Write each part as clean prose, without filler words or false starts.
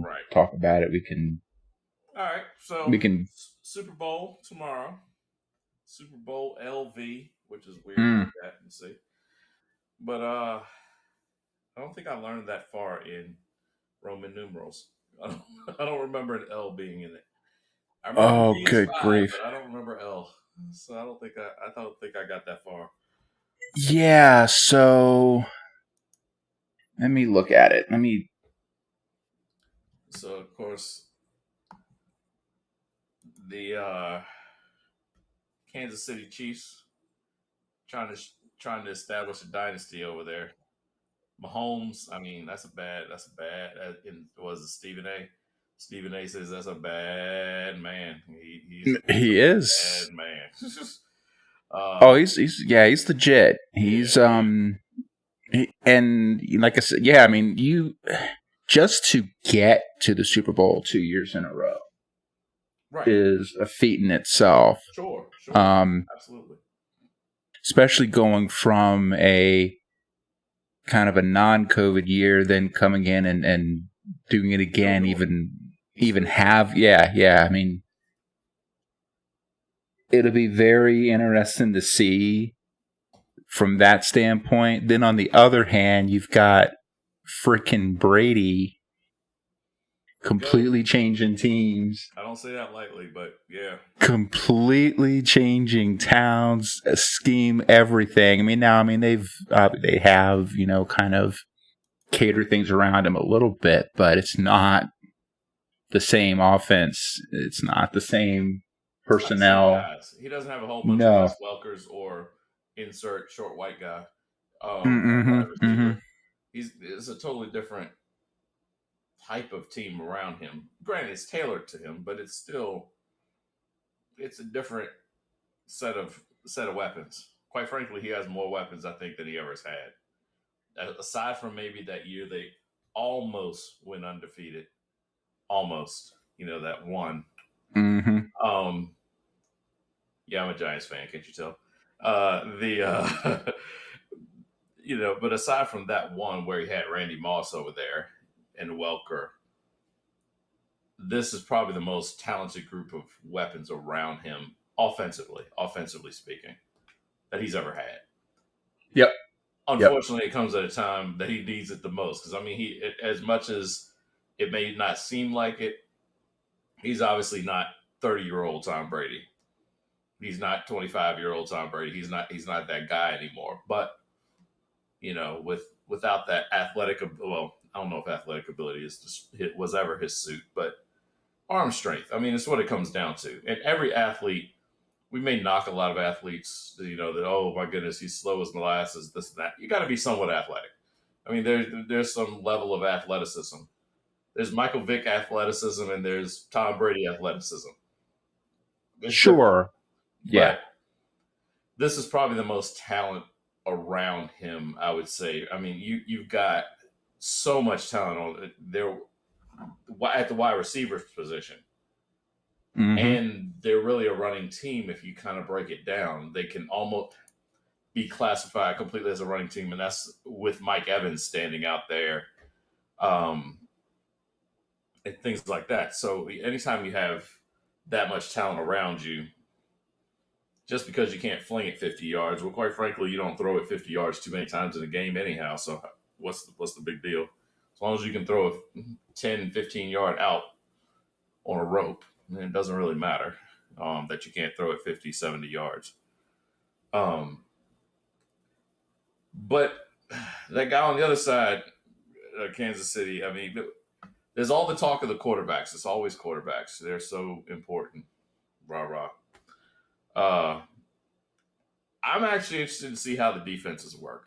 Right. talk about it. We can All right. we So can. Super Bowl tomorrow. Super Bowl LV, which is weird to Mm. look at and see. But I don't think I learned that far in Roman numerals. I don't, I don't remember an L being in it. I remember Oh, V is good five, grief! but I don't remember L. So I don't think I got that far. Yeah. So let me look at it. Let me. So of course the Kansas City Chiefs trying to establish a dynasty over there. Mahomes, I mean, that's a bad. And was it Stephen A? Stephen A says that's a bad man. He's He a is. bad man. Oh, uh, he's legit. yeah, And like I said, yeah. I mean, you just to get to the Super Bowl 2 years in a row right. is a feat in itself. Sure, Um, absolutely. especially going from a kind of a non-COVID year, then coming in and doing it Still again, doing it. even Still doing have yeah. I mean, it'll be very interesting to see from that standpoint. Then on the other hand, you've got freaking Brady it. Go. completely changing teams, I don't say that lightly, but yeah, completely changing towns, scheme, everything. I mean, now, I mean, they have kind of cater things around him a little bit, but it's not the same offense. It's not the same it's not the same personnel. guys. He doesn't have a whole bunch of No. Wes Welkers or insert short white guy at Mm-hmm. wide Mm-hmm. receiver. It's a totally different type of team around him. Granted, it's tailored to him, but it's a different set of weapons. Quite frankly, he has more weapons I think than he ever has had. Aside from maybe that year they almost went undefeated, almost. That one. Mm-hmm. Um, yeah, I'm a Giants fan. Can't you tell? The but aside from that one where he had Randy Moss over there and Welker, this is probably the most talented group of weapons around him offensively speaking, that he's ever had. Yep. Yep. Unfortunately, it comes at a time that he needs it the most. Because I mean, as much as it may not seem like it, he's obviously not 30-year-old Tom Brady. He's not 25-year-old Tom Brady. He's not that guy anymore. But without that athletic, well, I don't know if athletic ability was ever his suit, but arm strength. I mean, it's what it comes down to. And every athlete, we may knock a lot of athletes, that, oh my goodness, he's slow as molasses, this and that. You got to be somewhat athletic. I mean, there's some level of athleticism. There's Michael Vick athleticism, and there's Tom Brady athleticism. It's different, Sure. Yeah. but this is probably the most talent around him. I would say. I mean, you've got so much talent on there at the wide receiver position. Mm-hmm. And they're really a running team. If you kind of break it down, they can almost be classified completely as a running team, and that's with Mike Evans standing out there, um, and things like that. So anytime you have that much talent around you, just because you can't fling it 50 yards, well, quite frankly, you don't throw it 50 yards too many times in a game anyhow. So what's the big deal? As long as you can throw a 10, 15-yard out on a rope, it doesn't really matter that you can't throw it 50, 70 yards. Um, but that guy on the other side, Kansas City, I mean, there's all the talk of the quarterbacks. It's always quarterbacks. They're so important. Rah, rah. Uh, I'm actually interested to see how the defenses work.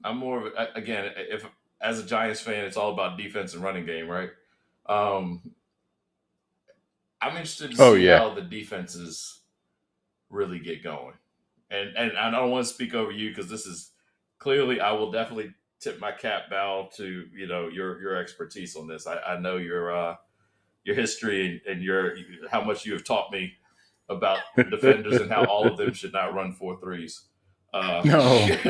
I'm more of again, if as a Giants fan, it's all about defense and running game, right? Um, I'm interested to Oh see yeah. how the defenses really get going. And I don't want to speak over you because this is clearly I will definitely tip my cap bow to your expertise on this. I know your history and your how much you have taught me about defenders and how all of them should not run 4 threes. No.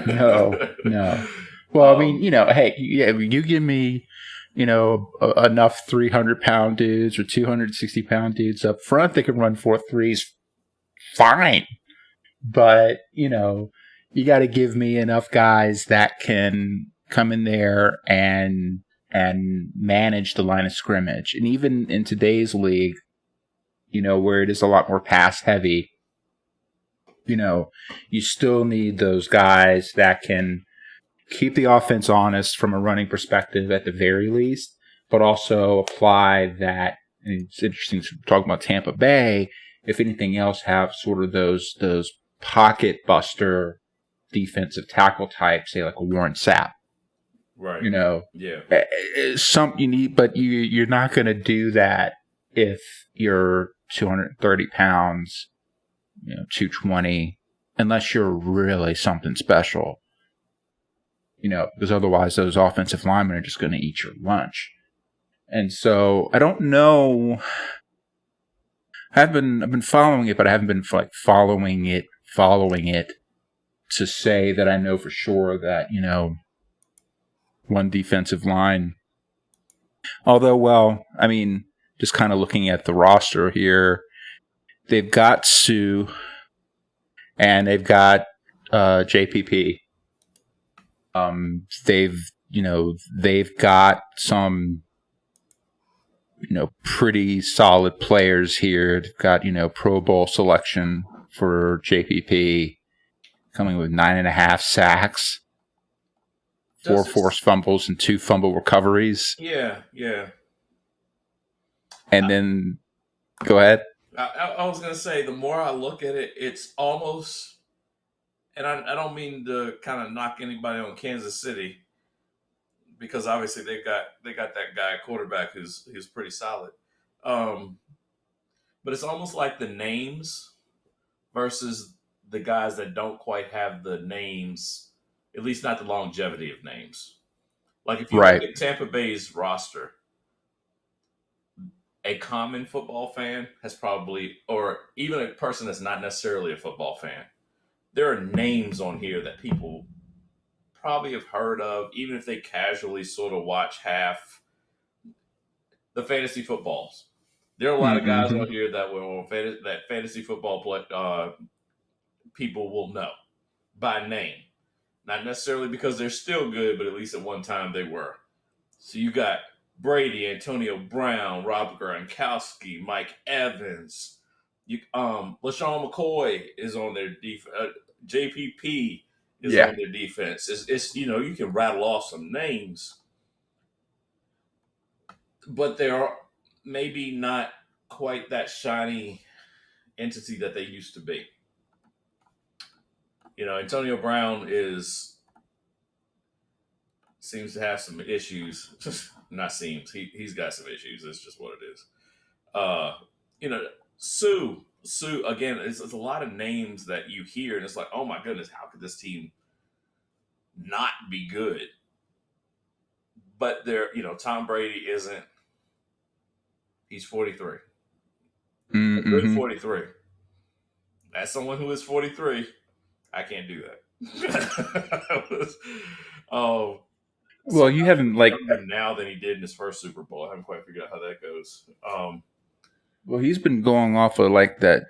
No. No. Well, I mean, um, hey, yeah, you give me enough 300-pound dudes or 260-pound dudes up front that can run 4.3s, fine. But, you got to give me enough guys that can come in there and manage the line of scrimmage. And even in today's league, where it is a lot more pass heavy, you still need those guys that can keep the offense honest from a running perspective at the very least, but also apply that. And it's interesting to talk about Tampa Bay. If anything else, have sort of those pocket buster defensive tackle types, say like a Warren Sapp. Right. Yeah. Some you need, but you're not going to do that if you're 230 pounds, 220, unless you're really something special. Because otherwise those offensive linemen are just going to eat your lunch. And so I don't know. I've been following it, but I haven't been following it to say that I know for sure that, one defensive line. Although, well, I mean, just kind of looking at the roster here, they've got Sue and they've got JPP. They've got some, pretty solid players here. They've got, Pro Bowl selection for JPP, coming with 9.5 sacks, 4 forced fumbles, and 2 fumble recoveries. Yeah. And then, go ahead. I was going to say, the more I look at it, it's almost, and I don't mean to kind of knock anybody on Kansas City, because obviously they got that guy quarterback who's pretty solid. But it's almost like the names versus the guys that don't quite have the names, at least not the longevity of names. Like if you look at Tampa Bay's roster, a common football fan has probably, or even a person that's not necessarily a football fan, there are names on here that people probably have heard of, even if they casually sort of watch half the fantasy footballs. There are a lot of guys on here that fantasy football people will know by name. Not necessarily because they're still good, but at least at one time they were. So you got Brady, Antonio Brown, Rob Gronkowski, Mike Evans. LaShawn McCoy is on their defense. JPP is on their defense. It's you can rattle off some names, but they're maybe not quite that shiny entity that they used to be. Antonio Brown seems to have some issues. Not seems. He's got some issues. That's just what it is. Sue again. It's a lot of names that you hear, and it's like, oh my goodness, how could this team not be good? But Tom Brady isn't. He's 43. Good 43. As someone who is 43, I can't do that. Well, you haven't now than he did in his first Super Bowl. I haven't quite figured out how that goes. Well, he's been going off of that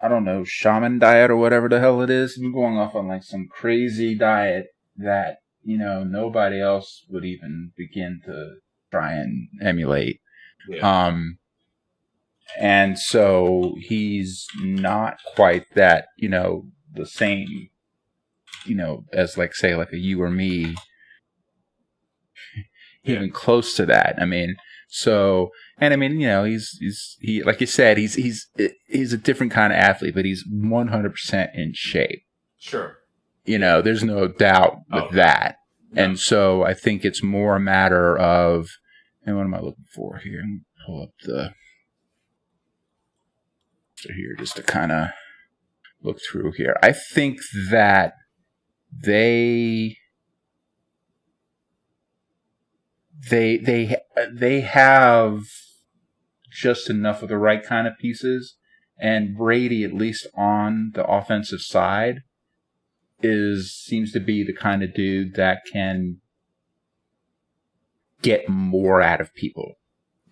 I don't know, shaman diet or whatever the hell it is. He's been going off on some crazy diet that nobody else would even begin to try and emulate. Yeah. And so he's not quite that the same as say a you or me. Even close to that. I mean, so, and I mean, he's like you said, he's a different kind of athlete, but he's 100% in shape. Sure. There's no doubt with that. No. And so I think it's more a matter of, and what am I looking for here? I'm gonna pull up here just to kind of look through here. I think that they have just enough of the right kind of pieces, and Brady, at least on the offensive side, seems to be the kind of dude that can get more out of people.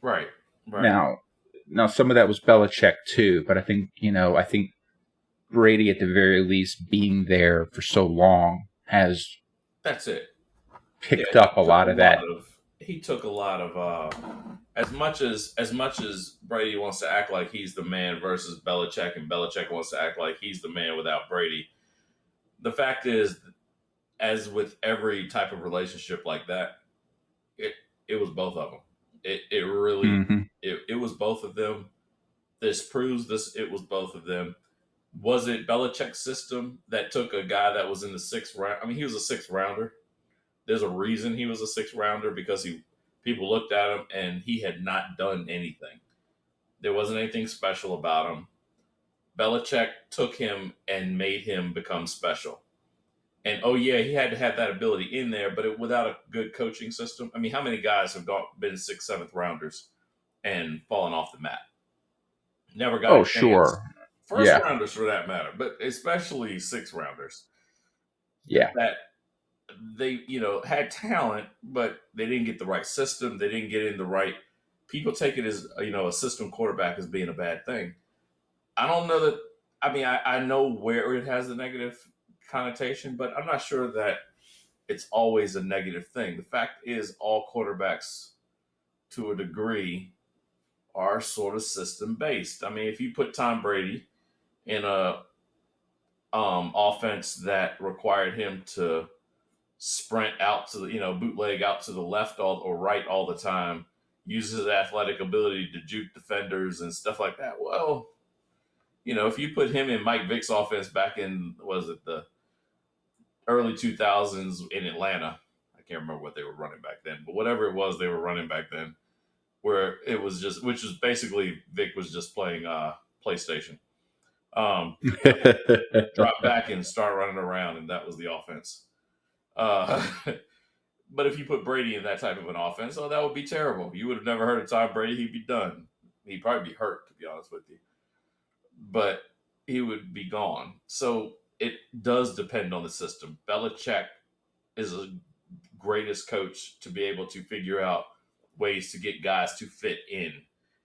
Right. Right. Now some of that was Belichick too, but I think Brady at the very least being there for so long has That's it. Yeah, picked up a lot of that. he took a lot of as much as Brady wants to act like he's the man versus Belichick, and Belichick wants to act like he's the man without Brady. The fact is, as with every type of relationship like that, it it was both of them. It really Hmm. it was both of them. This proves this. It was both of them. Was it Belichick's system that took a guy that was in the sixth round? I mean, he was a sixth rounder. There's a reason he was a sixth rounder because he people looked at him and he had not done anything. There wasn't anything special about him. Belichick took him and made him become special. And oh yeah, he had to have that ability in there, but without a good coaching system, I mean, how many guys have been sixth, seventh rounders and fallen off the map? Never got Oh, a chance. sure. First Yeah. rounders for that matter, but especially sixth rounders Yeah. that they had talent, but they didn't get the right system. They didn't get in the right. People take it as a system quarterback as being a bad thing. I don't know that. I mean, I know where it has a negative connotation, but I'm not sure that it's always a negative thing. The fact is, all quarterbacks, to a degree, are sort of system based. I mean, if you put Tom Brady in a offense that required him to sprint out to the bootleg out to the left or right all the time, uses his athletic ability to juke defenders and stuff like that. Well, if you put him in Mike Vick's offense back in was it the early 2000s in Atlanta, I can't remember what they were running back then, but whatever it was they were running back then, where it was just which was basically Vick was just playing PlayStation. Um, Drop back and start running around, and that was the offense. Uh, But if you put Brady in that type of an offense, oh, that would be terrible. You would have never heard of Tom Brady. He'd be done. He'd probably be hurt, to be honest with you. But he would be gone. So it does depend on the system. Belichick is the greatest coach to be able to figure out ways to get guys to fit in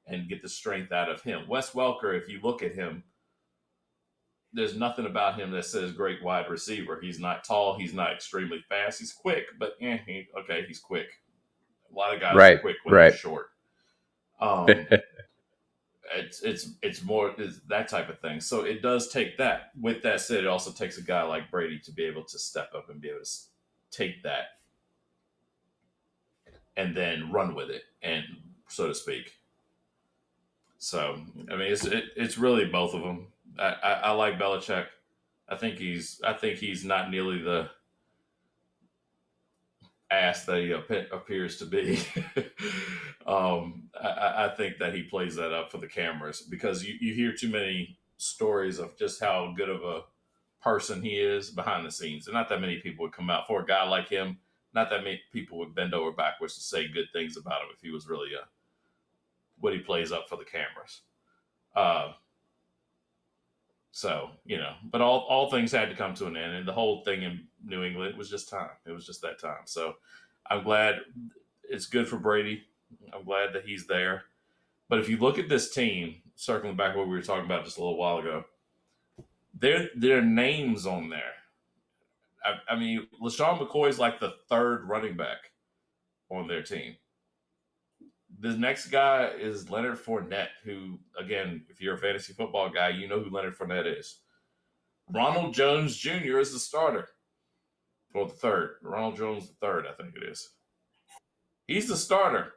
and get the strength out of him. Wes Welker, if you look at him, there's nothing about him that says great wide receiver. He's not tall. He's not extremely fast. He's quick, but he's quick. A lot of guys are Right. quick when they're Right. short. Um, it's more is that type of thing. So it does take that. With that said, it also takes a guy like Brady to be able to step up and be able to take that and then run with it, and so to speak. So I mean, it's really both of them. I like Belichick. I think he's not nearly the ass that he appears to be. I think that he plays that up for the cameras because you hear too many stories of just how good of a person he is behind the scenes. And not that many people would come out for a guy like him. Not that many people would bend over backwards to say good things about him if he was really what he plays up for the cameras. Uh, but all things had to come to an end, and the whole thing in New England was just time. It was just that time. So I'm glad it's good for Brady. I'm glad that he's there. But if you look at this team, circling back to what we were talking about just a little while ago, their names on there. I mean, LaShawn McCoy is like the third running back on their team. The next guy is Leonard Fournette, who, again, if you're a fantasy football guy, you know who Leonard Fournette is. Ronald Jones Jr. is the starter. Well, the third. Ronald Jones the third, I think it is. He's the starter.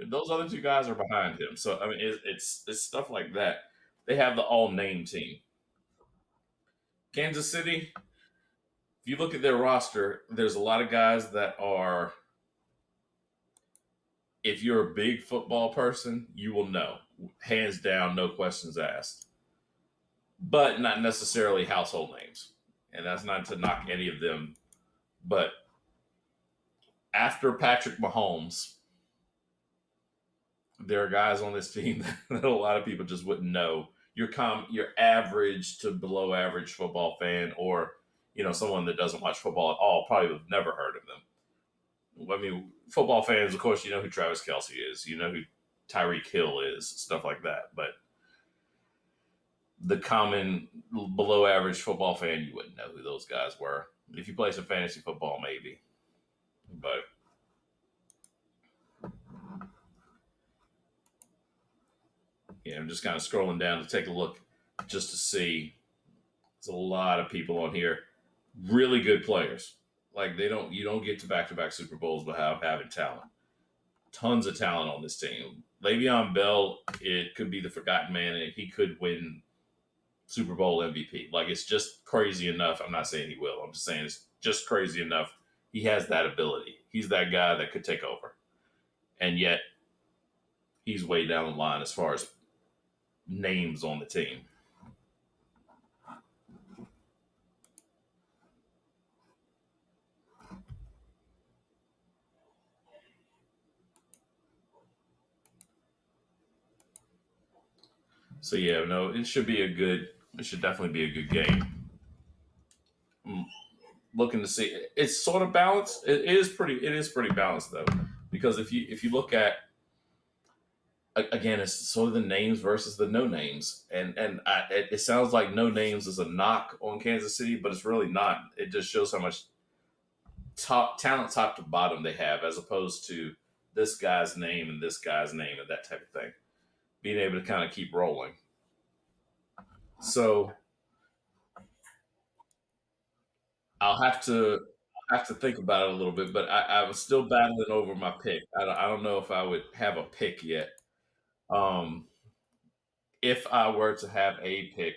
Those other two guys are behind him. So I mean, it's stuff like that. They have the all name team. Kansas City. If you look at their roster, there's a lot of guys that are. If you're a big football person, you will know, hands down, no questions asked. But not necessarily household names, and that's not to knock any of them. But after Patrick Mahomes, there are guys on this team that a lot of people just wouldn't know. Your average to below average football fan, or someone that doesn't watch football at all, probably have never heard of them. I mean, football fans, of course, you know who Travis Kelsey is. You know who Tyreek Hill is, stuff like that. But the common below average football fan, you wouldn't know who those guys were. If you play some fantasy football, maybe. But yeah, I'm just kind of scrolling down to take a look just to see. There's a lot of people on here, really good players. Like you don't get to back Super Bowls without having talent. Tons of talent on this team. Le'Veon Bell, it could be the forgotten man, and he could win Super Bowl MVP. Like it's just crazy enough. I'm not saying he will. I'm just saying it's just crazy enough. He has that ability. He's that guy that could take over, and yet he's way down the line as far as names on the team. So yeah, no, it should be a good. It should definitely be a good game. I'm looking to see. It's sort of balanced. It is pretty. It is pretty balanced though, because if you look at again, it's sort of the names versus the no names, and it sounds like no names is a knock on Kansas City, but it's really not. It just shows how much top talent, top to bottom, they have, as opposed to this guy's name and this guy's name and that type of thing. Being able to kind of keep rolling. So I'll have to think about it a little bit, but I was still battling over my pick. I don't know if I would have a pick yet. Um, if I were to have a pick,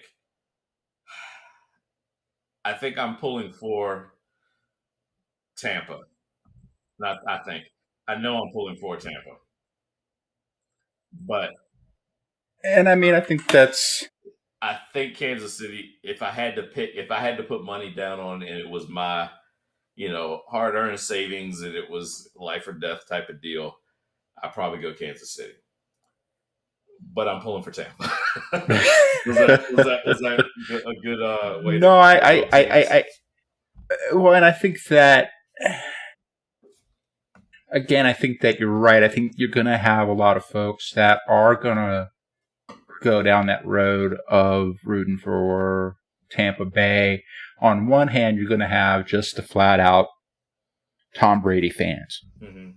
I think I'm pulling for Tampa. Not I think. I know I'm pulling for Tampa, but And I mean, I think that's I think Kansas City. If I had to pick, if I had to put money down on, and it was my hard earned savings, and it was life or death type of deal, I'd probably go Kansas City. But I'm pulling for Tampa. Was that a good way to no. go teams? Well, and I think that again, I think that you're right. I think you're going to have a lot of folks that are going to go down that road of rooting for Tampa Bay. On one hand, you're going to have just the flat out Tom Brady fans. Mm-hmm.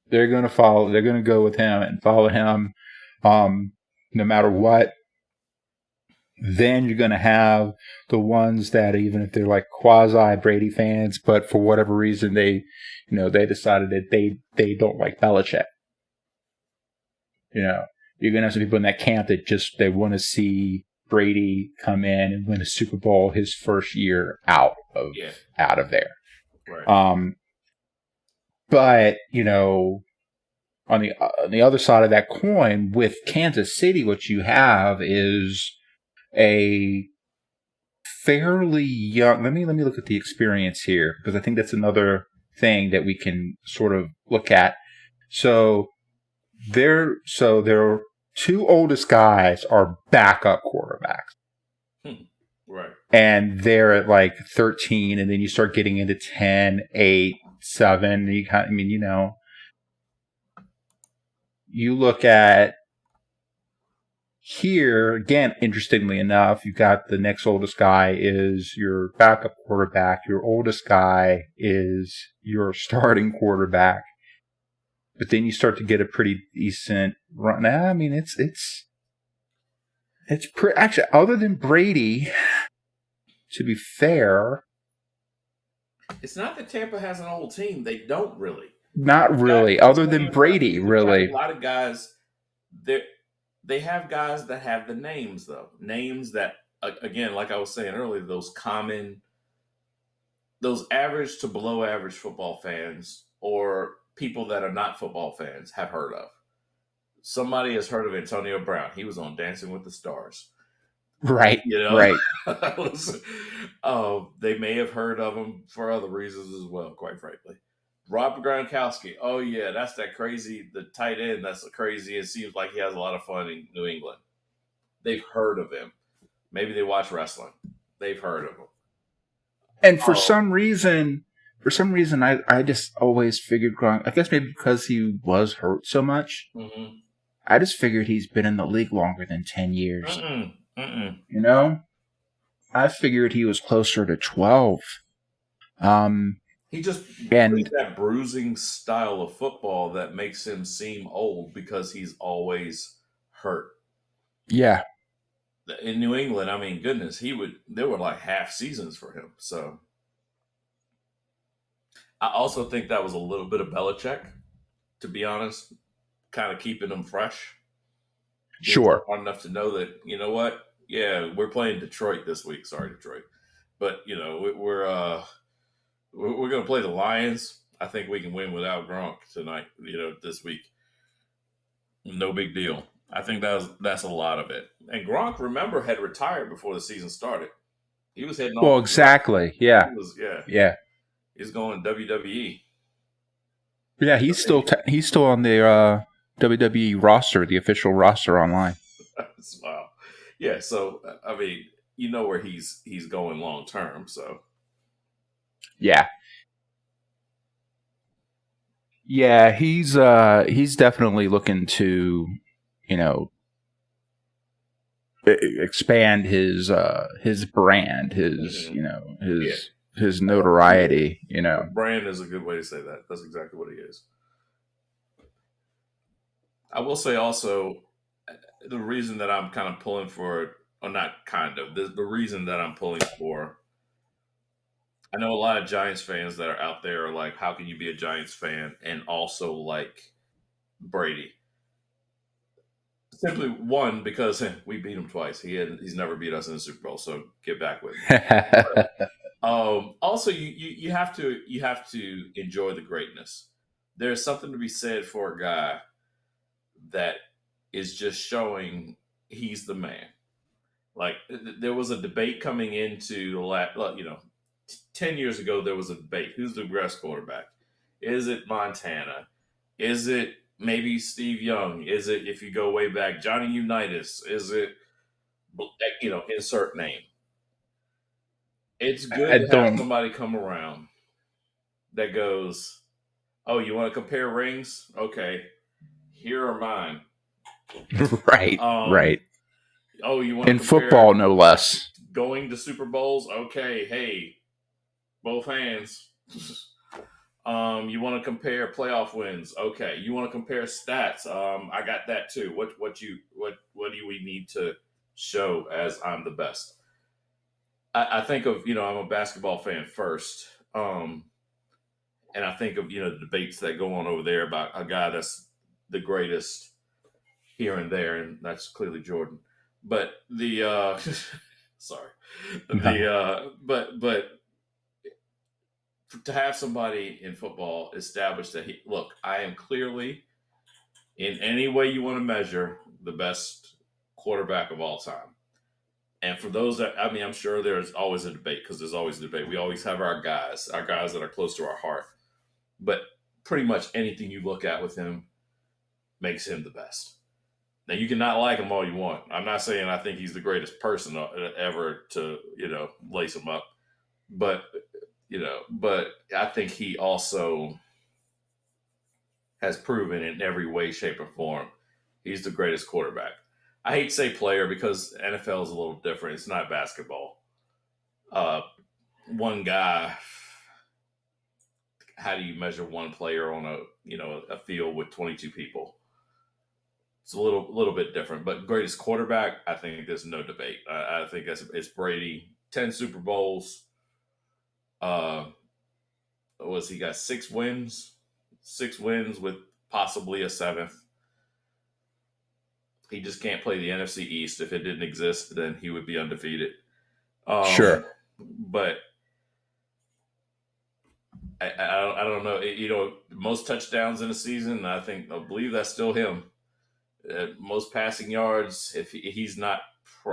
They're going to follow. They're going to go with him and follow him, no matter what. Then you're going to have the ones that, even if they're like quasi Brady fans, but for whatever reason they decided that they don't like Belichick. You're going to have some people in that camp that just they want to see Brady come in and win a Super Bowl his first year out of there. Right. But on the other side of that coin, with Kansas City, what you have is a fairly young. Let me look at the experience here, because I think that's another thing that we can sort of look at. So their two oldest guys are backup quarterbacks. Right. And they're at like 13, and then you start getting into 10, 8, 7. And you look at here, again, interestingly enough, you've got the next oldest guy is your backup quarterback. Your oldest guy is your starting quarterback. But then you start to get a pretty decent run. I mean, it's actually, other than Brady, to be fair, it's not that Tampa has an old team. They don't really. Not really. Other than Brady, really. A lot of guys, they have guys that have the names, though. Names that, again, like I was saying earlier, those average to below average football fans or people that are not football fans have heard of. Somebody has heard of Antonio Brown. He was on Dancing with the Stars. Right. Right. They may have heard of him for other reasons as well, quite frankly. Rob Gronkowski. Oh, yeah, that's that crazy, the tight end. That's crazy. It seems like he has a lot of fun in New England. They've heard of him. Maybe they watch wrestling. They've heard of him. And for some reason, for some reason, I just always figured Gronk. I guess maybe because he was hurt so much. Mm-hmm. I just figured he's been in the league longer than 10 years. Mm-mm. Mm-mm. You know, I figured he was closer to 12. He just plays And that bruising style of football that makes him seem old because he's always hurt. yeah, In New England, I mean, goodness, there were like half seasons for him. So I also think that was a little bit of Belichick, to be honest, kind of keeping him fresh. Being sure. smart enough to know that, you know what? Yeah, we're playing Detroit this week. Sorry, Detroit. But, we're going to play the Lions. I think we can win without Gronk tonight, this week. No big deal. I think that's a lot of it. And Gronk, remember, had retired before the season started. He was heading Well, off. exactly. Yeah. Yeah. He's going WWE. Yeah, he's still on the WWE roster, the official roster online. Wow. Yeah, so I mean, you know where he's going long term, so Yeah. Yeah, he's definitely looking to, you know, expand his brand, his, his notoriety, Brand is a good way to say that. That's exactly what he is. I will say also the reason that I'm kind of pulling for, or not kind of, the reason that I'm pulling for, I know a lot of Giants fans that are out there are like, how can you be a Giants fan and also like Brady? Simply one, because we beat him twice. He's never beat us in the Super Bowl, so get back with me. Also, you have to enjoy the greatness. There's something to be said for a guy that is just showing he's the man. Like there was a debate coming into the 10 years ago. There was a debate: who's the best quarterback? Is it Montana? Is it maybe Steve Young? Is it, if you go way back, Johnny Unitas? Is it, insert name? It's I good to have don't. somebody come around that goes, "Oh, you want to compare rings? Okay, here are mine." Right. Right. Oh, you want to In compare football, no less. going to Super Bowls? Okay, hey, both hands. You want to compare playoff wins? Okay. You want to compare stats? I got that too. What do we need to show as I'm the best? I think of, I'm a basketball fan first, and I think of, the debates that go on over there about a guy that's the greatest here and there, and that's clearly Jordan. But the sorry, but to have somebody in football establish that I am clearly, in any way you want to measure, the best quarterback of all time. And for those that, I mean, I'm sure there's always a debate, because there's always a debate. We always have our guys that are close to our heart. But pretty much anything you look at with him makes him the best. Now, you can not like him all you want. I'm not saying I think he's the greatest person ever to, lace him up. But, but I think he also has proven in every way, shape, or form he's the greatest quarterback. I hate to say player because NFL is a little different. It's not basketball. One guy. How do you measure one player on a field with 22 people? It's a little bit different. But greatest quarterback, I think there's no debate. I think it's Brady. 10 Super Bowls. He got 6 wins? 6 wins with possibly a 7th. He just can't play the NFC East. If it didn't exist, then he would be undefeated. Sure. But I don't know. Most touchdowns in a season, I believe that's still him. Most passing yards, if he's not,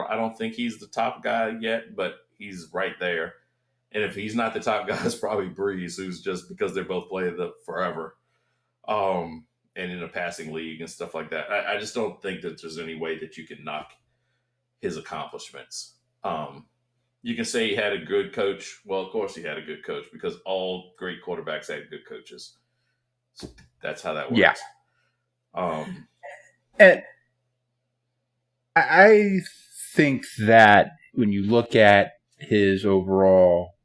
I don't think he's the top guy yet, but he's right there. And if he's not the top guy, it's probably Breeze, who's just, because they're both playing forever. And in a passing league and stuff like that. I just don't think that there's any way that you can knock his accomplishments. You can say he had a good coach. Well, of course he had a good coach because all great quarterbacks had good coaches. That's how that Yeah. works. Um, And I think that when you look at his overall,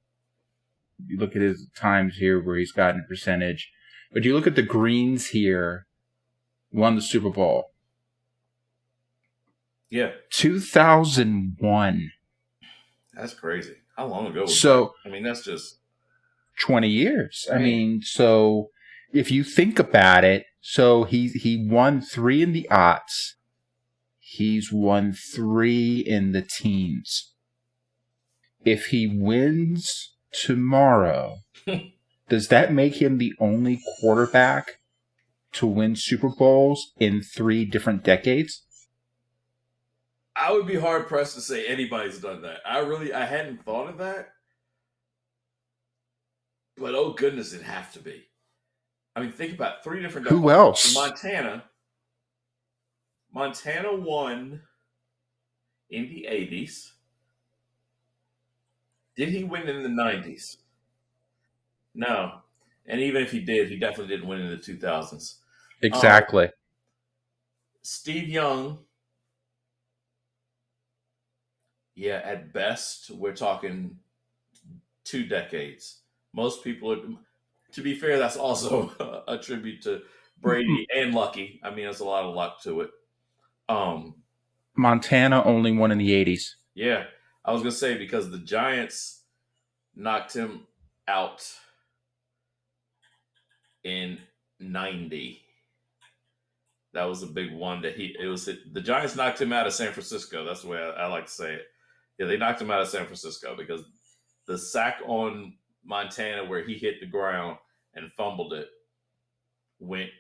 you look at his times here where he's gotten a percentage, but you look at the Greens here, won the Super Bowl. yeah, 2001. that's crazy. How long ago was So that? I mean, that's just 20 years. I man. mean, so if you think about it, so he won 3 in the aughts. He's won 3 in the teens. If he wins tomorrow, does that make him the only quarterback to win Super Bowls in 3 different decades? I would be hard pressed to say anybody's done that. I hadn't thought of that, but oh goodness, it have to be. I mean, think about 3 different. Who So else? Montana won in the 80s. Did he win in the 90s? No. And even if he did, he definitely didn't win in the 2000s. Exactly. Steve Young, yeah, at best, we're talking 2 decades. Most people are, to be fair, that's also a tribute to Brady and Lucky. I mean, there's a lot of luck to it. Um, Montana only won in the 80s. yeah, I was gonna say because the Giants knocked him out in '90. That was a big one that the Giants knocked him out of San Francisco. That's the way I like to say it. Yeah, they knocked him out of San Francisco because the sack on Montana where he hit the ground and fumbled it went.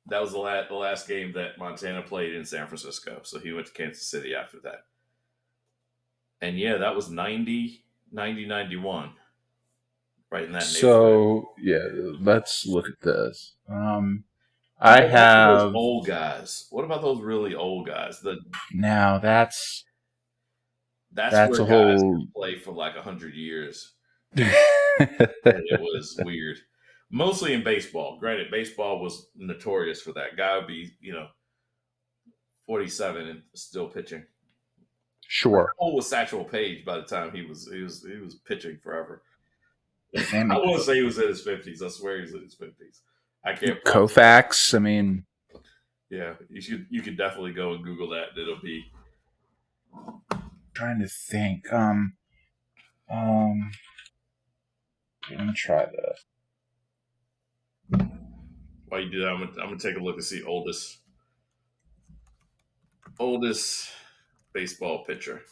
That was the last game that Montana played in San Francisco. So he went to Kansas City after that. And yeah, that was 90, 91, right in that neighborhood. So, yeah, let's look at this. Now, I what about those have old guys? What about those really old guys? now That's that's where a guys whole can play for like 100 years, and it was weird. Mostly in baseball. Granted, baseball was notorious for that. Guy would be 47 and still pitching. Sure. How old was Satchel Paige by the time he was pitching forever? I Sammy want to say he was in his 50s. I swear he was in his 50s. I can't promise. Koufax. I mean, Yeah, you could definitely go and Google that. It'll be trying to think. Let me try this. while you do that. I'm gonna take a look and see oldest baseball pitcher.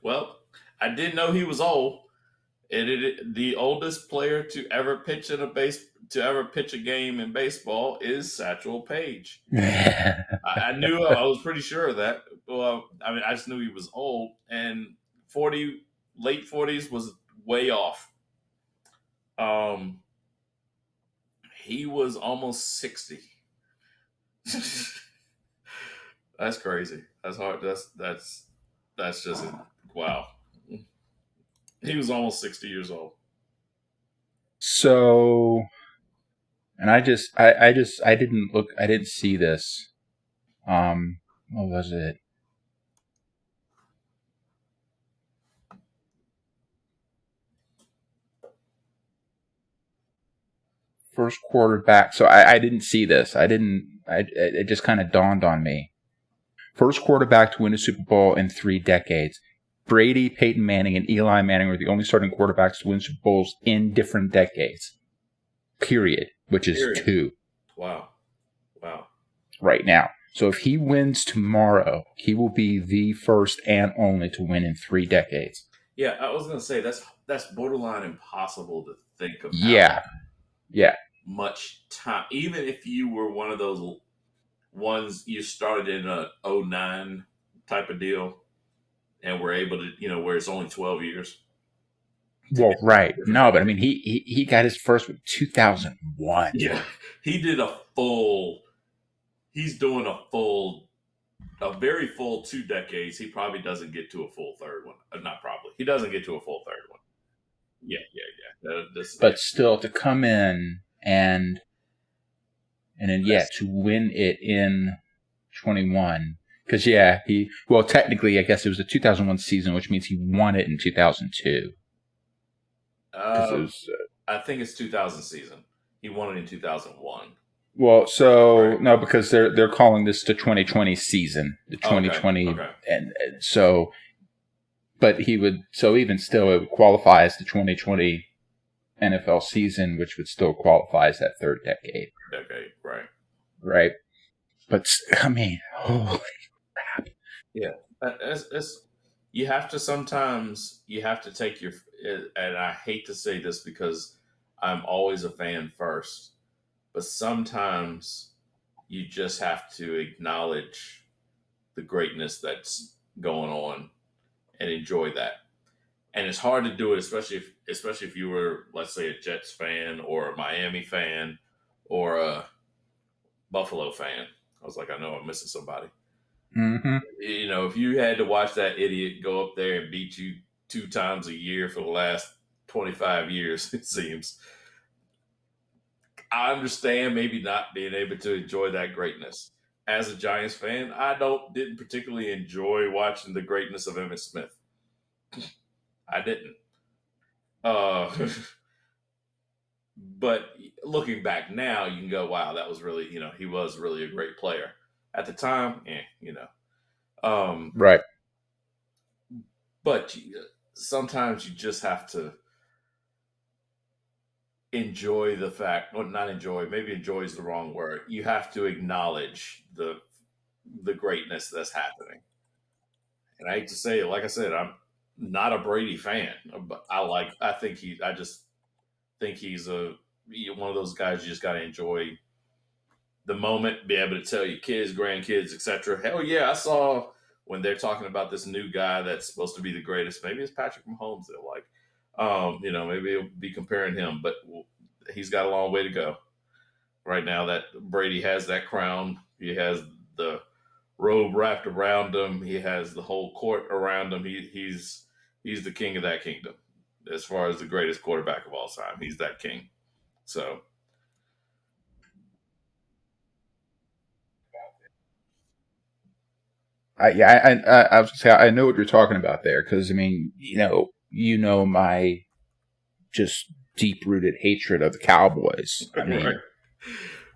Well, I did know he was old. The oldest player to ever pitch a game in baseball is Satchel Paige. I knew I was pretty sure of that. Well, I mean, I just knew he was old, and 40 late 40s was way off. Um, he was almost 60. That's crazy. That's hard. That's just wow. He was almost 60 years old. So, and I didn't look. I didn't see this. What was it? First quarterback. So I didn't see this. I didn't. It just kind of dawned on me. First quarterback to win a Super Bowl in 3 decades. Brady, Peyton Manning, and Eli Manning were the only starting quarterbacks to win Super Bowls in different decades. Period. Which is Period. 2. Wow. Right now. So if he wins tomorrow, he will be the first and only to win in 3 decades. Yeah, I was gonna say that's borderline impossible to think of. Yeah. Much time, even if you were one of those ones you started in a '09 type of deal and were able to, where it's only 12 years. Well, right. No, but I mean, he got his first with 2001. Yeah, he did a full. He's doing a very full 2 decades. He probably doesn't get to a full third one. Not probably. He doesn't get to a full third one. Yeah, yeah, yeah. Yeah. But still, to come in and then to win it in 21. Because technically, I guess it was the 2001 season, which means he won it in 2002. I think it's 2000 season. He won it in 2001. Well, so no, because they're calling this the 2020 season, the 2020, Okay. And so, but even still, it would qualify as the 2020 NFL season, which would still qualify as that third decade. Right. But I mean, holy crap! Yeah, you have to take your, and I hate to say this because I'm always a fan first, but sometimes you just have to acknowledge the greatness that's going on and enjoy that. And it's hard to do it, especially if you were, let's say, a Jets fan or a Miami fan or a Buffalo fan. I was like, I know I'm missing somebody. Mm-hmm. If you had to watch that idiot go up there and beat you 2 times a year for the last 25 years, it seems. I understand maybe not being able to enjoy that greatness. As a Giants fan, I didn't particularly enjoy watching the greatness of Emmitt Smith. I didn't. But looking back now, you can go, wow, that was really, he was really a great player. At the time, right. But sometimes you just have to enjoy the fact, well, not enjoy, maybe enjoy is the wrong word. You have to acknowledge the greatness that's happening. And I hate to say it, like I said, I'm not a Brady fan, but I just think he's one of those guys you just got to enjoy the moment, be able to tell your kids, grandkids, etc. Hell yeah, I saw when they're talking about this new guy that's supposed to be the greatest. Maybe it's Patrick Mahomes. They're like, maybe it'll be comparing him, but he's got a long way to go. Right now, that Brady has that crown. He has the robe wrapped around him. He has the whole court around him. He's the king of that kingdom. As far as the greatest quarterback of all time, he's that king. So. I was gonna say I know what you're talking about there, because I mean, my just deep rooted hatred of the Cowboys. I mean, right.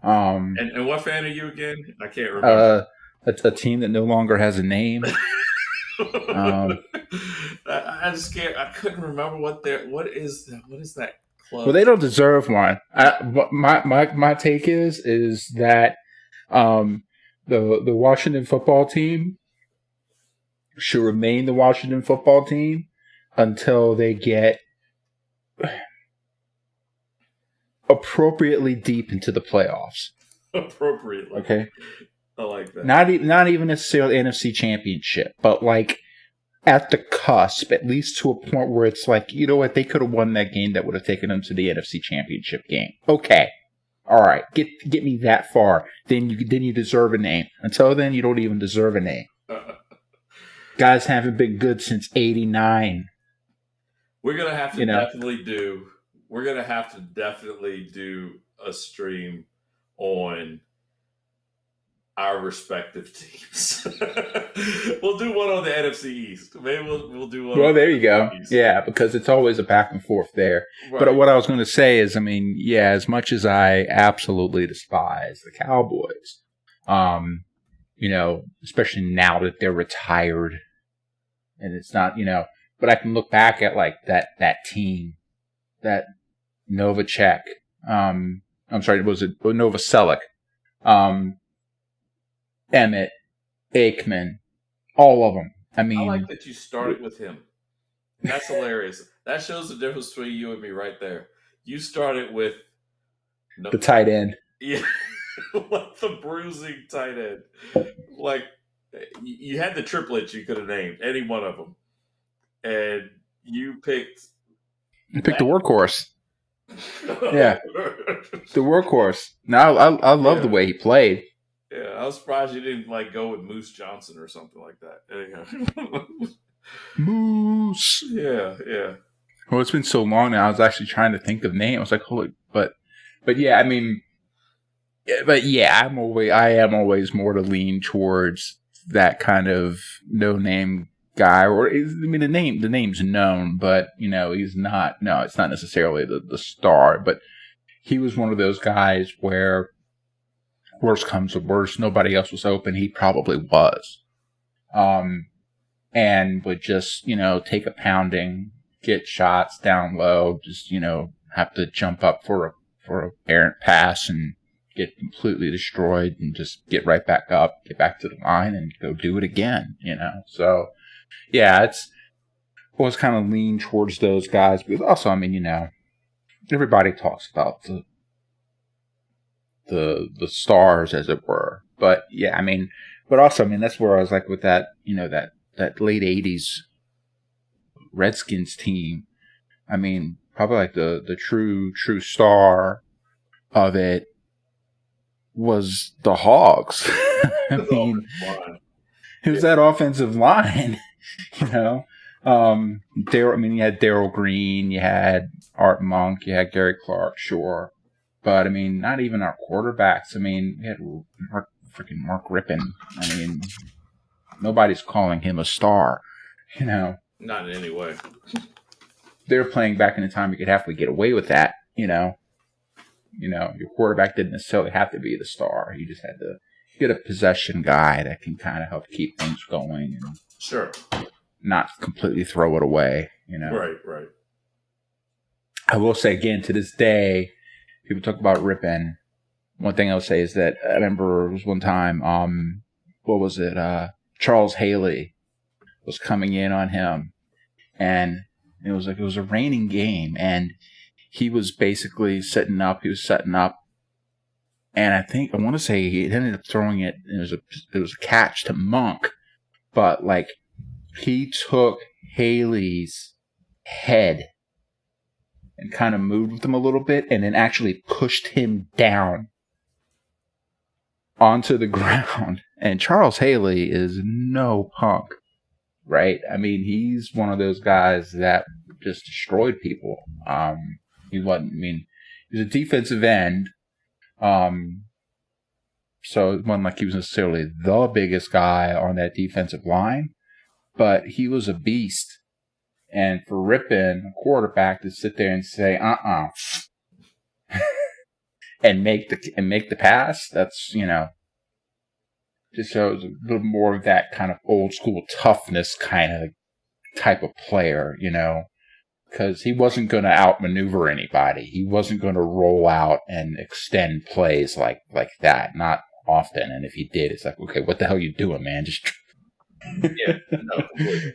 And what fan are you again? I can't remember. A team that no longer has a name. I just can't. I couldn't remember what is that club? Well, they don't deserve one. My take is that the Washington football team should remain the Washington football team until they get appropriately deep into the playoffs. Appropriately, okay. I like that. Not even necessarily NFC Championship, but like at the cusp, at least to a point where it's like, you know what, they could have won that game that would have taken them to the NFC Championship game. Okay. All right, get me that far, then you deserve a name. Until then, you don't even deserve a name. Guys haven't been good since '89. We're gonna have to definitely do. We're gonna have to definitely do a stream on our respective teams. We'll do one on the NFC East. Maybe we'll do one. Well, there you go. Yeah, because it's always a back and forth there. Right. But what I was going to say is, I mean, yeah, as much as I absolutely despise the Cowboys, especially now that they're retired, and it's not, but I can look back at like that team, that Novacek. I'm sorry, was it Novoselic? Emmett, Aikman, all of them. I mean, I like that you started with him. That's hilarious. That shows the difference between you and me right there. You started with the tight end. Yeah, like the bruising tight end. Like you had the triplets you could have named, any one of them, and you picked You picked the workhorse. Yeah. The workhorse. Now I love the way he played. Yeah, I was surprised you didn't like go with Moose Johnson or something like that. Anyhow. Moose. Yeah. Well, it's been so long now. I was actually trying to think of names. I was like, holy, but yeah, I mean, but yeah, I am always more to lean towards that kind of no name guy. Or I mean, the name's known, but he's not. No, it's not necessarily the star. But he was one of those guys where worst comes to worst, nobody else was open. He probably was, and would just take a pounding, get shots down low, just have to jump up for a errant pass and get completely destroyed and just get right back up, get back to the line and go do it again, So yeah, it's always kind of lean towards those guys. But also, I mean, everybody talks about the stars, as it were. But yeah, I mean, but also, I mean, that's where I was like with that, that late 80s Redskins team. I mean, probably like the true star of it was the Hogs. I mean, it was that offensive line, Daryl. I mean, you had Darrell Green, you had Art Monk, you had Gary Clark, sure, but I mean, not even our quarterbacks. I mean, we had Mark Rippon. I mean, nobody's calling him a star, Not in any way. They were playing back in the time you could halfway get away with that, your quarterback didn't necessarily have to be the star. You just had to get a possession guy that can kind of help keep things going and sure, not completely throw it away, Right. I will say again, to this day, people talk about Rippon. One thing I would say is that I remember it was one time, what was it? Charles Haley was coming in on him, and it was a raining game, and he was basically setting up, and I want to say he ended up throwing it, and it was a catch to Monk, but like he took Haley's head and kind of moved with him a little bit, and then actually pushed him down onto the ground. And Charles Haley is no punk, right? I mean, he's one of those guys that just destroyed people. He wasn't. I mean, he was a defensive end, so it wasn't like he was necessarily the biggest guy on that defensive line, but he was a beast. And for Rippon, a quarterback, to sit there and say, and make the pass, that's, just shows a little more of that kind of old school toughness kind of type of player, because he wasn't going to outmaneuver anybody. He wasn't going to roll out and extend plays like that, not often. And if he did, it's like, okay, what the hell are you doing, man? Just yeah, no, completely.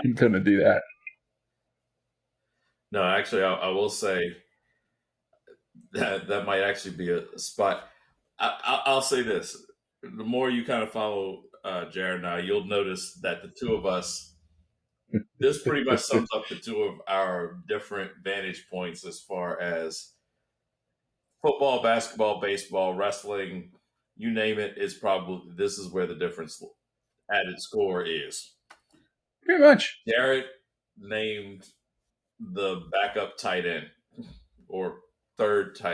He's going to do that. No, actually, I will say that might actually be a spot. I'll say this: the more you kind of follow Jared and I, you'll notice that the two of us, this pretty much sums up the two of our different vantage points as far as football, basketball, baseball, wrestling, you name it. It's probably this is where the difference added score is. Pretty much. Jared named the backup tight end or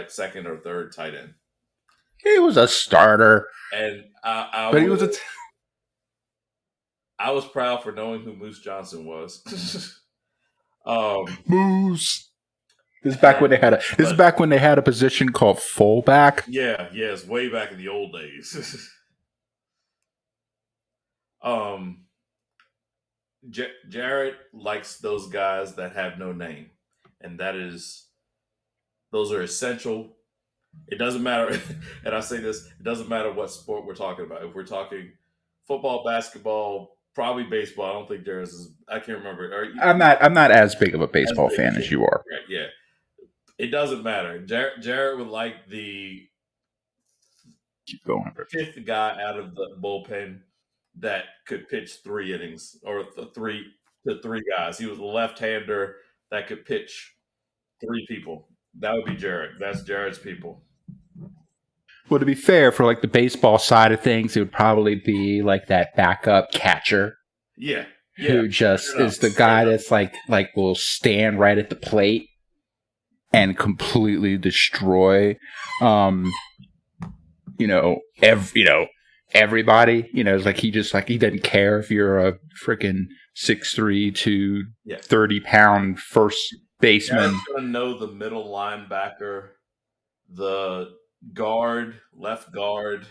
second or third tight end. He was a starter, and he was I was proud for knowing who Moose Johnson was. Moose. This is back when they had a position called fullback. Yeah, it's way back in the old days. Jared likes those guys that have no name, and those are essential. It doesn't matter, and I say this: it doesn't matter what sport we're talking about. If we're talking football, basketball, probably baseball. I don't think Jared's is. I can't remember. I'm not as big of a baseball fan as you are. Right, yeah, it doesn't matter. Jared would like the keep going. Fifth guy out of the bullpen that could pitch 3 innings or three guys. He was a left-hander that could pitch 3 people. That would be Jared. That's Jared's people. Well, to be fair, for like the baseball side of things, it would probably be like that backup catcher Yeah. who just is the guy that's like will stand right at the plate and completely destroy, everybody. It's like he just like he doesn't care if you're a freaking 6'3" to 30-pound first baseman. Jared's gonna know the middle linebacker, the guard, left guard,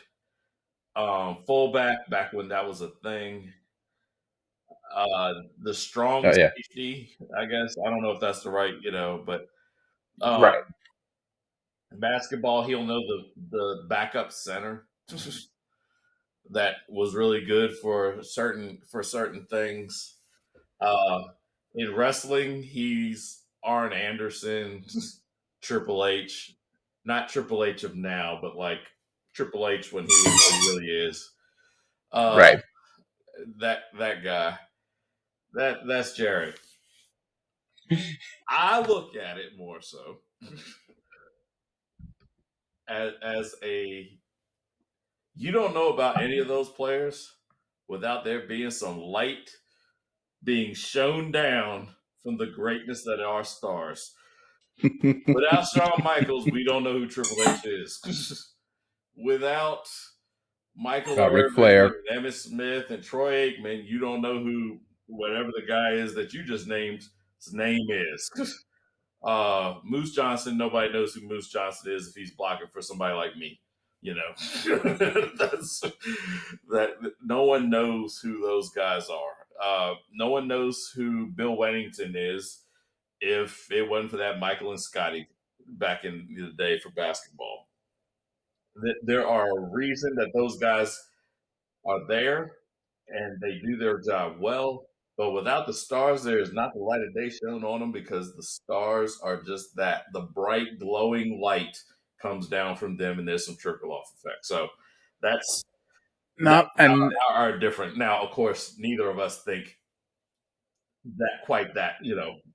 fullback back when that was a thing. The strong safety, I guess. I don't know if that's the right, but right. Basketball, he'll know the backup center that was really good for certain things. In wrestling, he's Arn Anderson, Triple H, not Triple H of now, but like Triple H when he really is. Right. That guy. That's Jared. I look at it more so as you don't know about any of those players without there being some light being shown down from the greatness that are stars. Without Shawn Michaels, we don't know who Triple H is. Without Michael Ric Flair, and Emmitt Smith, and Troy Aikman, you don't know who whatever the guy is that you just named his name is. Moose Johnson, nobody knows who Moose Johnson is if he's blocking for somebody like me. That no one knows who those guys are. No one knows who Bill Wennington is if it wasn't for that Michael and Scotty back in the day for basketball. There are a reason that those guys are there and they do their job well. But without the stars, there is not the light of day shown on them because the stars are just that. The bright, glowing light comes down from them, and there's some trickle-off effect. So that's are different. Now, of course, neither of us think that quite that,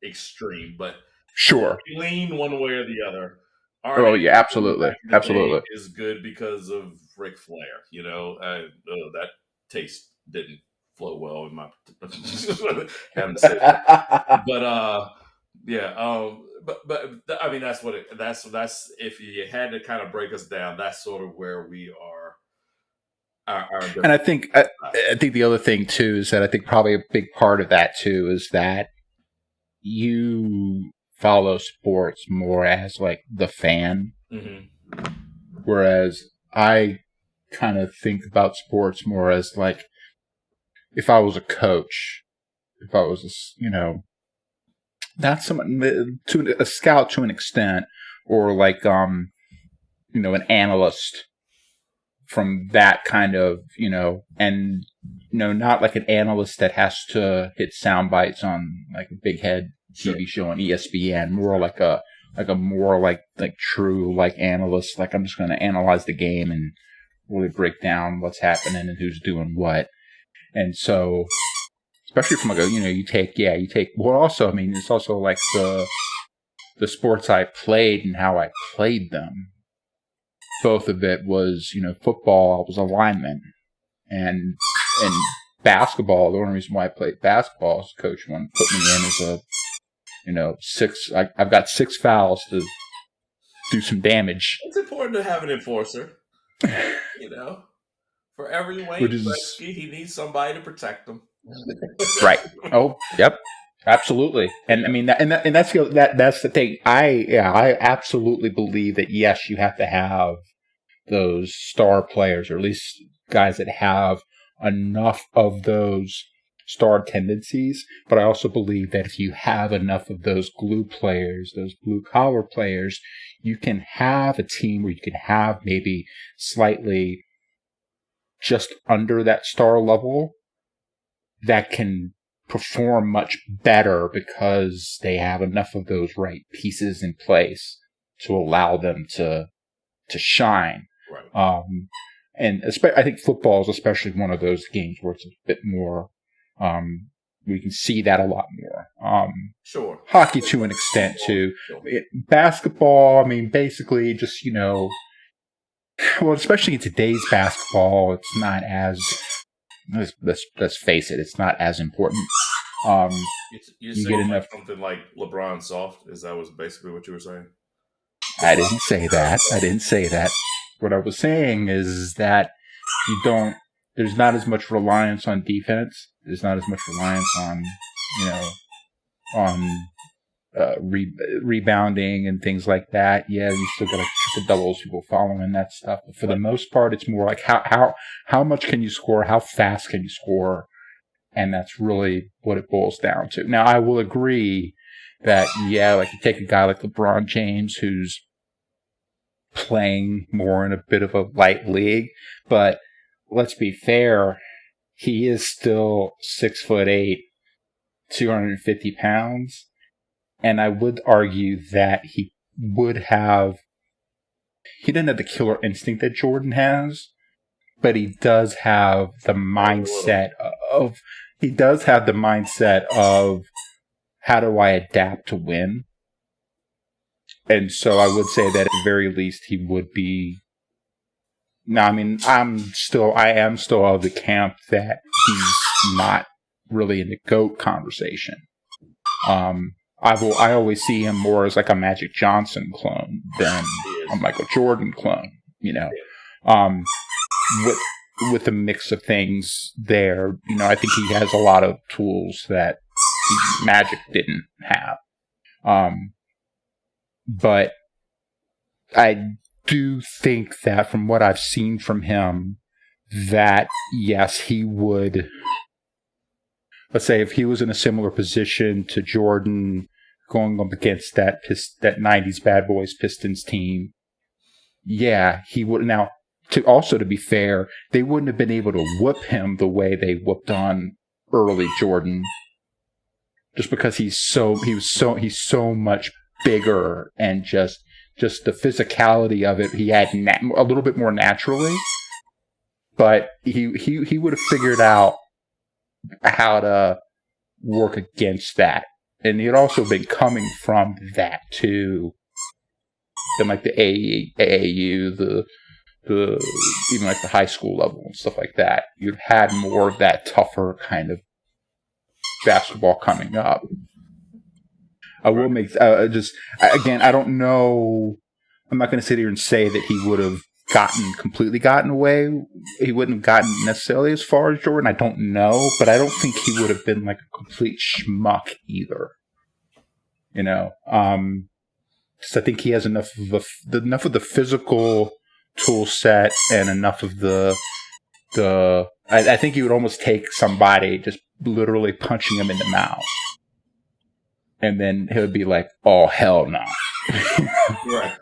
extreme. But sure, we lean one way or the other. Absolutely. Absolutely. Is good because of Ric Flair. That taste didn't flow well in my having said that. But but I mean that's what that's if you had to kind of break us down, that's sort of where we are. And I think the other thing too is that I think probably a big part of that too is that you follow sports more as like the fan, whereas I kind of think about sports more as like if I was a coach, if I was not someone to a scout to an extent, or like an analyst from that kind of and not like an analyst that has to hit sound bites on like a big head TV show on ESPN, more like a more like true like analyst, like I'm just going to analyze the game and really break down what's happening and who's doing what. And so especially from like you take well also I mean it's also like the sports I played and how I played them. Both of it was football, I was a lineman, and basketball, the only reason why I played basketball is coach wanted to put me in as a 6. I've got 6 fouls to do some damage. It's important to have an enforcer. For every Wayne Gretzky, he needs somebody to protect him. Right. Oh, yep. Absolutely. And I mean that's the thing. I absolutely believe that yes, you have to have those star players, or at least guys that have enough of those star tendencies. But I also believe that if you have enough of those glue players, those blue collar players, you can have a team where you can have maybe slightly just under that star level that can perform much better because they have enough of those right pieces in place to allow them to shine. Right. And I think football is especially one of those games where it's a bit more We can see that a lot more. Sure. Hockey to an extent too. Sure. Basketball, I mean, basically just, well, especially in today's basketball, it's not as, let's face it, it's not as important. You're you saying get like enough. something like LeBron soft? Is that was basically what you were saying? I didn't say that. What I was saying is that there's not as much reliance on defense. There's not as much reliance on, rebounding and things like that. Yeah, you still got the doubles, people following that stuff. But for the most part, it's more like how much can you score? How fast can you score? And that's really what it boils down to. Now, I will agree that, like you take a guy like LeBron James, who's playing more in a bit of a light league, but let's be fair, he is still 6'8", 250 pounds. And I would argue that he didn't have the killer instinct that Jordan has, but he does have the mindset of how do I adapt to win? And so I would say that at the very least he would be. Now, I mean, I am still of the camp that he's not really in the GOAT conversation. I always see him more as like a Magic Johnson clone than a Michael Jordan clone, with a mix of things there. I think he has a lot of tools that Magic didn't have. But I do think that from what I've seen from him, that yes, he would, let's say if he was in a similar position to Jordan going up against that 90s Bad Boys Pistons team, yeah, he would. Now, to be fair, they wouldn't have been able to whoop him the way they whooped on early Jordan, just because he's so much bigger, and just the physicality of it, he had a little bit more naturally, but he would have figured out how to work against that, and he had also been coming from that too, than like the AAU, the even like the high school level and stuff like that. You've had more of that tougher kind of basketball coming up. I will make again, I don't know. I'm not going to sit here and say that he would have completely gotten away. He wouldn't have gotten necessarily as far as Jordan. I don't know, but I don't think he would have been like a complete schmuck either. So I think he has enough of the physical tool set and enough of I think he would almost take somebody just literally punching him in the mouth, and then he would be like, "Oh hell no!" Right.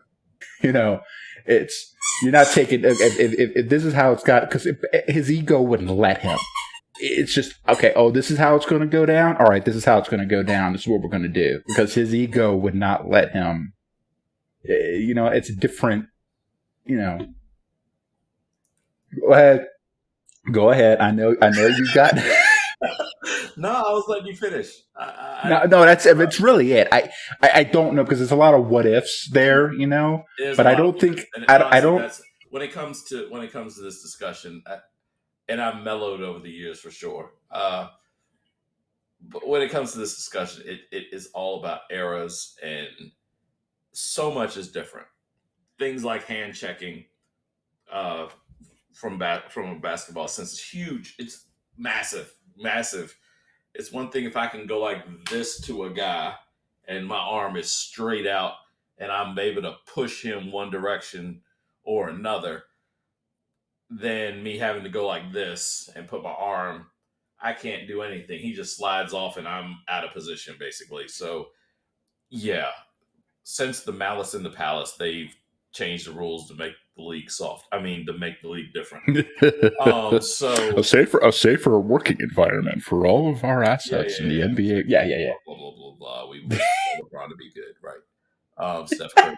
It's you're not taking if this is how it's got, because his ego wouldn't let him. It's just okay. Oh, this is how it's going to go down. All right, this is how it's going to go down. This is what we're going to do, because his ego would not let him. It's different. Go ahead. I know you got. No, I was letting you finish. No, it's really it. I don't know, because there's a lot of what ifs there, but I don't think I don't. When it comes to this discussion, and I've mellowed over the years for sure. But when it comes to this discussion, it is all about eras, and so much is different. Things like hand checking, from a basketball sense, is huge. It's massive. It's one thing if I can go like this to a guy and my arm is straight out and I'm able to push him one direction or another, than me having to go like this and put my arm. I can't do anything. He just slides off and I'm out of position, basically. So, yeah, since the Malice in the Palace, they've changed the rules to make the league soft. I mean, to make the league different. So a safer working environment for all of our assets in the NBA. Yeah. Blah blah blah blah. We want LeBron to be good, right? Steph Curry.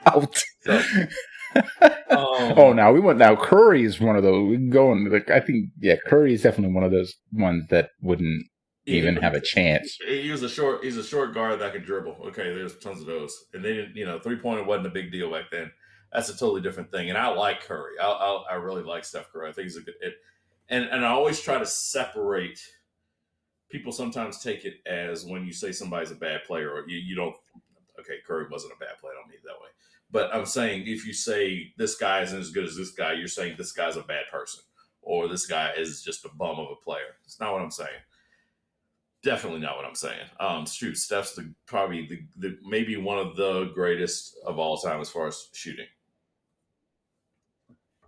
Now we want. Now Curry is one of those. We can go and I think Curry is definitely one of those ones that wouldn't Yeah, even have a chance. he's a short guard that can dribble. Okay, there's tons of those, and then 3-pointer wasn't a big deal back then. That's a totally different thing. And I like Curry. I really like Steph Curry. I think he's a good. And I always try to separate. People sometimes take it as when you say somebody's a bad player, or you don't. Okay, Curry wasn't a bad player. I don't mean it that way. But I'm saying if you say this guy isn't as good as this guy, you're saying this guy's a bad person, or this guy is just a bum of a player. It's not what I'm saying. Definitely not what I'm saying. Shoot, Steph's probably the maybe one of the greatest of all time as far as shooting.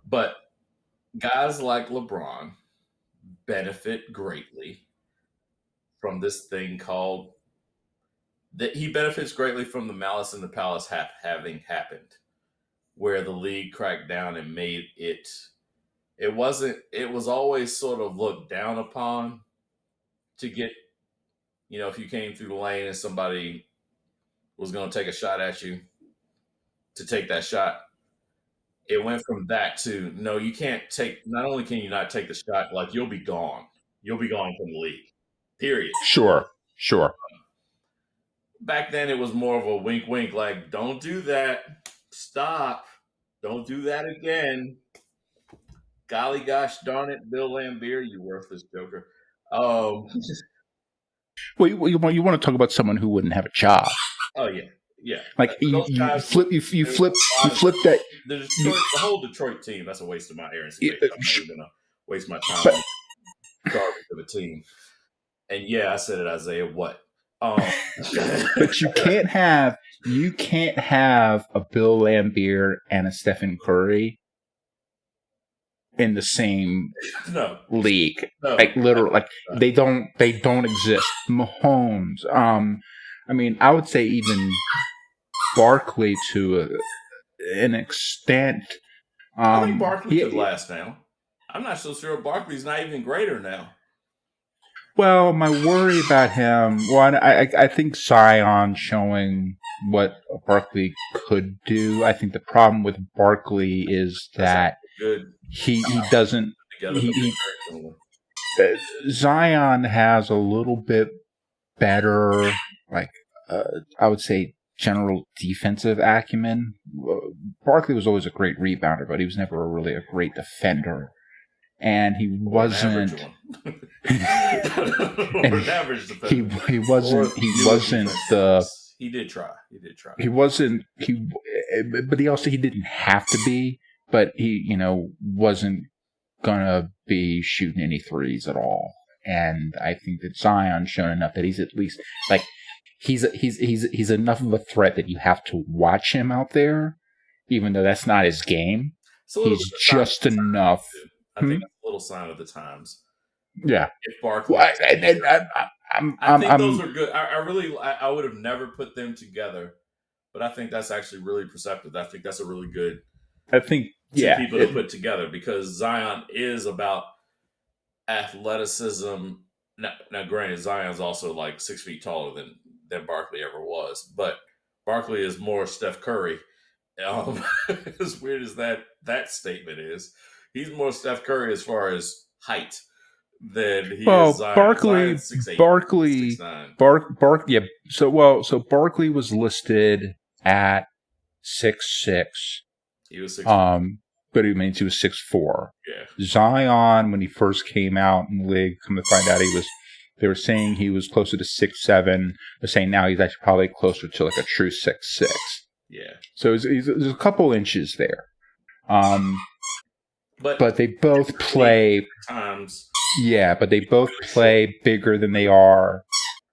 But guys like LeBron benefit greatly from this thing called that he benefits greatly from the Malice in the Palace having happened, where the league cracked down and made it. It was always sort of looked down upon to get, if you came through the lane and somebody was going to take a shot at you, to take that shot. It went from that to no, you can't take. Not only can you not take the shot, like you'll be gone. You'll be gone from the league. Period. Sure. Back then, it was more of a wink, wink. Like, don't do that. Stop. Don't do that again. Golly gosh darn it, Bill Laimbeer, you worthless joker. Well, you want to talk about someone who wouldn't have a job? Oh yeah. Like you flip that. The whole Detroit team. That's a waste of my air and space. I'm not going to waste my time on garbage of a team. And yeah, I said it, Isaiah. What? But you can't have a Bill Laimbeer and a Stephen Curry in the same league. No. Like literally, like they don't exist. Mahomes. I mean, I would say even Barkley to an extent. I think Barkley could last now. I'm not so sure Barkley's not even greater now. Well, my worry about him, I think Zion showing what Barkley could do. I think the problem with Barkley is that he doesn't. Zion has a little bit better, like I would say, general defensive acumen. Barkley was always a great rebounder, but he was never really a great defender. And he wasn't. He wasn't the. He did try. He wasn't. But he didn't have to be. But he, wasn't gonna be shooting any threes at all. And I think that Zion's shown enough that he's at least like he's enough of a threat that you have to watch him out there, even though that's not his game. He's just enough. I think that's a little sign of the times. Yeah. If Barkley, I think those are good. I would have never put them together, but I think that's actually really perceptive. I think that's a really good. Two people to put together, because Zion is about athleticism. Now, granted, Zion's also like 6 feet taller than Barkley ever was, but Barkley is more Steph Curry. As weird as that statement is, he's more Steph Curry as far as height than he is Zion. Barkley. So Barkley was listed at 6'6". He was 6'4". But it means he was 6'4". Yeah. Zion, when he first came out in the league, come to find out they were saying he was closer to 6'7". They're saying now he's actually probably closer to like a true 6'6". Yeah. So there's a couple inches there. But they both play times. Yeah, but they both play bigger than they are.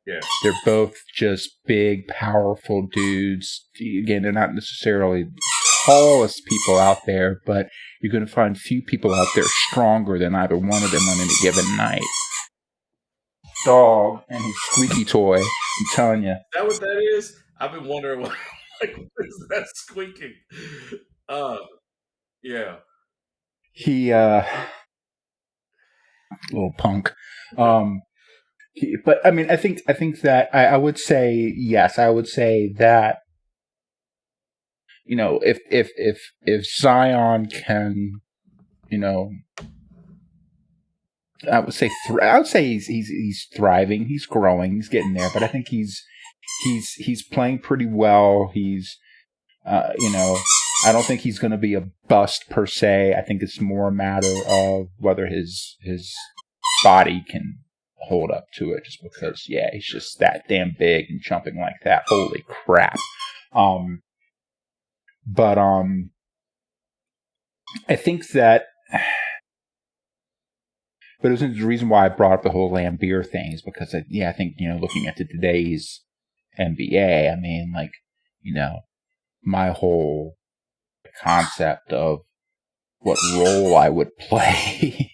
Yeah. They're both just big, powerful dudes. Again, they're not necessarily the tallest people out there, but you're going to find few people out there stronger than either one of them on any given night. Dog and his squeaky toy, I'm telling you. Is that what that is? I've been wondering what is that squeaking? Yeah. He little punk. But I mean, I think that I would say yes. I would say that if Zion can, I would say I would say he's thriving. He's growing. He's getting there. But I think he's playing pretty well. He's I don't think he's going to be a bust per se. I think it's more a matter of whether his body can hold up to it. Just because, yeah, he's just that damn big and jumping like that. Holy crap! But I think that. But it was the reason why I brought up the whole Lambeer thing is because, I think, looking at today's NBA, I mean, like, my whole concept of what role I would play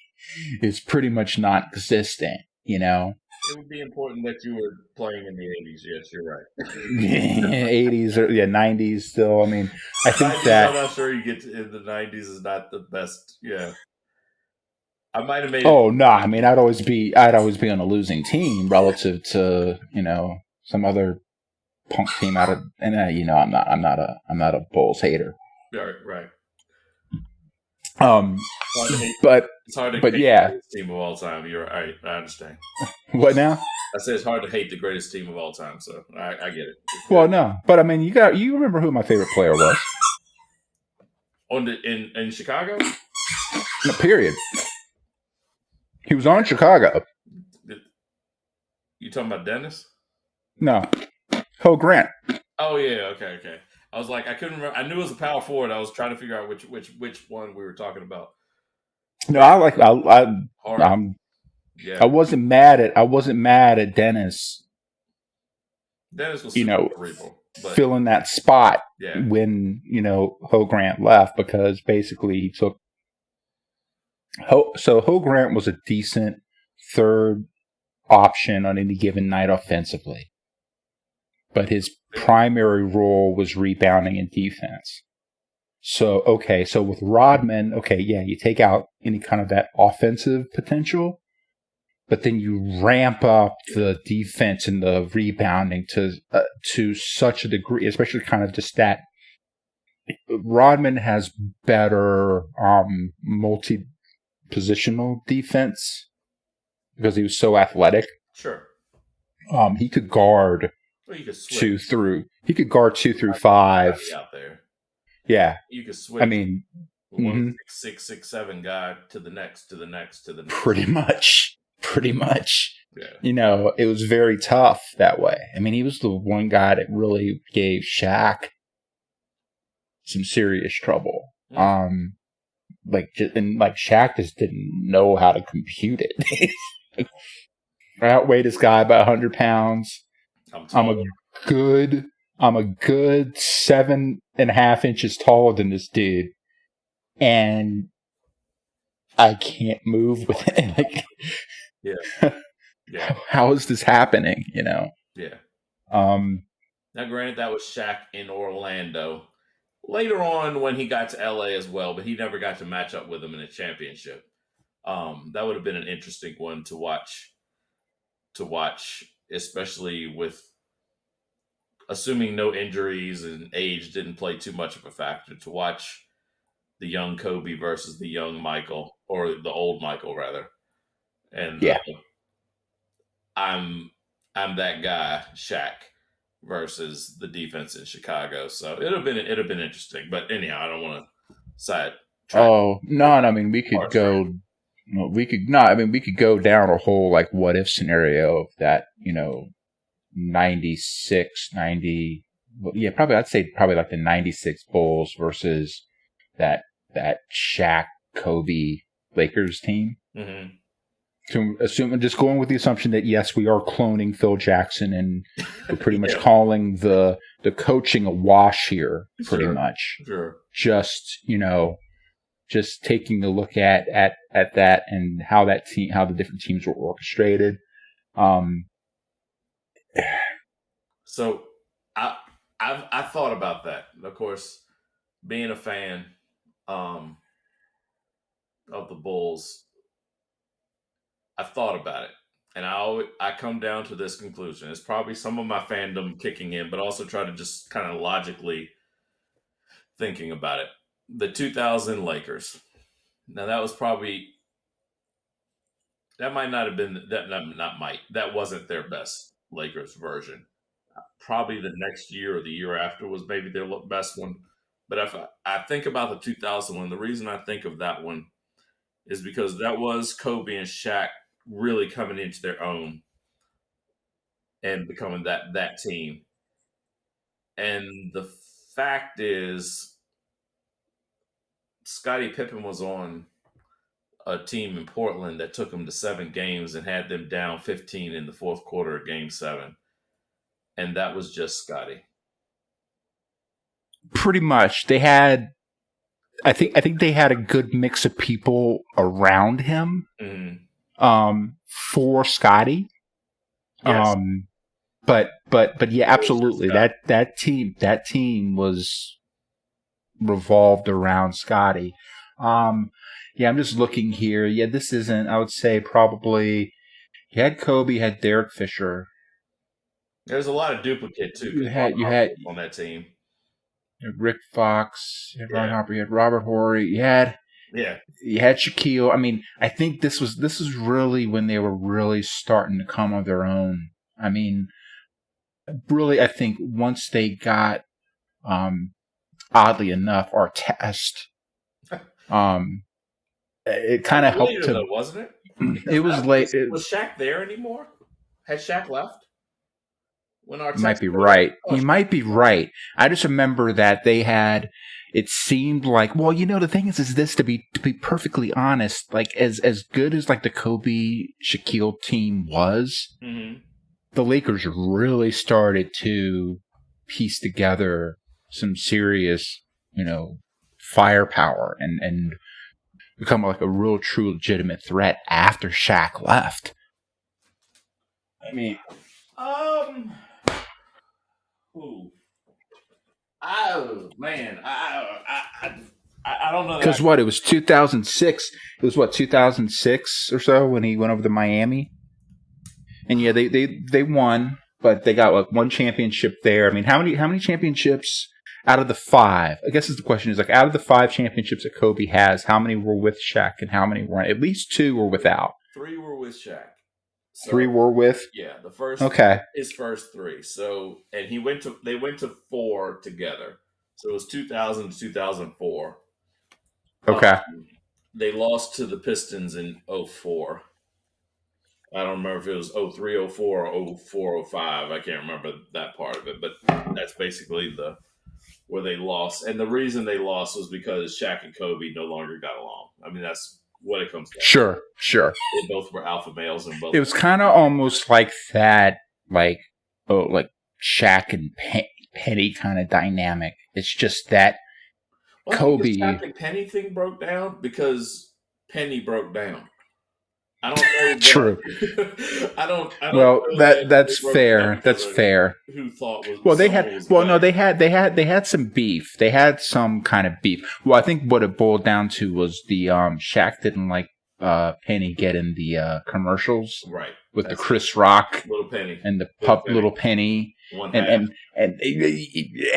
is pretty much non-existent, It would be important that you were playing in the 80s. Yes, you're right. 80s or 90s still. I mean, I think 90s, that. I'm not sure you get in the 90s is not the best. Yeah. I might have made. Oh no! I mean, I'd always be on a losing team relative to some other punk team out of, and I'm not a Bulls hater. Right. But it's hard to but hate yeah, the greatest team of all time. You're right. I understand. What now? I say it's hard to hate the greatest team of all time, so I get it. Well, no, but I mean, you remember who my favorite player was? In Chicago? No, period. He was on Chicago. You talking about Dennis? No, Ho Grant. Oh yeah, okay. I was like, I couldn't remember. I knew it was a power forward. I was trying to figure out which one we were talking about. No, yeah. I wasn't mad at Dennis. Dennis was cerebral, filling that spot yeah. when Ho Grant left, because basically he took. Ho Grant was a decent third option on any given night offensively, but his primary role was rebounding and defense. So with Rodman, you take out any kind of that offensive potential, but then you ramp up the defense and the rebounding to such a degree, especially kind of just that. Rodman has better multi-positional defense because he was so athletic. Sure. He could guard 2 through 5 out there. Yeah, you could switch. I mean, 6, 7 guy to the next. Pretty much. Yeah. It was very tough that way. I mean, he was the one guy that really gave Shaq some serious trouble. Mm. Shaq just didn't know how to compute it. I outweighed this guy by 100 pounds. I'm a good 7.5 inches taller than this dude, and I can't move with it. Yeah. How is this happening? Yeah. Now, granted, that was Shaq in Orlando. Later on, when he got to LA as well, but he never got to match up with him in a championship. That would have been an interesting one to watch, especially with assuming no injuries and age didn't play too much of a factor, to watch the young Kobe versus the young Michael, or the old Michael rather. And I'm that guy, Shaq, versus the defense in Chicago. So it'd have been interesting. But anyhow, I don't want to side. Oh no! I mean, we could go. We could go down a whole what if scenario of that. 96, 90. Yeah, probably. I'd say probably like the 96 Bulls versus that Shaq, Kobe, Lakers team. Mm-hmm. So just going with the assumption that yes, we are cloning Phil Jackson, and we're pretty much calling the coaching a wash here, pretty much. Sure. Just just taking a look at that and how the different teams were orchestrated. So I've thought about that. Of course, being a fan of the Bulls, I've thought about it, and I come down to this conclusion. It's probably some of my fandom kicking in, but also try to just kind of logically thinking about it. The 2000 Lakers. Now that was probably That might not have been that. Not might. That wasn't their best Lakers version. Probably the next year or the year after was maybe their best one. But if I think about the 2000 one, the reason I think of that one is because that was Kobe and Shaq really coming into their own and becoming that team. And the fact is, Scottie Pippen was on a team in Portland that took them to 7 games and had them down 15 in the fourth quarter of Game 7, and that was just Scottie. Pretty much, they had. I think they had a good mix of people around him. For Scottie. Yes. But yeah, absolutely. That team was revolved around Scottie. Yeah, I'm just looking here. Yeah, this isn't. I would say probably. You had Kobe, you had Derek Fisher. There's a lot of duplicate too. You had on that team. Rick Fox, you had Ron Harper, you had Robert Horry, you had Shaquille. I mean, I think this was really when they were really starting to come on their own. I mean, really, I think once they got, oddly enough, Artest, it kind of helped to, wasn't it? It was late. Was Shaq there anymore? Had Shaq left? When Artest might be right. He might be right. I just remember that they had. It seemed like, well, the thing is this, to be perfectly honest, like as good as like the Kobe Shaquille team was, the Lakers really started to piece together some serious, firepower and become like a real, true, legitimate threat after Shaq left. I mean, oh man, I don't know. Because what, it was 2006. It was what, 2006 or so when he went over to Miami, and yeah, they won, but they got like one championship there. I mean, how many championships out of the 5? I guess the question is like, out of the 5 championships that Kobe has, how many were with Shaq and how many weren't? At least 2 were without. 3 were with Shaq. So, 3 were with. Yeah, the first. Okay. His first 3. So, and they went to 4 together. So it was 2000 to 2004. Okay. They lost to the Pistons in 04. I don't remember if it was 03, 04, or 04, 05. I can't remember that part of it, but that's basically where they lost. And the reason they lost was because Shaq and Kobe no longer got along. I mean, that's what it comes to. Sure. They both were alpha males, and both. It was kind of almost like that, like Shaq and Penny kind of dynamic. It's just that Kobe. The Shaq Penny thing broke down because Penny broke down. I don't know. True. I don't. Well, that's fair. That's fair. Who thought was? Well, they had. Well, no, they had some beef. They had some kind of beef. Well, I think what it boiled down to was the Shaq didn't like Penny getting the commercials, right? With the Chris Rock, Little Penny, and the pup Little Penny, and yeah,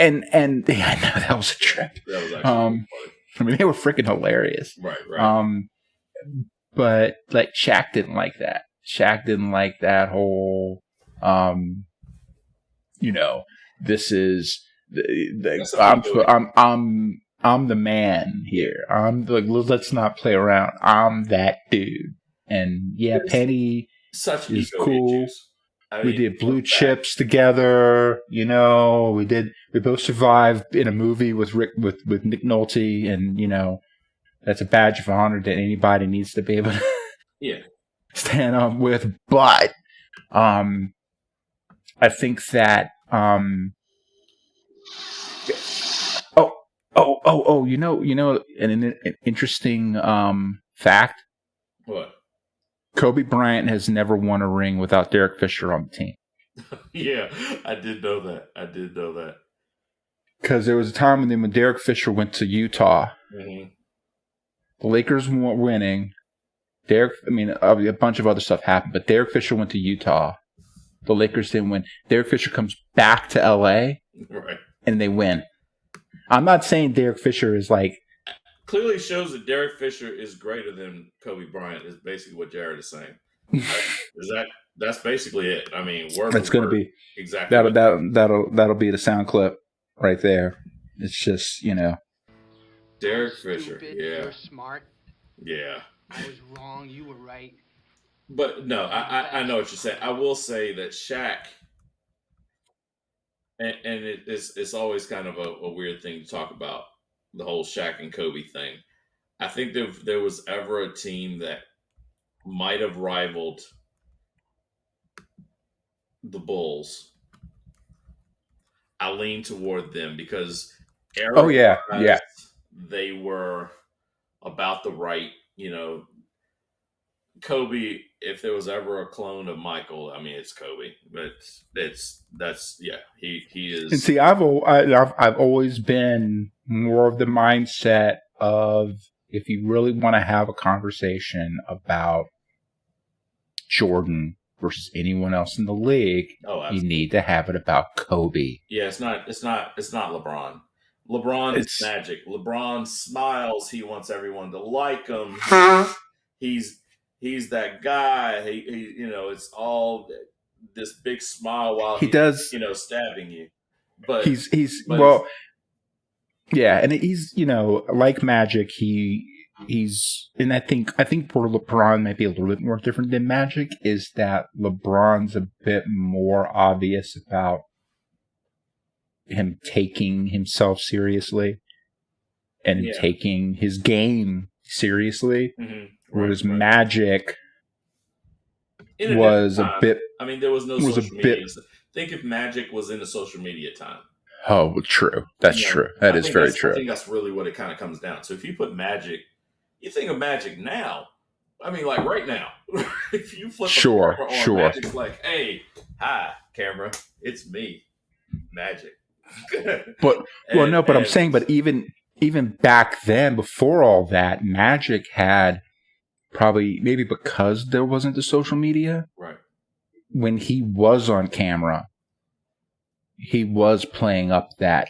no, that was a trip. That was actually I mean, they were freaking hilarious, right. But like Shaq didn't like that. Shaq didn't like that whole, this is I'm the man here. I'm like, let's not play around. I'm that dude. And yeah, Penny is cool. We did Blue Chips together. We both survived in a movie with Nick Nolte, and that's a badge of honor that anybody needs to be able to stand up with. But I think that an interesting fact. What? Kobe Bryant has never won a ring without Derek Fisher on the team. Yeah, I did know that. Because there was a time when Derek Fisher went to Utah. Mm-hmm. The Lakers weren't winning. A bunch of other stuff happened, but Derek Fisher went to Utah. The Lakers didn't win. Derek Fisher comes back to LA, right, and they win. I'm not saying Derek Fisher is like. Clearly shows that Derek Fisher is greater than Kobe Bryant, is basically what Jared is saying. Is that's basically it. I mean, word for That's going to word, be exactly that'll what. that'll be the sound clip right there. It's just I was Derek Fisher, stupid. You yeah, were smart. yeah. I was wrong. You were right. But no, You're the I best. know what you're saying. I will say that Shaq, and it's always kind of a weird thing to talk about the whole Shaq and Kobe thing. I think if there was ever a team that might have rivaled the Bulls, I lean toward them because Oh era yeah, wise, yeah. they were about the right, Kobe, if there was ever a clone of Michael, I mean it's Kobe. But that's yeah, he And is. see, I've always been more of the mindset of if you really want to have a conversation about Jordan versus anyone else in the league, Oh, you absolutely. need to have it about Kobe. Yeah, it's not LeBron. LeBron is It's magic. LeBron smiles. He wants everyone to like him. He's he's that guy. It's all this big smile while he he's does. stabbing you. But He's but it's well, yeah, and he's like Magic. He's and I think where LeBron might be a little bit more different than Magic is that LeBron's a bit more obvious about him taking himself seriously and him yeah. taking his game seriously, Right, whereas right. Magic In a different was a time. bit I mean, there was no was a social bit. media. Think if Magic was in the social media time. Oh, true. That's true. That is very I true. think that's really what it kind of comes down. So if you put Magic, you think of Magic now. I mean, like right now, if you flip a Sure, camera on, sure. Magic's like, "Hey, hi, camera, it's me, Magic." But well, and no, but I'm saying, but even back then, before all that, Magic had probably maybe because there wasn't the social media right, when he was on camera, he was playing up that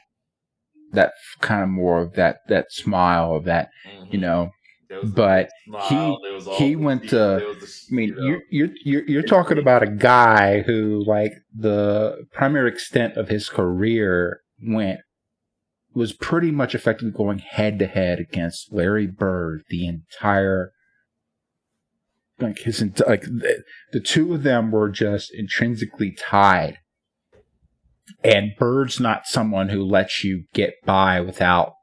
kind of more of that smile of that, you hmm know. there was the big But smile. he There was all he the went teeth. to. There was I mean, you're it's talking really about a guy who, like, the primary extent of his career was pretty much effectively going head to head against Larry Bird the entire the two of them were just intrinsically tied. And Bird's not someone who lets you get by without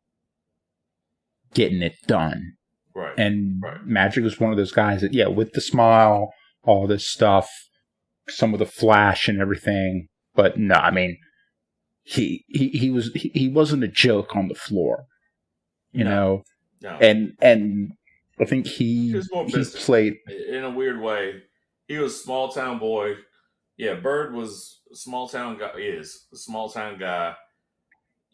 getting it done. right, And right. Magic was one of those guys that, yeah, with the smile, all this stuff, some of the flash and everything. But no, I mean, he wasn't a joke on the floor, you No, know. no. And I think He he was more he business played. in a weird way. He was a small town boy. Yeah, Bird was a small town guy. Is a small town guy.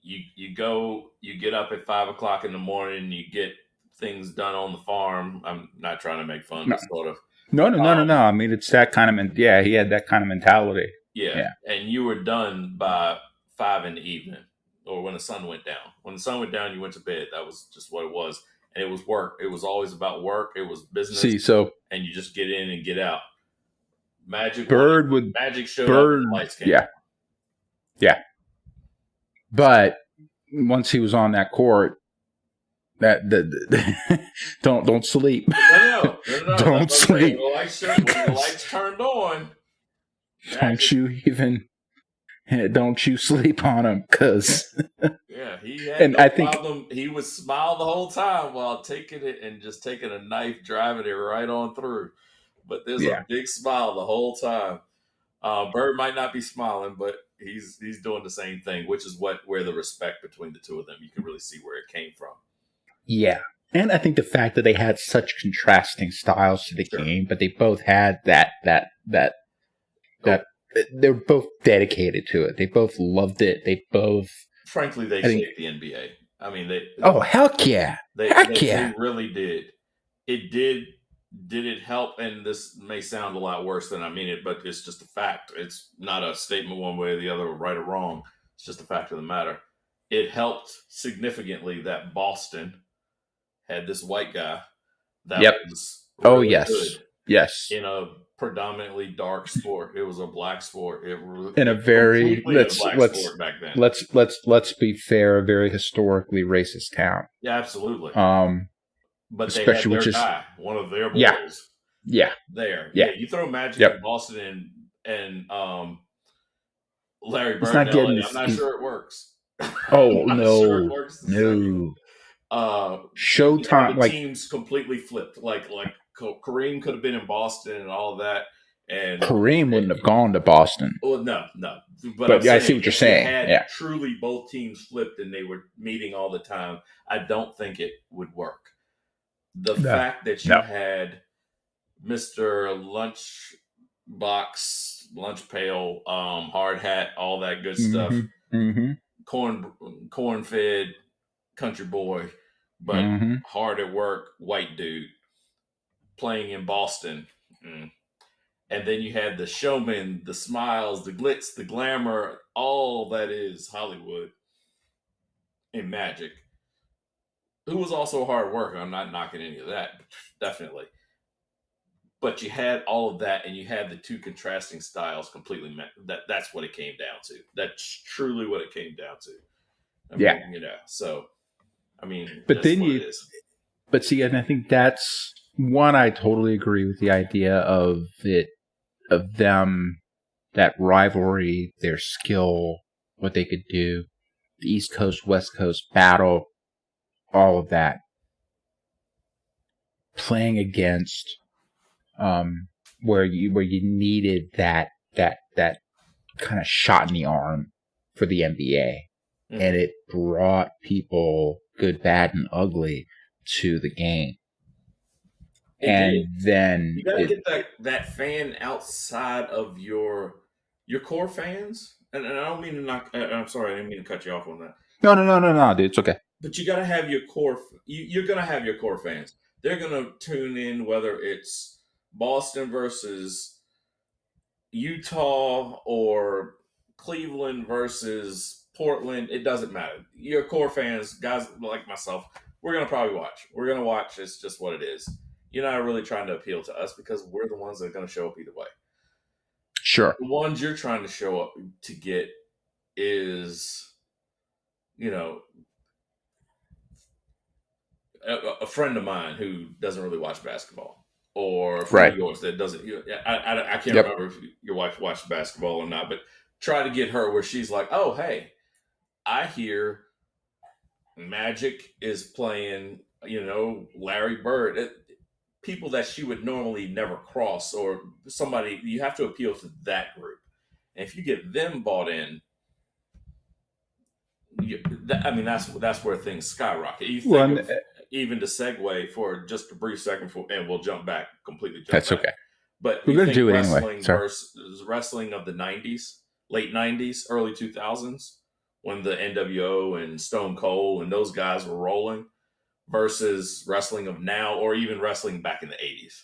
You go, you get up at 5 o'clock in the morning. You get things done on the farm. I'm not trying to make fun, No, but sort of. no. I mean, it's that kind of yeah. He had that kind of mentality. Yeah, Yeah. and you were done by 5 in the evening, or when the sun went down. When the sun went down, you went to bed. That was just what it was, and it was work. It was always about work. It was business, See, so and you just get in and get out. Magic wanted Bird would Magic showed up when the Bird, lights came yeah, yeah. But once he was on that court, don't sleep. on. No. That's Don't what I'm saying. sleep. When the lights turned on, Don't Magic, you even don't you sleep on him, because yeah, he had and no I think problem. He would smile the whole time while taking it and just taking a knife, driving it right on through. But there's a yeah, big smile the whole time. Bird might not be smiling, but he's doing the same thing, which is where the respect between the two of them, you can really see where it came from. yeah. And I think the fact that they had such contrasting styles to the Sure. game, but they both had that they're both dedicated to it. They both loved it. They both, Frankly, they I think, shaped the NBA. I mean, they oh, heck yeah. they Heck they, yeah. they really did. It did it help? And this may sound a lot worse than I mean it, but it's just a fact. It's not a statement one way or the other, right or wrong. It's just a fact of the matter. It helped significantly that Boston had this white guy that Yep. was Oh, really yes. good Yes. in a predominantly dark sport. It was a black sport. It was In a very completely a black sport back then. let's be fair, a very historically racist town. Yeah, absolutely. But they had especially their which is guy, one of their boys. Yeah. There. Yeah. Yeah, you throw Magic Yep. in Boston and Larry He's Bird not in getting LA, this- I'm not he's- sure it works. Oh I'm not no, sure it works the same. no. You Showtime, know, the like teams completely flipped. Like Kareem could have been in Boston and all of that. And Kareem wouldn't have gone to Boston. Well, no. But I'm I see what you're if saying. You had Yeah. truly both teams flipped and they were meeting all the time, I don't think it would work. The fact that you had Mr. Lunchbox, Lunch Pail, Hard Hat, all that good stuff, corn-fed country boy, but hard at work, white dude, playing in Boston. And then you had the showman, the smiles, the glitz, the glamour, all that is Hollywood and Magic, who was also a hard worker. I'm not knocking any of that, definitely. But you had all of that, and you had the two contrasting styles completely. That's what it came down to. That's truly what it came down to. I mean, you know, so, I mean, but then but see, and I think that's one, I totally agree with the idea of them, that rivalry, their skill, what they could do, the East Coast, West Coast battle, all of that. Playing against, where you needed that kind of shot in the arm for the NBA. And it brought people, good, bad, and ugly, to the game. Then you gotta get that fan outside of your core fans. And I don't mean to knock. I'm sorry, I didn't mean to cut you off on that. No, dude, it's okay. But you gotta have your core. You're gonna have your core fans. They're gonna tune in whether it's Boston versus Utah or Cleveland versus Portland. It doesn't matter. Your core fans, guys like myself, we're gonna probably watch. We're gonna watch. It's just what it is. You're not really trying to appeal to us because we're the ones that are going to show up either way. Sure. The ones you're trying to show up to get is, you know, a friend of mine who doesn't really watch basketball, or a friend of yours that doesn't. I can't remember if your wife watched basketball or not, but try to get her where she's like, oh, hey, I hear Magic is playing, you know, Larry Bird. People that she would normally never cross, or somebody, you have to appeal to that group. And if you get them bought in, that's where things skyrocket. You think even to segue for just a brief second, and we'll jump back completely. That's okay. But we're going to do it anyway. Versus wrestling of the 90s, late 90s, early 2000s, when the NWO and Stone Cold and those guys were rolling, versus wrestling of now, or even wrestling back in the 80s,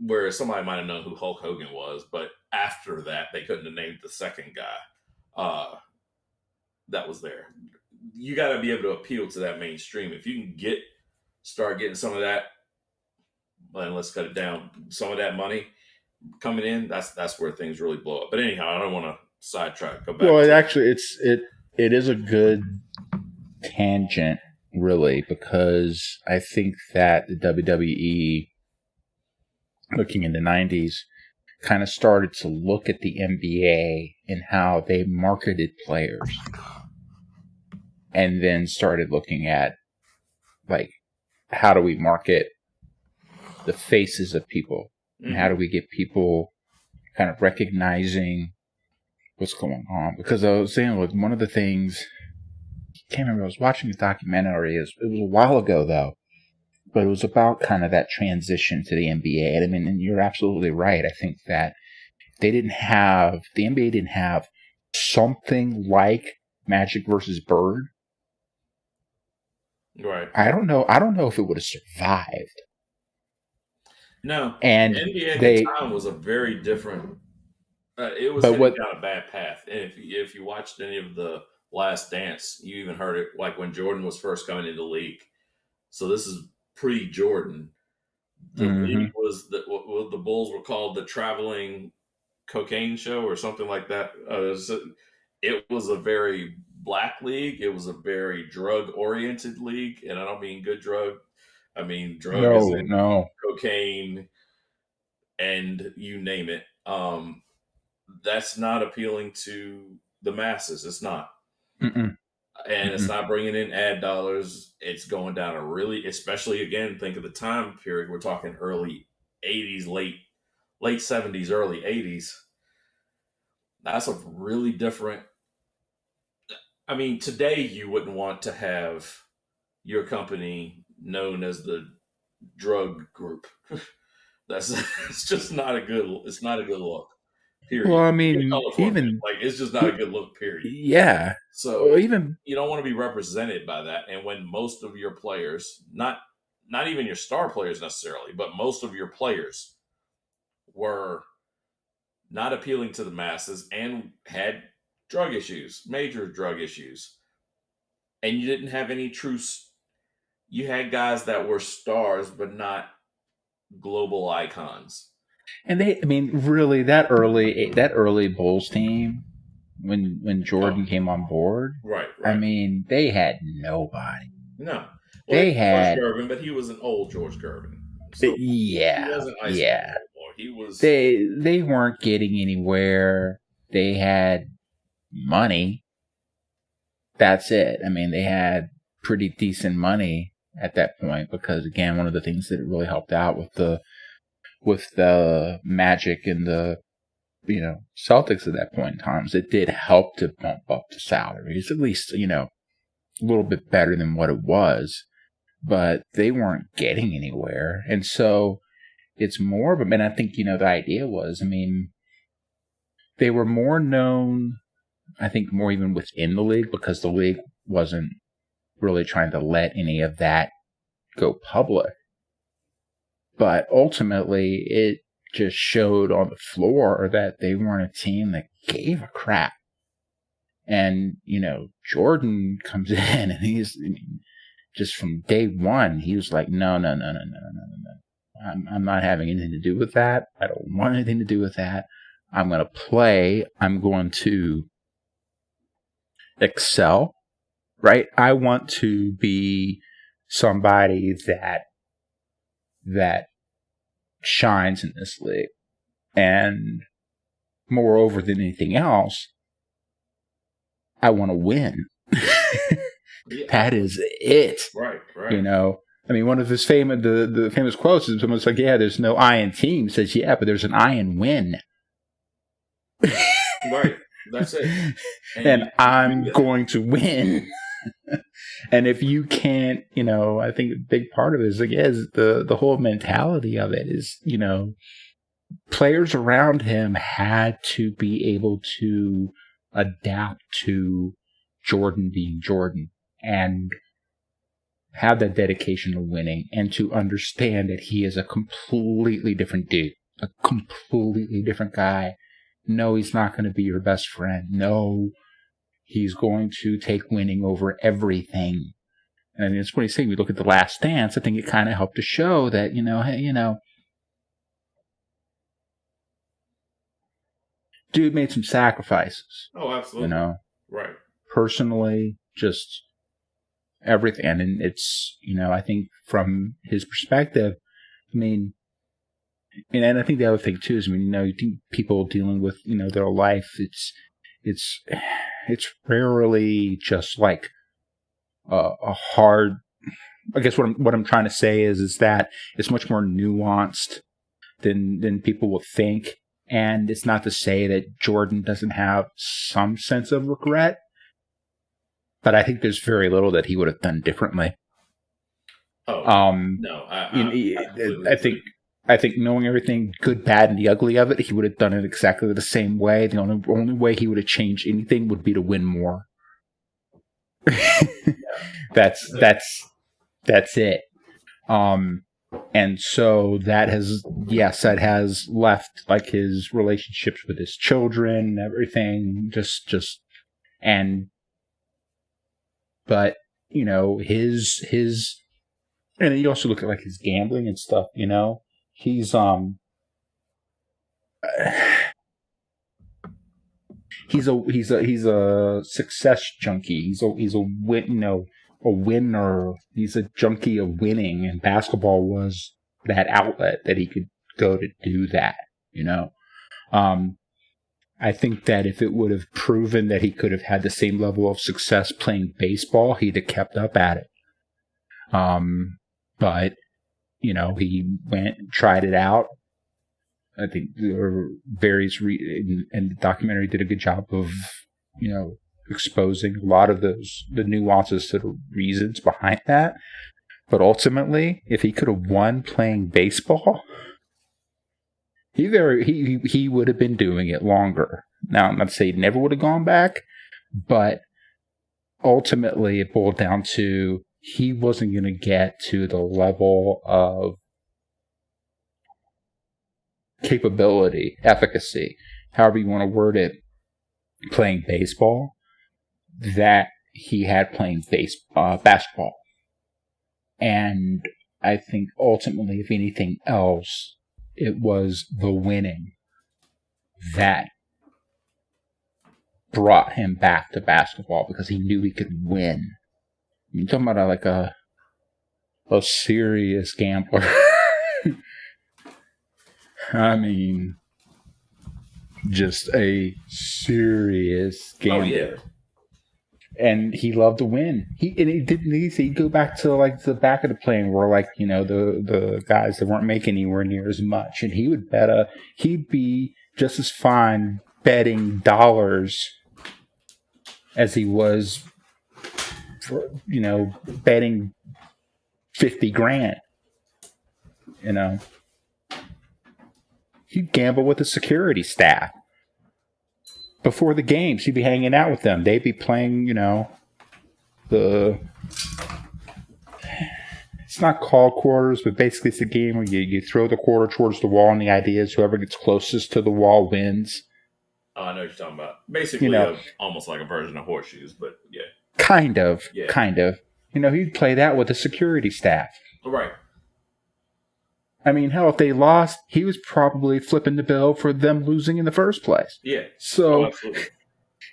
where somebody might have known who Hulk Hogan was, but after that, they couldn't have named the second guy that was there. You got to be able to appeal to that mainstream. If you can start getting some of that, and let's cut it down, some of that money coming in, that's where things really blow up. But anyhow, I don't want to sidetrack. Go back. Well, it is a good tangent, really, because I think that the WWE, looking in the 90s, kind of started to look at the NBA and how they marketed players, and then started looking at, like, how do we market the faces of people, and how do we get people kind of recognizing what's going on? Because I was saying, like, one of the things, I can't remember, I was watching a documentary, it was a while ago though, but it was about kind of that transition to the NBA. And I mean, and you're absolutely right. I think that the NBA didn't have something like Magic versus Bird. Right. I don't know if it would have survived. No. And the NBA at the time was a very different. It was heading down a bad path. And if you watched any of the Last Dance, you even heard it like when Jordan was first coming into the league. So this is pre-Jordan. The Mm-hmm. league was what the Bulls were called the traveling cocaine show or something like that. It was a very black league. It was a very drug oriented league, and I don't mean good drug. I mean drug is No, in no. cocaine and you name it. That's not appealing to the masses. It's not, Mm-mm. and it's Mm-mm. not bringing in ad dollars. It's going down a really, especially again, think of the time period. We're talking early '80s, late '70s, early '80s. That's a really different. I mean, today you wouldn't want to have your company known as the drug group. That's it's just not a good. It's not a good look. Well, Period. I Even mean, California, even like it's just not a good look. Period. yeah, So or even you don't want to be represented by that. And when most of your players, not even your star players necessarily, but most of your players were not appealing to the masses and had drug issues, major drug issues, and you didn't have any true. You had guys that were stars, but not global icons. and I mean, really that early Bulls team when Jordan Oh, came on board. right, I right. mean, they had nobody. No, well, they They had George had Gervin, but he was an old George Gervin, so he yeah, wasn't ice cold yeah. anymore. He was They weren't getting anywhere. They had money. That's it. I mean, they had pretty decent money at that point because again, one of the things that really helped out with the Magic and the Celtics at that point in time is it did help to bump up the salaries, at least, a little bit better than what it was, but they weren't getting anywhere. And so it's more of a, and I think, the idea was, I mean, they were more known, I think, more even within the league because the league wasn't really trying to let any of that go public. But ultimately, it just showed on the floor that they weren't a team that gave a crap. And, Jordan comes in and he's just from day one, he was like, no. I'm not having anything to do with that. I don't want anything to do with that. I'm going to play. I'm going to excel, right? I want to be somebody that shines in this league. And moreover than anything else, I want to win. yeah, That is it. right. I mean, one of his the famous quotes is someone's like, yeah, there's no I in team. He says, yeah, but there's an I in win. Right. That's it. And I'm going to win. And if you can't, I think a big part of it is, like, is the whole mentality of it is, players around him had to be able to adapt to Jordan being Jordan and have that dedication to winning and to understand that he is a completely different dude, a completely different guy. No, he's not going to be your best friend. No, he's going to take winning over everything. And it's what he's saying. We look at The Last Dance. I think it kind of helped to show that, hey, dude made some sacrifices. Oh, absolutely. Right. Personally, just everything. And it's, I think from his perspective, I mean, and I think the other thing too is, I mean, you think people dealing with, their life, it's rarely just like a hard. I guess what I'm trying to say is that it's much more nuanced than people will think. And it's not to say that Jordan doesn't have some sense of regret, but I think there's very little that he would have done differently. Oh, no, I think knowing everything, good, bad, and the ugly of it, he would have done it exactly the same way. The only way he would have changed anything would be to win more. That's it. And so that has left like his relationships with his children, everything, but his And then you also look at like his gambling and stuff. He's he's a success junkie. He's a winner. He's a junkie of winning, and basketball was that outlet that he could go to do that. I think that if it would have proven that he could have had the same level of success playing baseball, he'd have kept up at it. But he went and tried it out. I think there were various and the documentary did a good job of, exposing a lot of the nuances to the reasons behind that. But ultimately, if he could have won playing baseball, he would have been doing it longer. Now, I'm not saying he never would have gone back, but ultimately it boiled down to he wasn't going to get to the level of capability, efficacy, however you want to word it, playing baseball that he had playing basketball. And I think ultimately, if anything else, it was the winning that brought him back to basketball because he knew he could win. You're talking about like a serious gambler. I mean, just a serious gambler. Oh, yeah. And he loved to win. He'd go back to like the back of the plane where like, the guys that weren't making anywhere near as much. And he would he'd be just as fine betting dollars as he was for, betting 50 grand. He'd gamble with the security staff. Before the games, he'd be hanging out with them. They'd be playing, it's not called quarters, but basically it's a game where you throw the quarter towards the wall, and the idea is whoever gets closest to the wall wins. Oh, I know what you're talking about. Basically, almost like a version of horseshoes, but yeah. Kind of. He'd play that with the security staff. Right. I mean, hell, if they lost, he was probably flipping the bill for them losing in the first place. Yeah. So absolutely.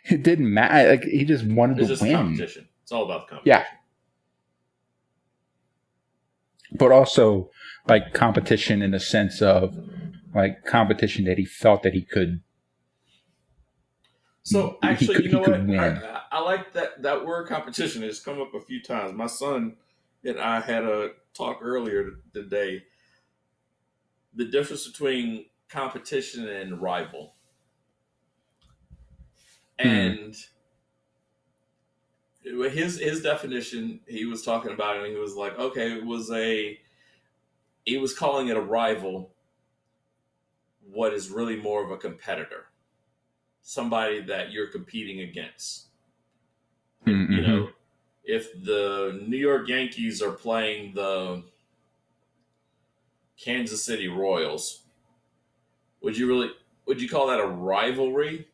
It didn't matter. Like, he just wanted to win. Competition. It's all about the competition. Yeah. But also, like, competition in the sense of, like, competition that he felt that he could. So, actually, you know what? I like that word competition. It's come up a few times. My son and I had a talk earlier today. The difference between competition and rival. And his definition, he was talking about it, and he was like, okay, he was calling it a rival, what is really more of a competitor. Somebody that you're competing against. Mm-hmm. If the New York Yankees are playing the Kansas City Royals, would you call that a rivalry,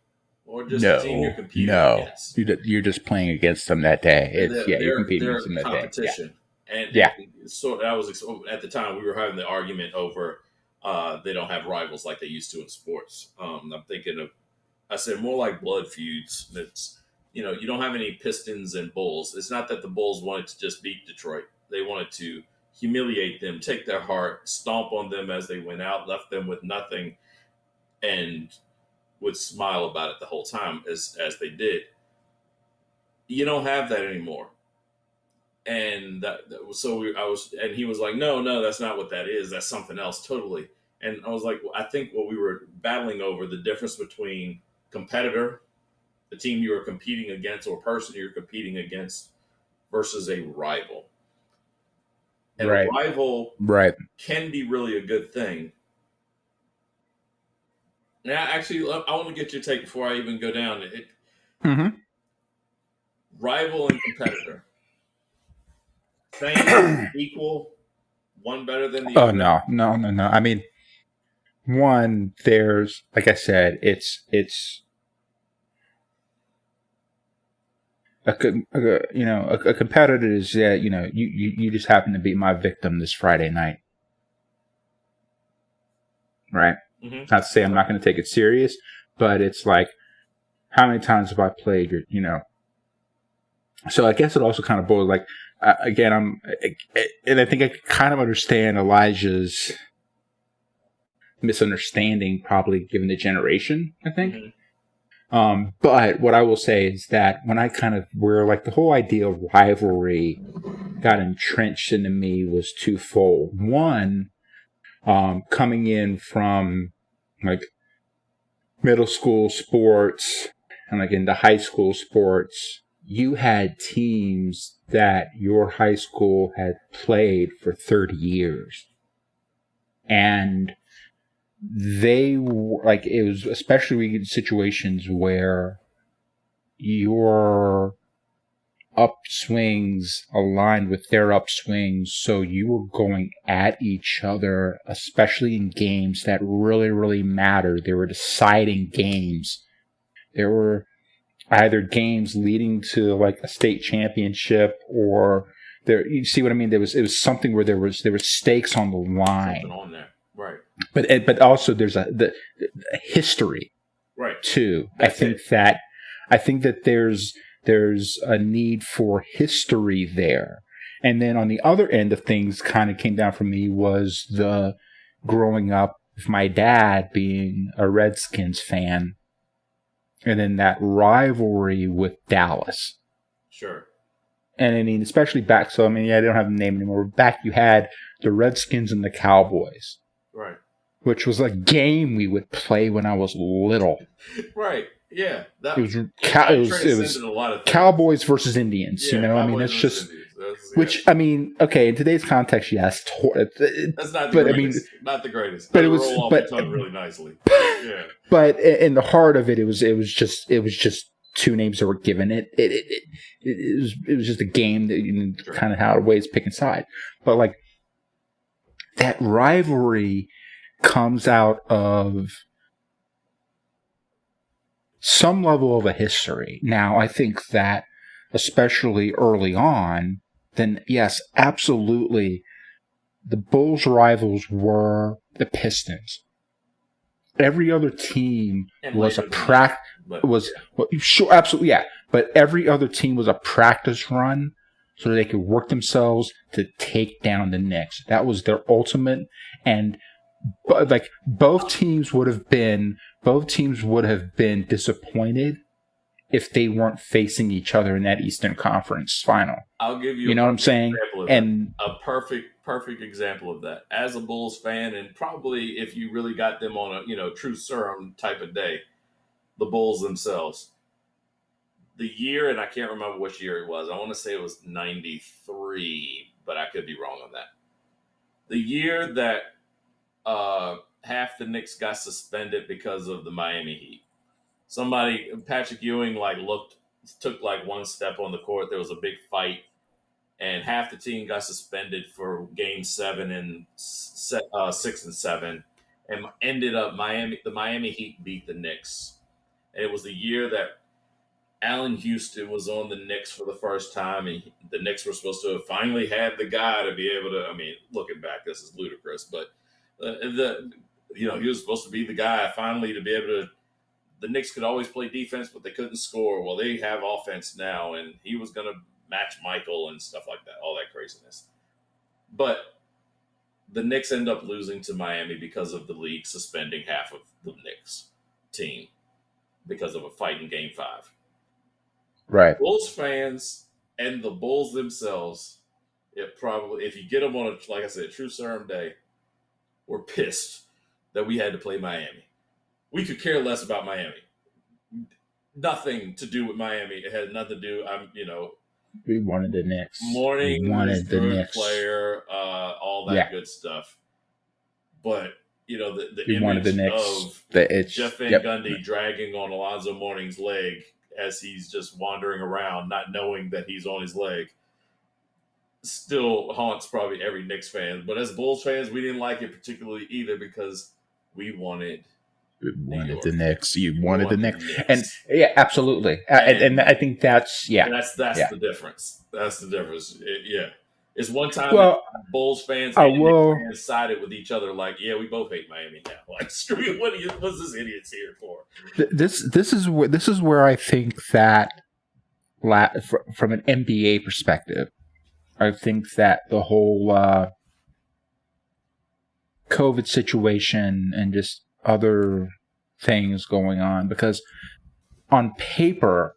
or just a team you're competing against? You're just playing against them that day. You're competing against them that competition. Day. Yeah. And so that was at the time we were having the argument over they don't have rivals like they used to in sports. I'm thinking of, I said more like blood feuds. That's you don't have any Pistons and Bulls. It's not that the Bulls wanted to just beat Detroit; they wanted to humiliate them, take their heart, stomp on them as they went out, left them with nothing, and would smile about it the whole time as they did. You don't have that anymore. And and he was like, no, that's not what that is. That's something else totally. And I was like, well, I think what we were battling over, the difference between competitor, the team you were competing against, or person you're competing against, versus a rival. And a rival can be really a good thing. Now, actually, I want to get your take before I even go down it. Rival and competitor. Same, equal, one better than the other? Oh, no. I mean, one, there's, like I said, it's a competitor is you just happen to be my victim this Friday night, right? Mm-hmm. Not to say I'm not going to take it serious, but it's like, how many times have I played So I guess it also kind of boils like, again, and I think I kind of understand Elijah's misunderstanding, probably given the generation, I think. Mm-hmm. But what I will say is that when where like the whole idea of rivalry got entrenched into me was twofold. One, coming in from like middle school sports and like into high school sports, you had teams that your high school had played for 30 years. And they were like, it was especially in situations where your upswings aligned with their upswings, so you were going at each other, especially in games that really, really mattered. They were deciding games. There were either games leading to like a state championship, or there. You see what I mean? It was something where there was stakes on the line. Something on there, right? But also there's the history, right? Too. I think that there's a need for history there. And then on the other end of things kind of came down for me was the growing up with my dad being a Redskins fan, and then that rivalry with Dallas. Sure. And I mean, especially back, so I mean, I don't have the name anymore. Back you had the Redskins and the Cowboys. Right. Which was a game we would play when I was little. Right. Yeah. It was a lot of Cowboys versus Indians. Yeah, I mean, it's just which I mean, okay, in today's context, yes, that's not the greatest. I mean, not the greatest. But it was roll off the tongue really nicely. Yeah. But in the heart of it, it was just two names that were given. It was just a game that kind of how ways pick a side. But like that rivalry comes out of some level of a history. Now, I think that especially early on, then yes, absolutely, the Bulls' rivals were the Pistons. Every other team was sure, absolutely, yeah. But every other team was a practice run so they could work themselves to take down the Knicks. That was their ultimate. And like both teams would have been disappointed if they weren't facing each other in that Eastern Conference final. I'll give you, you know what I'm saying, and a perfect example of that. As a Bulls fan, and probably if you really got them on a true serum type of day, the Bulls themselves. The year, and I can't remember which year it was. I want to say it was 93, but I could be wrong on that. The year that half the Knicks got suspended because of the Miami Heat. Patrick Ewing, took one step on the court. There was a big fight, and half the team got suspended for Game 7 and 6 and 7, and ended up the Miami Heat beat the Knicks. And it was the year that Allen Houston was on the Knicks for the first time, and the Knicks were supposed to have finally had the guy to be able to. I mean, looking back, this is ludicrous, but he was supposed to be the guy finally to be able to. The Knicks could always play defense, but they couldn't score. Well, they have offense now, and he was going to match Michael and stuff like that, all that craziness. But the Knicks end up losing to Miami because of the league suspending half of the Knicks team because of a fight in Game 5. Right. Bulls fans and the Bulls themselves, if you get them on a, like I said, true serum day, were pissed that we had to play Miami. We could care less about Miami. Nothing to do with Miami. It had nothing to do. We wanted the Knicks. We wanted the Knicks player, all that good stuff. But the image of Jeff Van Gundy dragging on Alonzo Mourning's leg as he's just wandering around, not knowing that he's on his leg, still haunts probably every Knicks fan. But as Bulls fans, we didn't like it particularly either because we wanted wanted the Knicks. You wanted the Knicks. Knicks. And yeah, absolutely. And I think that's That's yeah. the difference. That's the difference. It's one time Well, that Bulls fans I and will. Knicks fans sided with each other. Like, yeah, we both hate Miami now. Like, screw you. What's this idiots here for? This is where I think that from an NBA perspective, I think that the whole COVID situation and just other things going on, because on paper,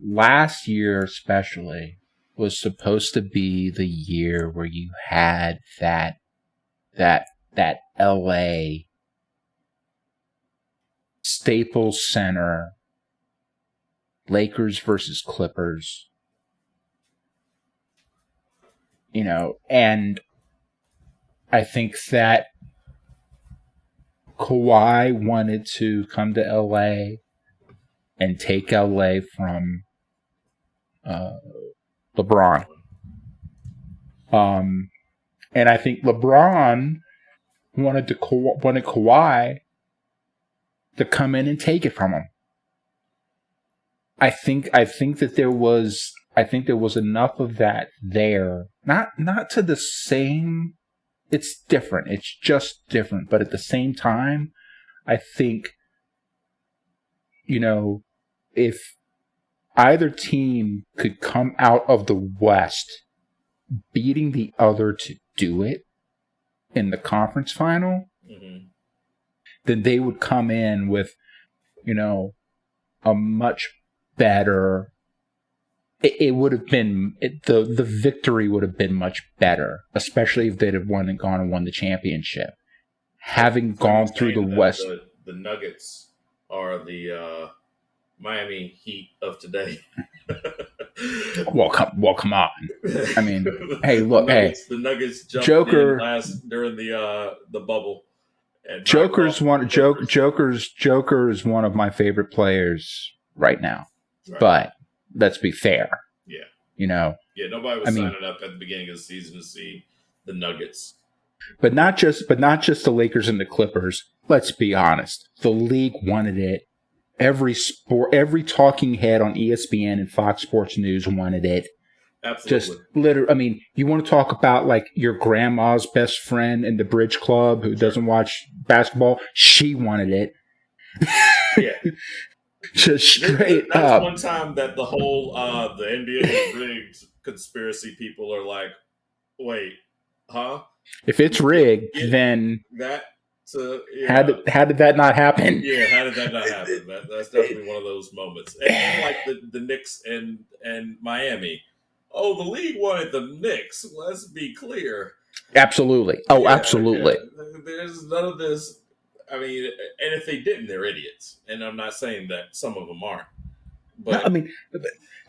last year especially was supposed to be the year where you had that LA Staples Center Lakers versus Clippers, and I think that Kawhi wanted to come to LA and take LA from LeBron. And I think LeBron wanted Kawhi to come in and take it from him. I think that there was enough of that there. Not to the same. It's different. It's just different. But at the same time, I think, if either team could come out of the West beating the other to do it in the conference final, then they would come in with, a much better. It would have been the victory would have been much better, especially if they'd have gone and won the championship. Having gone through the West, the Nuggets are the Miami Heat of today. Well, come on. I mean, hey, look, the Nuggets jumped Joker in last during the bubble. Joker's Joker is one of my favorite players right now, right. But let's be fair. Yeah. Yeah, nobody was signing up at the beginning of the season to see the Nuggets. But not just the Lakers and the Clippers. Let's be honest. The league wanted it. Every talking head on ESPN and Fox Sports News wanted it. Absolutely. Just literally, you want to talk about like your grandma's best friend in the bridge club who doesn't watch basketball? She wanted it. Yeah. Just straight That's up. one time that the whole the NBA rigged conspiracy people are like, wait, huh? If it's rigged, then that how did that not happen? Yeah, how did that not happen? That's definitely one of those moments. And like the Knicks and Miami. Oh, the league wanted the Knicks. Let's be clear. Absolutely. Oh, absolutely. Yeah. There's none of this. I mean, and if they didn't, they're idiots. And I'm not saying that some of them aren't. But no,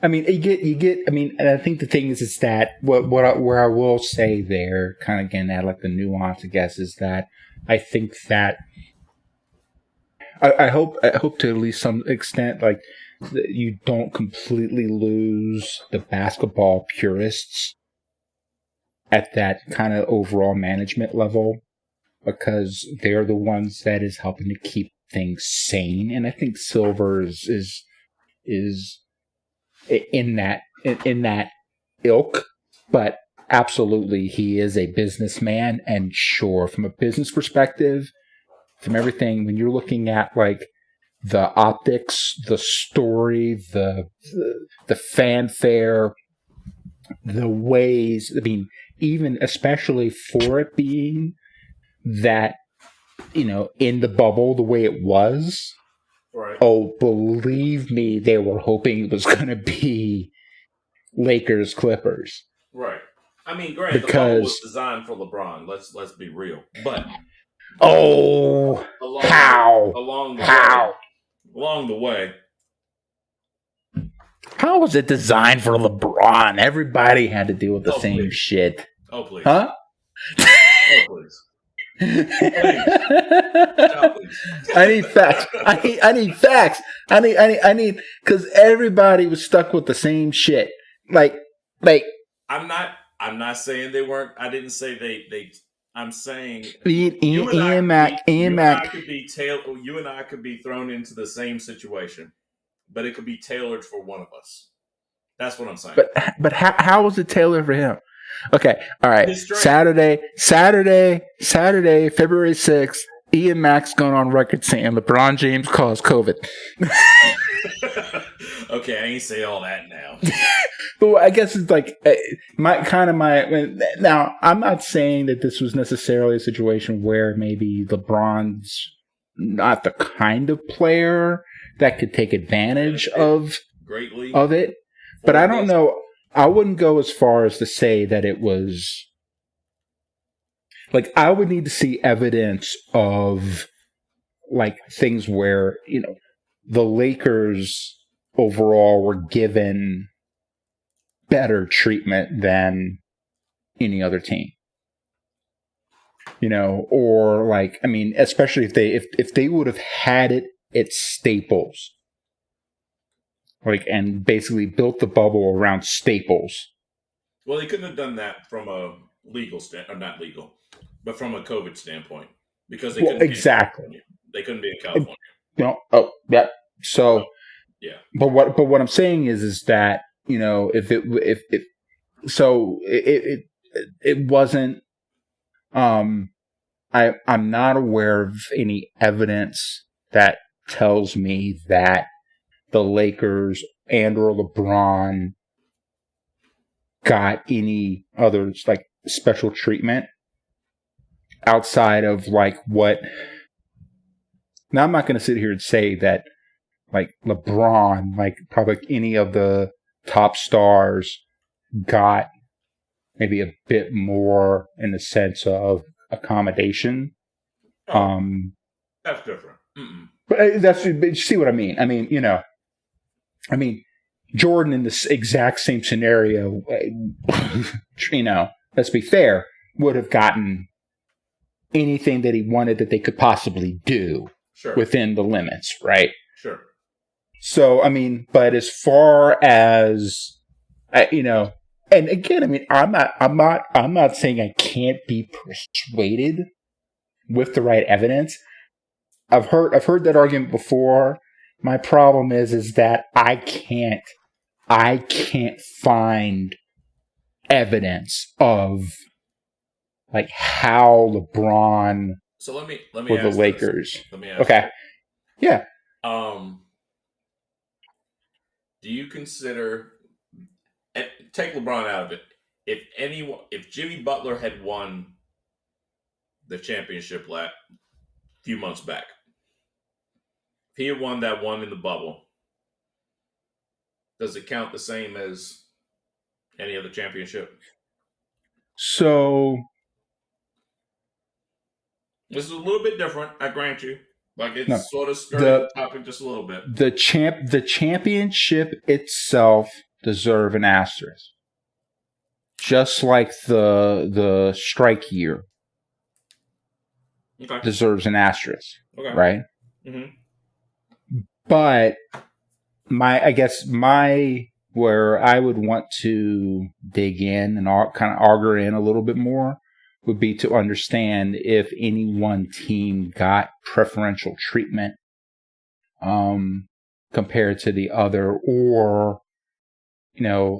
I mean, you get. I mean, and I think the thing is that where I will say there, kind of again, add like the nuance, I guess, is that I think that I hope to at least some extent, like, that you don't completely lose the basketball purists at that kind of overall management level, because they're the ones that is helping to keep things sane. And I think Silver is in that ilk, but absolutely he is a businessman. And sure, from a business perspective, from everything, when you're looking at like the optics, the story, the fanfare, the ways, I mean, even especially for it being that, in the bubble the way it was, right. Oh, believe me, they were hoping it was going to be Lakers Clippers. Right. I mean, granted, the bubble was designed for LeBron. Let's be real. But along the way. How was it designed for LeBron? Everybody had to deal with the same shit. Oh, please. Huh? Oh, please. I need facts. I need facts. I need because everybody was stuck with the same shit. Like I'm not saying they weren't. I didn't say they I'm saying Ian Mac. You and I could be thrown into the same situation, but it could be tailored for one of us. That's what I'm saying. But how was it tailored for him? Okay, all right. His strength. Saturday, February 6th. Ian Mac's going on record saying LeBron James caused COVID. Okay, I ain't say all that now. But I guess it's like now I'm not saying that this was necessarily a situation where maybe LeBron's not the kind of player that could take advantage of it. But I don't know. I wouldn't go as far as to say that it was like I would need to see evidence of like things where, the Lakers overall were given better treatment than any other team. Or like, I mean, especially if they would have had it at Staples, like, and basically built the bubble around Staples. Well, they couldn't have done that from a legal or not legal, but from a COVID standpoint, because they couldn't exactly. They couldn't be in California. Oh, yeah. So, yeah. But what I'm saying is that it wasn't. I'm not aware of any evidence that tells me that the Lakers and or LeBron got any other like special treatment outside of like what. Now I'm not going to sit here and say that like LeBron, like probably any of the top stars got maybe a bit more in the sense of accommodation. That's different. But you see what I mean? I mean, Jordan in this exact same scenario, let's be fair, would have gotten anything that he wanted that they could possibly do within the limits, right? Sure. So, I mean, but as far as, and again, I mean, I'm not saying I can't be persuaded with the right evidence. I've heard that argument before. My problem is that I can't find evidence of like how LeBron So let me with ask the Lakers. This. Let me ask okay. This. Yeah. Do you consider, take LeBron out of it, if Jimmy Butler had won the championship few months back, if he had won that one in the bubble, does it count the same as any other championship? So this is a little bit different, I grant you. Like it's sort of skirting the topic just a little bit. The championship itself deserve an asterisk, just like the strike year deserves an asterisk, right? Mm-hmm. But where I would want to dig in and kind of auger in a little bit more would be to understand if any one team got preferential treatment compared to the other, or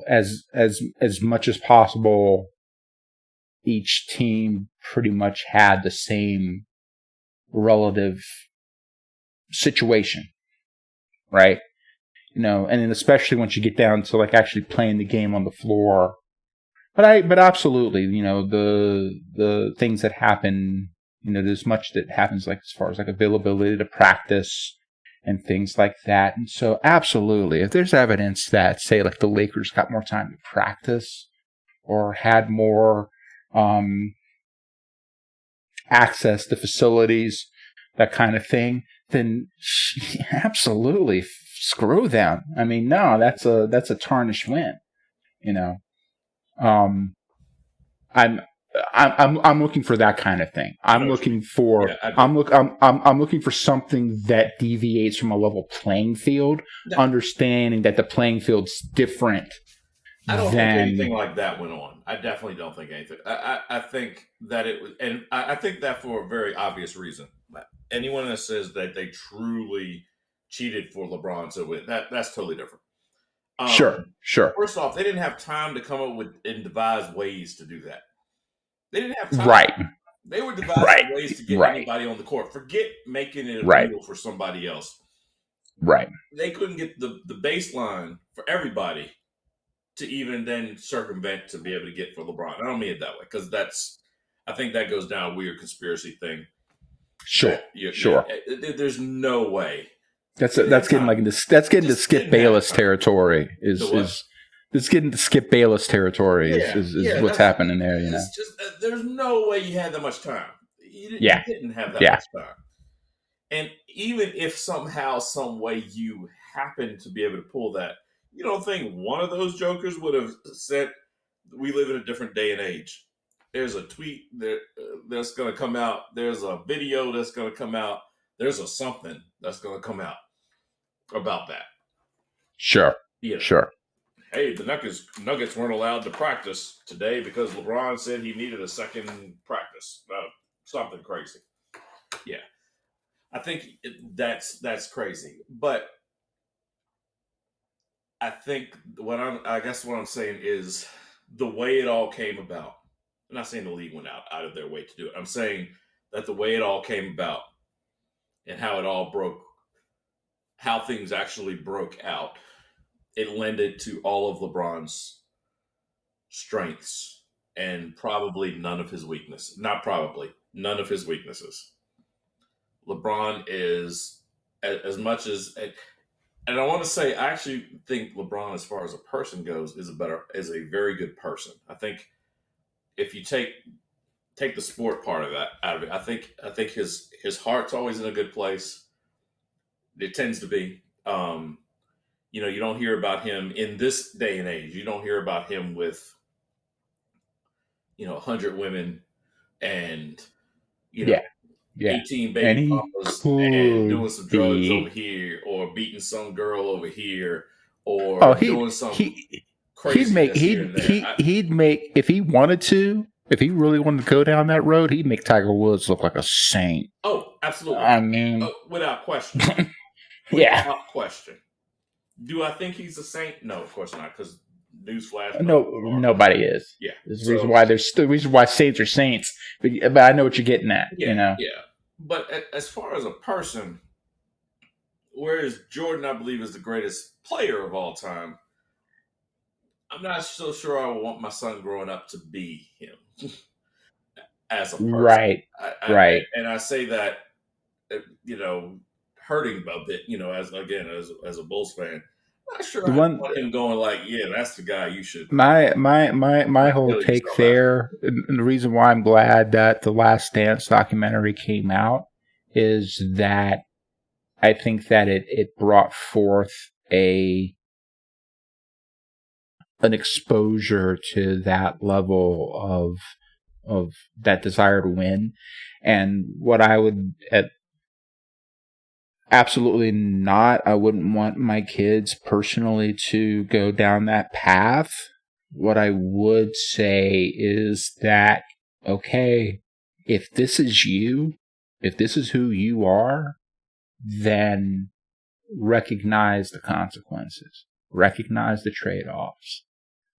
as much as possible, each team pretty much had the same relative situation, right? And then especially once you get down to like actually playing the game on the floor. But absolutely, the things that happen, there's much that happens like as far as like availability to practice and things like that. And so absolutely, if there's evidence that say like the Lakers got more time to practice or had more access to facilities, that kind of thing, then absolutely screw them. I mean, no, that's a tarnished win, I'm looking for that kind of thing. I'm looking for something that deviates from a level playing field, understanding that the playing field's different I don't think then anything like that went on. I definitely don't think anything. I think that it was, and I think that for a very obvious reason. Anyone that says that they truly cheated for LeBron to win, that's totally different. sure. First off, they didn't have time to come up with and devise ways to do that. They didn't have time. Right. They were devising ways to get anybody on the court. Forget making it a deal for somebody else. Right. They couldn't get the baseline for everybody to even then circumvent to be able to get for LeBron. I don't mean it that way because I think that goes down a weird conspiracy thing. Sure. There's no way. That's getting like into Skip Bayless territory. It's getting to Skip Bayless territory. Is what's happening there. You know, it's just there's no way you had that much time. You didn't have that much time. And even if somehow, some way you happen to be able to pull that, you don't think one of those jokers would have said, "We live in a different day and age." There's a tweet that's going to come out. There's a video that's going to come out. There's a something that's going to come out about that. Sure. Sure. Hey, the Nuggets weren't allowed to practice today because LeBron said he needed a second practice. Something crazy. Yeah. I think that's crazy. But I think what I'm saying is the way it all came about. I'm not saying the league went out of their way to do it. I'm saying that the way it all came about and how it all broke, how things actually broke out, it lended to all of LeBron's strengths and probably none of his weaknesses. Not probably, none of his weaknesses. LeBron is as much as, and I want to say, I actually think LeBron, as far as a person goes, is a very good person. I think if you take the sport part of that out of it, I think his heart's always in a good place. It tends to be. You don't hear about him in this day and age. You don't hear about him with 100 women and 18 baby mamas and doing some drugs over here, or beating some girl over here, or doing some crazy. He'd make if he wanted to. If he really wanted to go down that road, he'd make Tiger Woods look like a saint. Oh, absolutely. I mean, without question. Without question. Do I think he's a saint? No, of course not. Because newsflash, nobody is. Yeah, there's the reason why saints are saints. But I know what you're getting at. Yeah. But as far as a person, whereas Jordan, I believe, is the greatest player of all time, I'm not so sure I would want my son growing up to be him as a person. Right. And I say that, hurting a bit, as a Bulls fan. I'm not sure I want him going like, yeah, that's the guy you should. My whole take there, and the reason why I'm glad that the Last Dance documentary came out is that I think that it brought forth an exposure to that level of that desire to win. And what I would absolutely not, I wouldn't want my kids personally to go down that path. What I would say is that, okay, if this is you, if this is who you are, then recognize the consequences, recognize the trade-offs,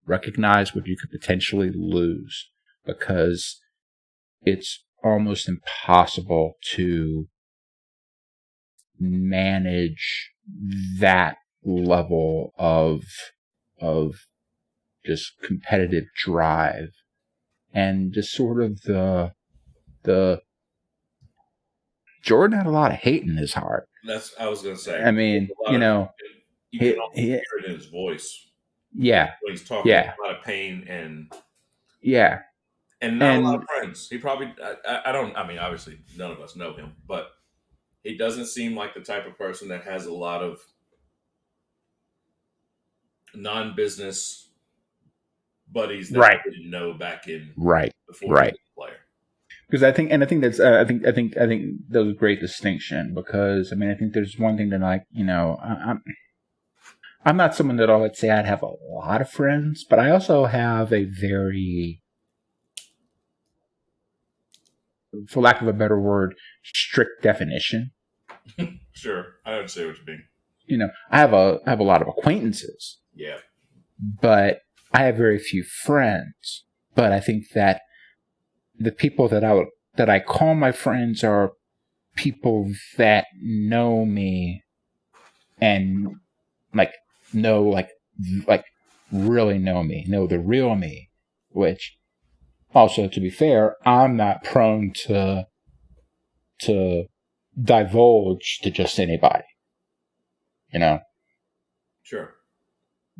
recognize what you could potentially lose, because it's almost impossible to manage that level of just competitive drive and just sort of the Jordan had a lot of hate in his heart. That's I was going to say. I mean, you can also hear it in his voice. Yeah, when he's talking a lot of pain and not a lot of friends. He probably I don't. I mean, obviously, none of us know him, but he doesn't seem like the type of person that has a lot of non-business buddies that he didn't know back in before he was a player. Because I think that's I think that was a great distinction, because I mean I think there's one thing that I'm not someone that I would say I'd have a lot of friends, but I also have a very, for lack of a better word, strict definition. Sure, I understand what you mean. You know, I have a lot of acquaintances. Yeah. But I have very few friends. But I think that the people that I call my friends are people that know me and really know me, know the real me, which also, to be fair, I'm not prone to divulge to just anybody. You know? Sure.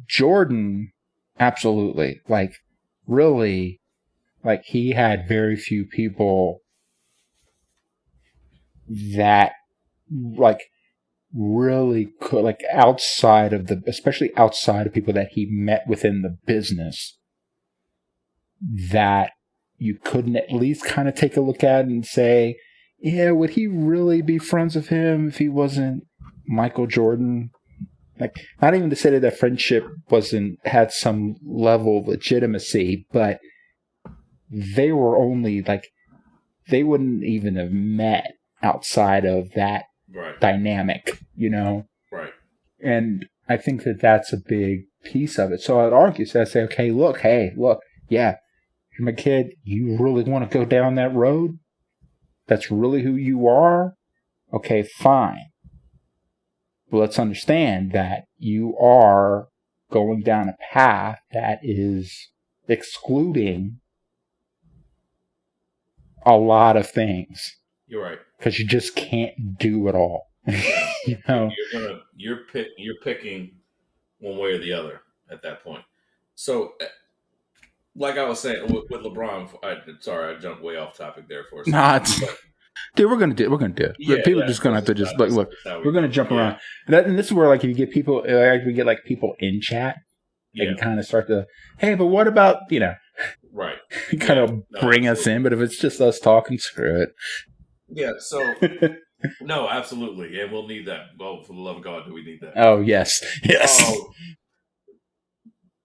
Jordan, absolutely. Like, really, like, he had very few people that, like, really could, like, especially outside of people that he met within the business, that you couldn't at least kind of take a look at and say, yeah, would he really be friends with him if he wasn't Michael Jordan? Like, not even to say that friendship had some level of legitimacy, but they were only, like, they wouldn't even have met outside of that dynamic, you know? Right. And I think that that's a big piece of it. So I'd argue, so I'd say, okay, look, yeah, you're my kid, you really want to go down that road? That's really who you are? Okay, fine. But let's understand that you are going down a path that is excluding a lot of things. You're right. Because you just can't do it all. You know? You're picking one way or the other at that point. So, like I was saying with LeBron, sorry, I jumped way off topic there for a second. Dude, we're gonna do it. Yeah, people just gonna have to just look. We're gonna jump around, and this is where, like, if you get people, we get like people in chat, they can kind of start to, hey, but what about, you know, right? kind of bring us in. But if it's just us talking, screw it. Yeah. So no, absolutely, and we'll need that. Well, for the love of God, do we need that? Oh yes.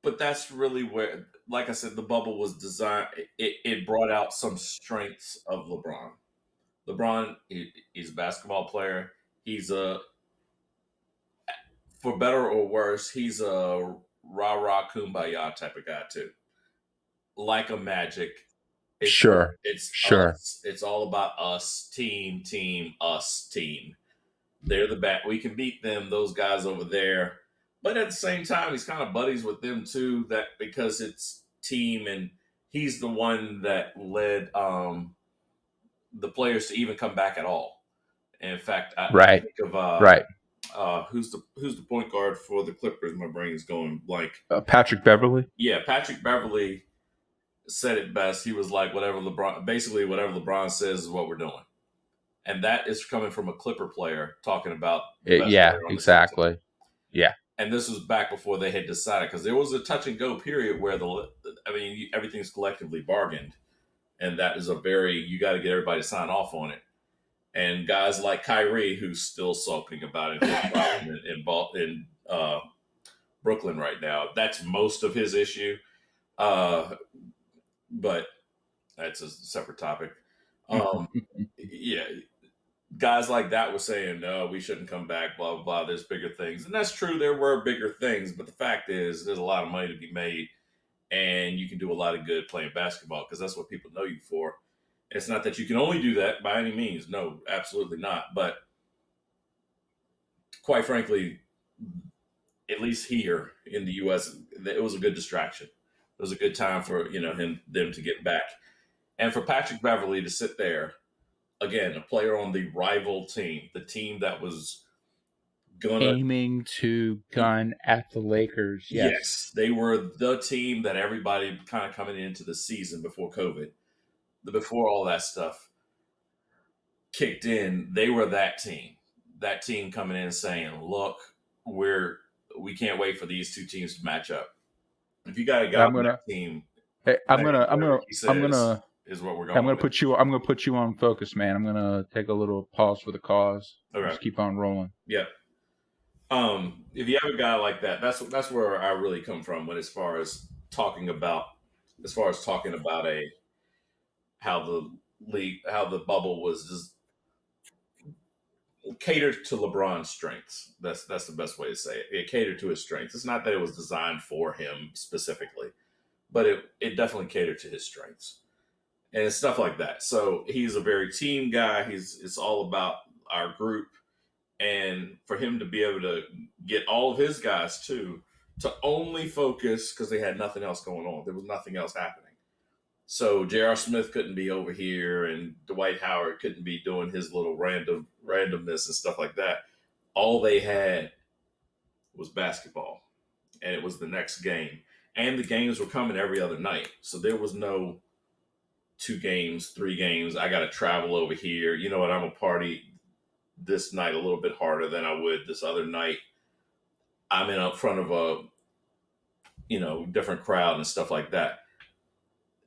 But that's really where, like I said, the bubble was designed. It brought out some strengths of LeBron. LeBron is a basketball player. He's for better or worse, he's a rah-rah kumbaya type of guy too. Like a Magic. It's us. It's all about us, team, us, team. They're the bat. We can beat them, those guys over there. But at the same time, he's kind of buddies with them too, that because it's team, and he's the one that led the players to even come back at all. And in fact, I think of who's the point guard for the Clippers? My brain is going blank. Patrick Beverley. Yeah, Patrick Beverley said it best. He was like, whatever LeBron says is what we're doing. And that is coming from a Clipper player talking about exactly. Yeah. And this was back before they had decided, because there was a touch and go period where everything's collectively bargained. And that is you got to get everybody to sign off on it. And guys like Kyrie, who's still sulking about it in Brooklyn right now, that's most of his issue. But that's a separate topic. Yeah, guys like that were saying, no, we shouldn't come back, blah, blah, blah. There's bigger things. And that's true. There were bigger things. But the fact is, there's a lot of money to be made. And you can do a lot of good playing basketball, because that's what people know you for. It's not that you can only do that by any means. No, absolutely not. But quite frankly, at least here in the U.S., it was a good distraction. It was a good time for them to get back. And for Patrick Beverley to sit there, again, a player on the rival team, the team that was aiming to gun at the Lakers. Yes, they were the team that everybody kind of coming into the season before COVID, before all that stuff kicked in. They were that team coming in saying, "Look, we can't wait for these two teams to match up. If you got a guy on that team, I'm gonna is what we're going. I'm gonna put you on focus, man. I'm gonna take a little pause for the cause. Okay. Just keep on rolling. Yeah. If you have a guy like that, that's where I really come from when as far as talking about a how the how the bubble was just catered to LeBron's strengths. That's the best way to say it. It catered to his strengths. It's not that it was designed for him specifically, but it definitely catered to his strengths and stuff like that. So he's a very team guy. It's all about our group, and for him to be able to get all of his guys too to only focus because they had nothing else going on. There was nothing else happening. So J.R. Smith couldn't be over here, and Dwight Howard couldn't be doing his little randomness and stuff like that. All they had was basketball, and it was the next game. And the games were coming every other night, so there was no 2 games, 3 games. I got to travel over here. You know what? I'm a party this night a little bit harder than I would this other night. I'm in up front of a different crowd and stuff like that.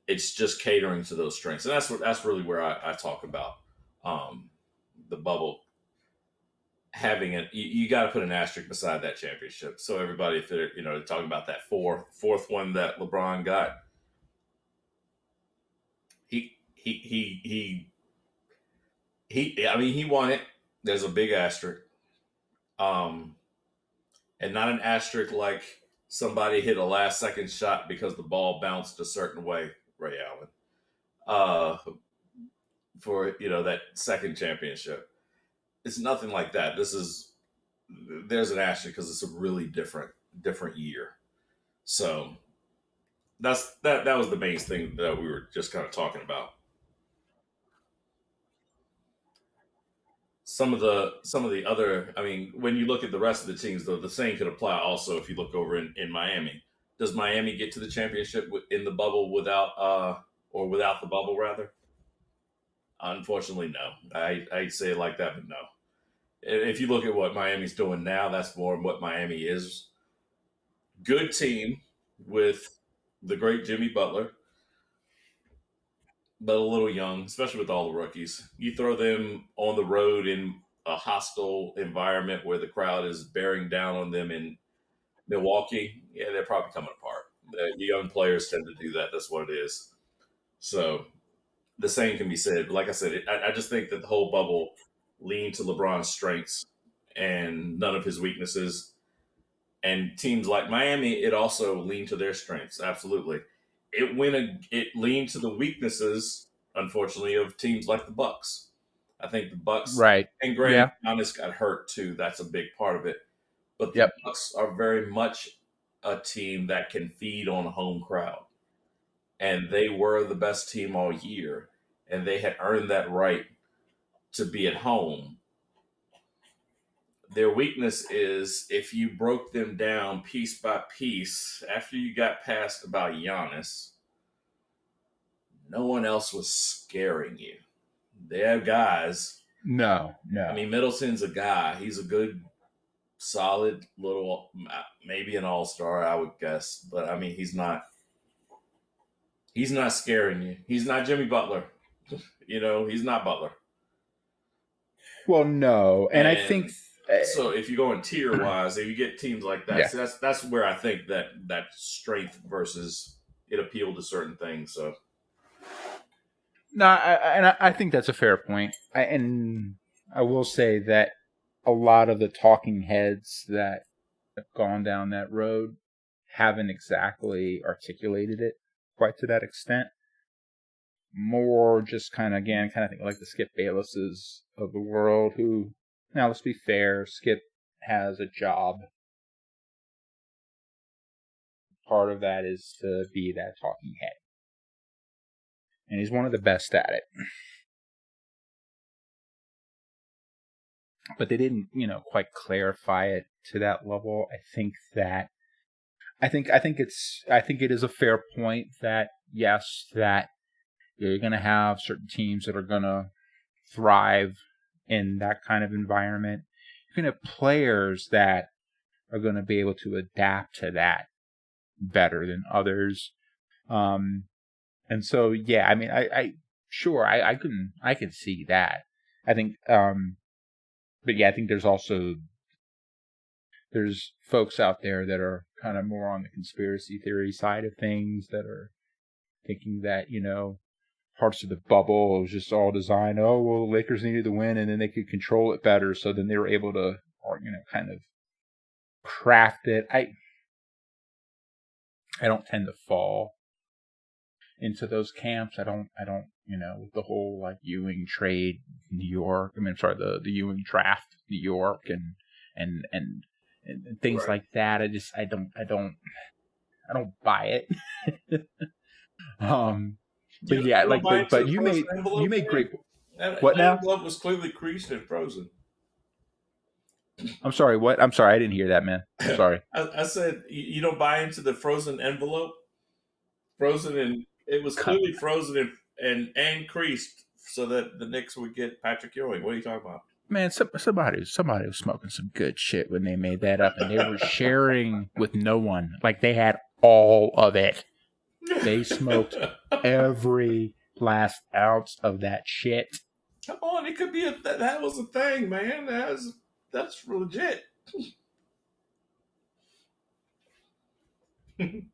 It's just catering to those strengths, and that's really where I talk about the bubble having it. You got to put an asterisk beside that championship. So everybody, if they're talking about that fourth one that LeBron got, he I mean, he won it. There's a big asterisk, and not an asterisk like somebody hit a last second shot because the ball bounced a certain way, Ray Allen, for that second championship. It's nothing like that. There's an asterisk because it's a really different year. So that was the main thing that we were just kind of talking about. Some of the other, I mean, when you look at the rest of the teams, though, the same could apply also if you look over in Miami. Does Miami get to the championship in the bubble without or without the bubble rather? Unfortunately, no. I say it like that, but no. If you look at what Miami's doing now, that's more what Miami is. Good team with the great Jimmy Butler, but a little young, especially with all the rookies. You throw them on the road in a hostile environment where the crowd is bearing down on them in Milwaukee, yeah, they're probably coming apart. The young players tend to do that. That's what it is. So the same can be said. Like I said, I just think that the whole bubble leaned to LeBron's strengths and none of his weaknesses. And teams like Miami, it also leaned to their strengths. Absolutely, it leaned to the weaknesses, unfortunately, of teams like the Bucks. I think the Bucks, Right. and granted, Giannis got hurt too. That's a big part of it. But the Bucks are very much a team that can feed on a home crowd, and they were the best team all year, and they had earned that right to be at home. Their weakness is if you broke them down piece by piece, after you got past about Giannis, no one else was scaring you. They have guys. No. I mean, Middleton's a guy. He's a good, solid little, maybe an all-star, I would guess. But, I mean, he's not scaring you. He's not Jimmy Butler. He's not Butler. Well, no. And I think so if you go in tier wise, if you get teams like that, so that's where I think that strength versus it appealed to certain things. So no, I think that's a fair point. And I will say that a lot of the talking heads that have gone down that road haven't exactly articulated it quite to that extent. More just kind of think like the Skip Baylesses of the world who, now let's be fair, Skip has a job. Part of that is to be that talking head. And he's one of the best at it. But they didn't, quite clarify it to that level. I think it is a fair point that yes, that you're going to have certain teams that are going to thrive in that kind of environment. You're going to have players that are going to be able to adapt to that better than others. And so, yeah, I mean, I can see that. I think, but yeah, I think there's also there's folks out there that are kind of more on the conspiracy theory side of things that are thinking that, parts of the bubble was just all designed. Oh, well, the Lakers needed to win and then they could control it better. So then they were able to, kind of craft it. I don't tend to fall into those camps. I don't, the whole like Ewing trade New York. The Ewing draft New York and things like that. I don't buy it. But yeah, but you made great. What now? The envelope was clearly creased and frozen. I'm sorry. What? I'm sorry. I didn't hear that, man. I'm sorry. I said you don't buy into the frozen envelope. Frozen, and it was clearly frozen and creased so that the Knicks would get Patrick Ewing. What are you talking about? Man, somebody was smoking some good shit when they made that up, and they were sharing with no one. Like they had all of it. They smoked every last ounce of that shit. Come on, it could be that was a thing, man. That's legit. Can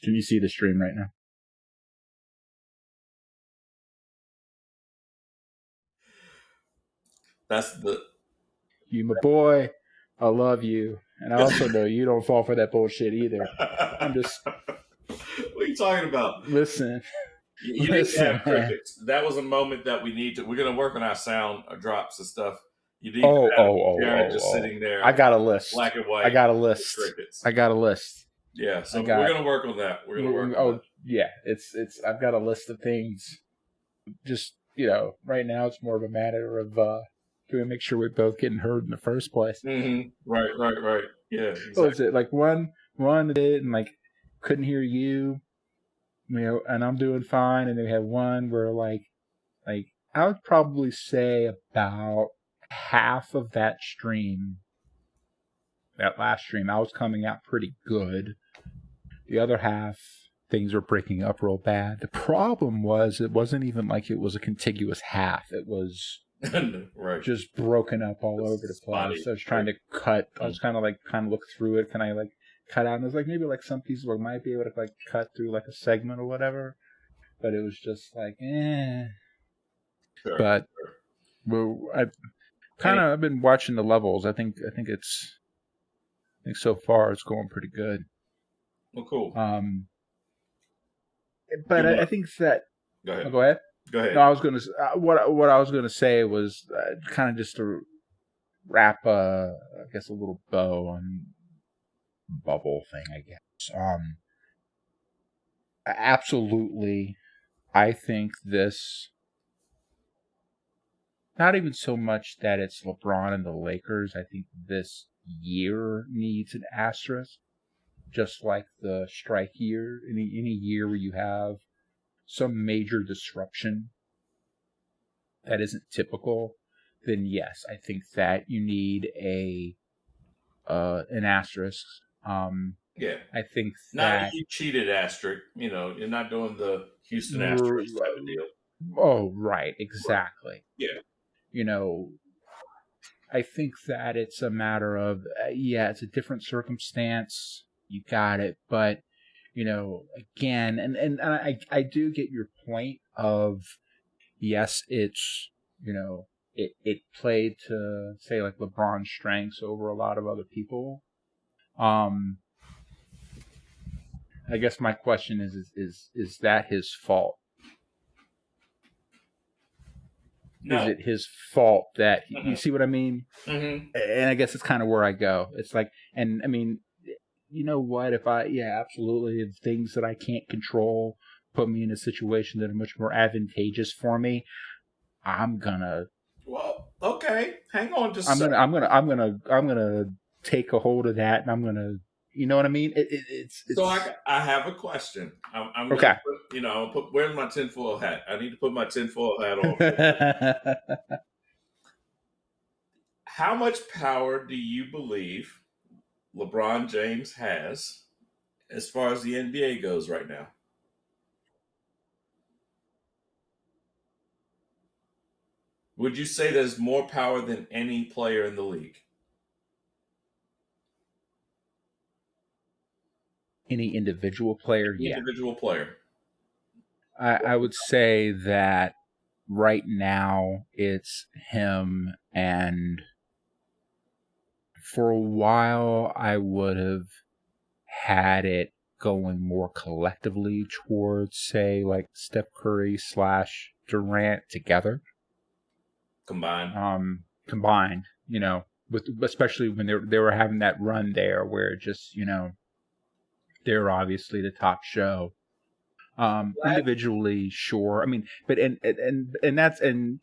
you see the stream right now? You, my boy. I love you. And I also know you don't fall for that bullshit either. I'm just... What are you talking about? Listen. You need to have crickets. That was a moment that we need to... We're going to work on our sound drops and stuff. You need to have Jared sitting there. I got a list. Black and white. I got a list. Crickets. I got a list. Yeah, so we're going to work on that. We're going to work on that. Yeah. It's. I've got a list of things. Just, right now it's more of a matter of... Can we make sure we're both getting heard in the first place? Mm-hmm. Right. Yeah. Exactly. So is it like one did and like couldn't hear you, and I'm doing fine, and then we had one where like I would probably say about half of that last stream, I was coming out pretty good. The other half, things were breaking up real bad. The problem was it wasn't even like it was a contiguous half. It was right. Just broken up all over the place. I was trying to cut. I was kind of look through it. Can I like cut out? And there's like maybe like some pieces where I might be able to like cut through like a segment or whatever. But it was just like, Sure, but I've been watching the levels. I think so far it's going pretty good. Well, cool. But I think that. Go ahead. Go ahead. Go ahead. No, I was going to what I was going to say was kind of just to wrap I guess a little bow on bubble thing. I guess. Absolutely, I think this. Not even so much that it's LeBron and the Lakers. I think this year needs an asterisk, just like the strike year. Any year where you have some major disruption that isn't typical, then yes, I think that you need an asterisk. Yeah, I think not that you cheated asterisk. You're not doing the Houston asterisk type of deal. Oh, right, exactly. Yeah. I think that it's a matter of it's a different circumstance. You got it, but again, and I do get your point of yes, it's it played to say like LeBron's strengths over a lot of other people. I guess my question is that his fault? No. Is it his fault that Mm-hmm. you see what I mean? Mm-hmm. And I guess it's kind of where I go. It's like, and I mean, you know what? Absolutely, if things that I can't control put me in a situation that are much more advantageous for me, I'm gonna. Well, okay, hang on. I'm gonna take a hold of that, and I'm gonna. You know what I mean? It's so I have a question. I'm okay. Where's my tinfoil hat? I need to put my tinfoil hat on. How much power do you believe LeBron James has as far as the NBA goes right now? Would you say there's more power than any player in the league? Any individual player, Any individual player. I would say that right now it's him, and for a while I would have had it going more collectively towards, say, like Steph Curry / Durant together. Combined, with especially when they were having that run there where just, they're obviously the top show. Individually, sure. I mean, but that's been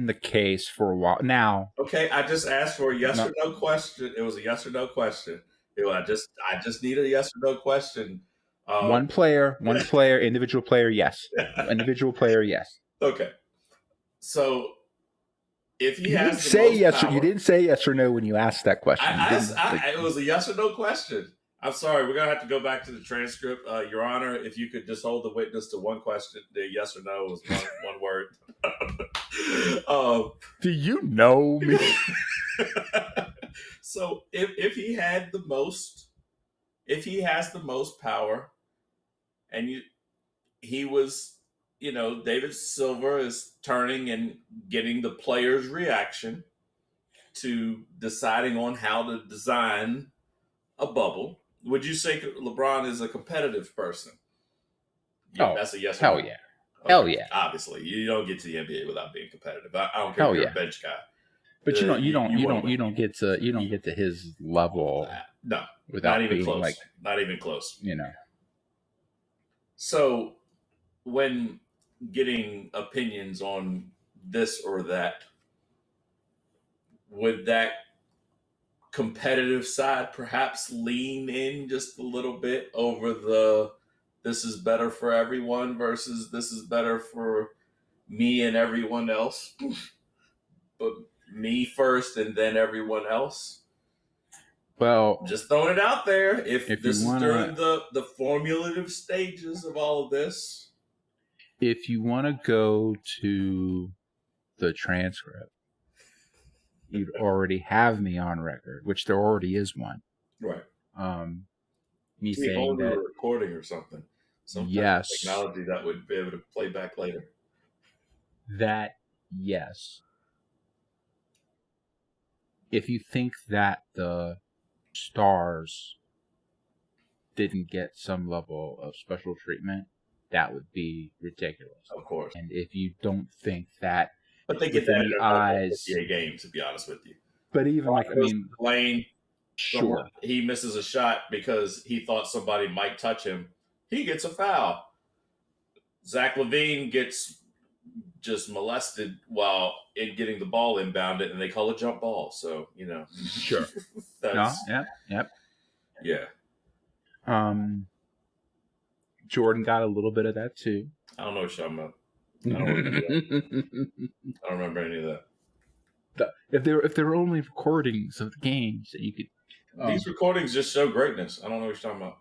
the case for a while now. Okay, I just asked for a yes or no question. It was a yes or no question. I just need a yes or no question. One player, individual player, yes. Individual player, yes. Okay. So if he you has didn't say yes, power, you didn't say yes or no when you asked that question. It was a yes or no question. I'm sorry, we're gonna have to go back to the transcript, Your Honor. If you could just hold the witness to one question, the yes or no was one word. Do you know me? So if he has the most power, and he was, David Silver is turning and getting the players' reaction to deciding on how to design a bubble. Would you say LeBron is a competitive person? Yeah, that's a yes or no. Hell yeah. Okay. Hell yeah. Obviously, you don't get to the NBA without being competitive. I don't care if you're a bench guy. But you don't get to his level. No, without not even being close. Not even close. So when getting opinions on this or that, would that competitive side perhaps lean in just a little bit over the this is better for everyone versus this is better for me and everyone else, but me first and then everyone else? Well, just throwing it out there. If this is during the formulative stages of all of this, if you want to go to the transcript, you'd already have me on record, which there already is one. Right. Me saying that a recording or something. Some yes, technology that would be able to play back later. That yes. If you think that the stars didn't get some level of special treatment, that would be ridiculous. Of course. And if you don't think that, but they get that in the eyes, games, to be honest with you. But even Lane, sure, he misses a shot because he thought somebody might touch him. He gets a foul. Zach LaVine gets just molested while getting the ball inbounded, and they call it jump ball. So sure. Yeah. Jordan got a little bit of that too. I don't know what you're talking about. I don't remember any of that. If there were only recordings of the games that you could. These recordings just show greatness. I don't know what you're talking about.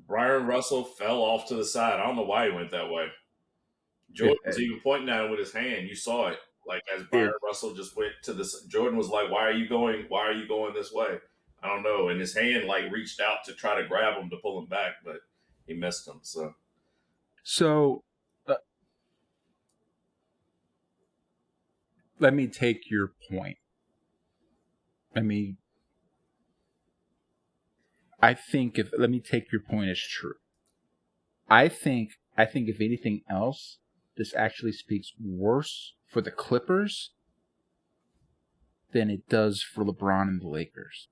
Brian Russell fell off to the side. I don't know why he went that way. Jordan was even pointing at him with his hand. You saw it. Like as Brian Russell just went to this, Jordan was like, why are you going this way? I don't know. And his hand reached out to try to grab him to pull him back, but he missed him. So let me take your point. Let me take your point as true. I think if anything else, this actually speaks worse for the Clippers than it does for LeBron and the Lakers.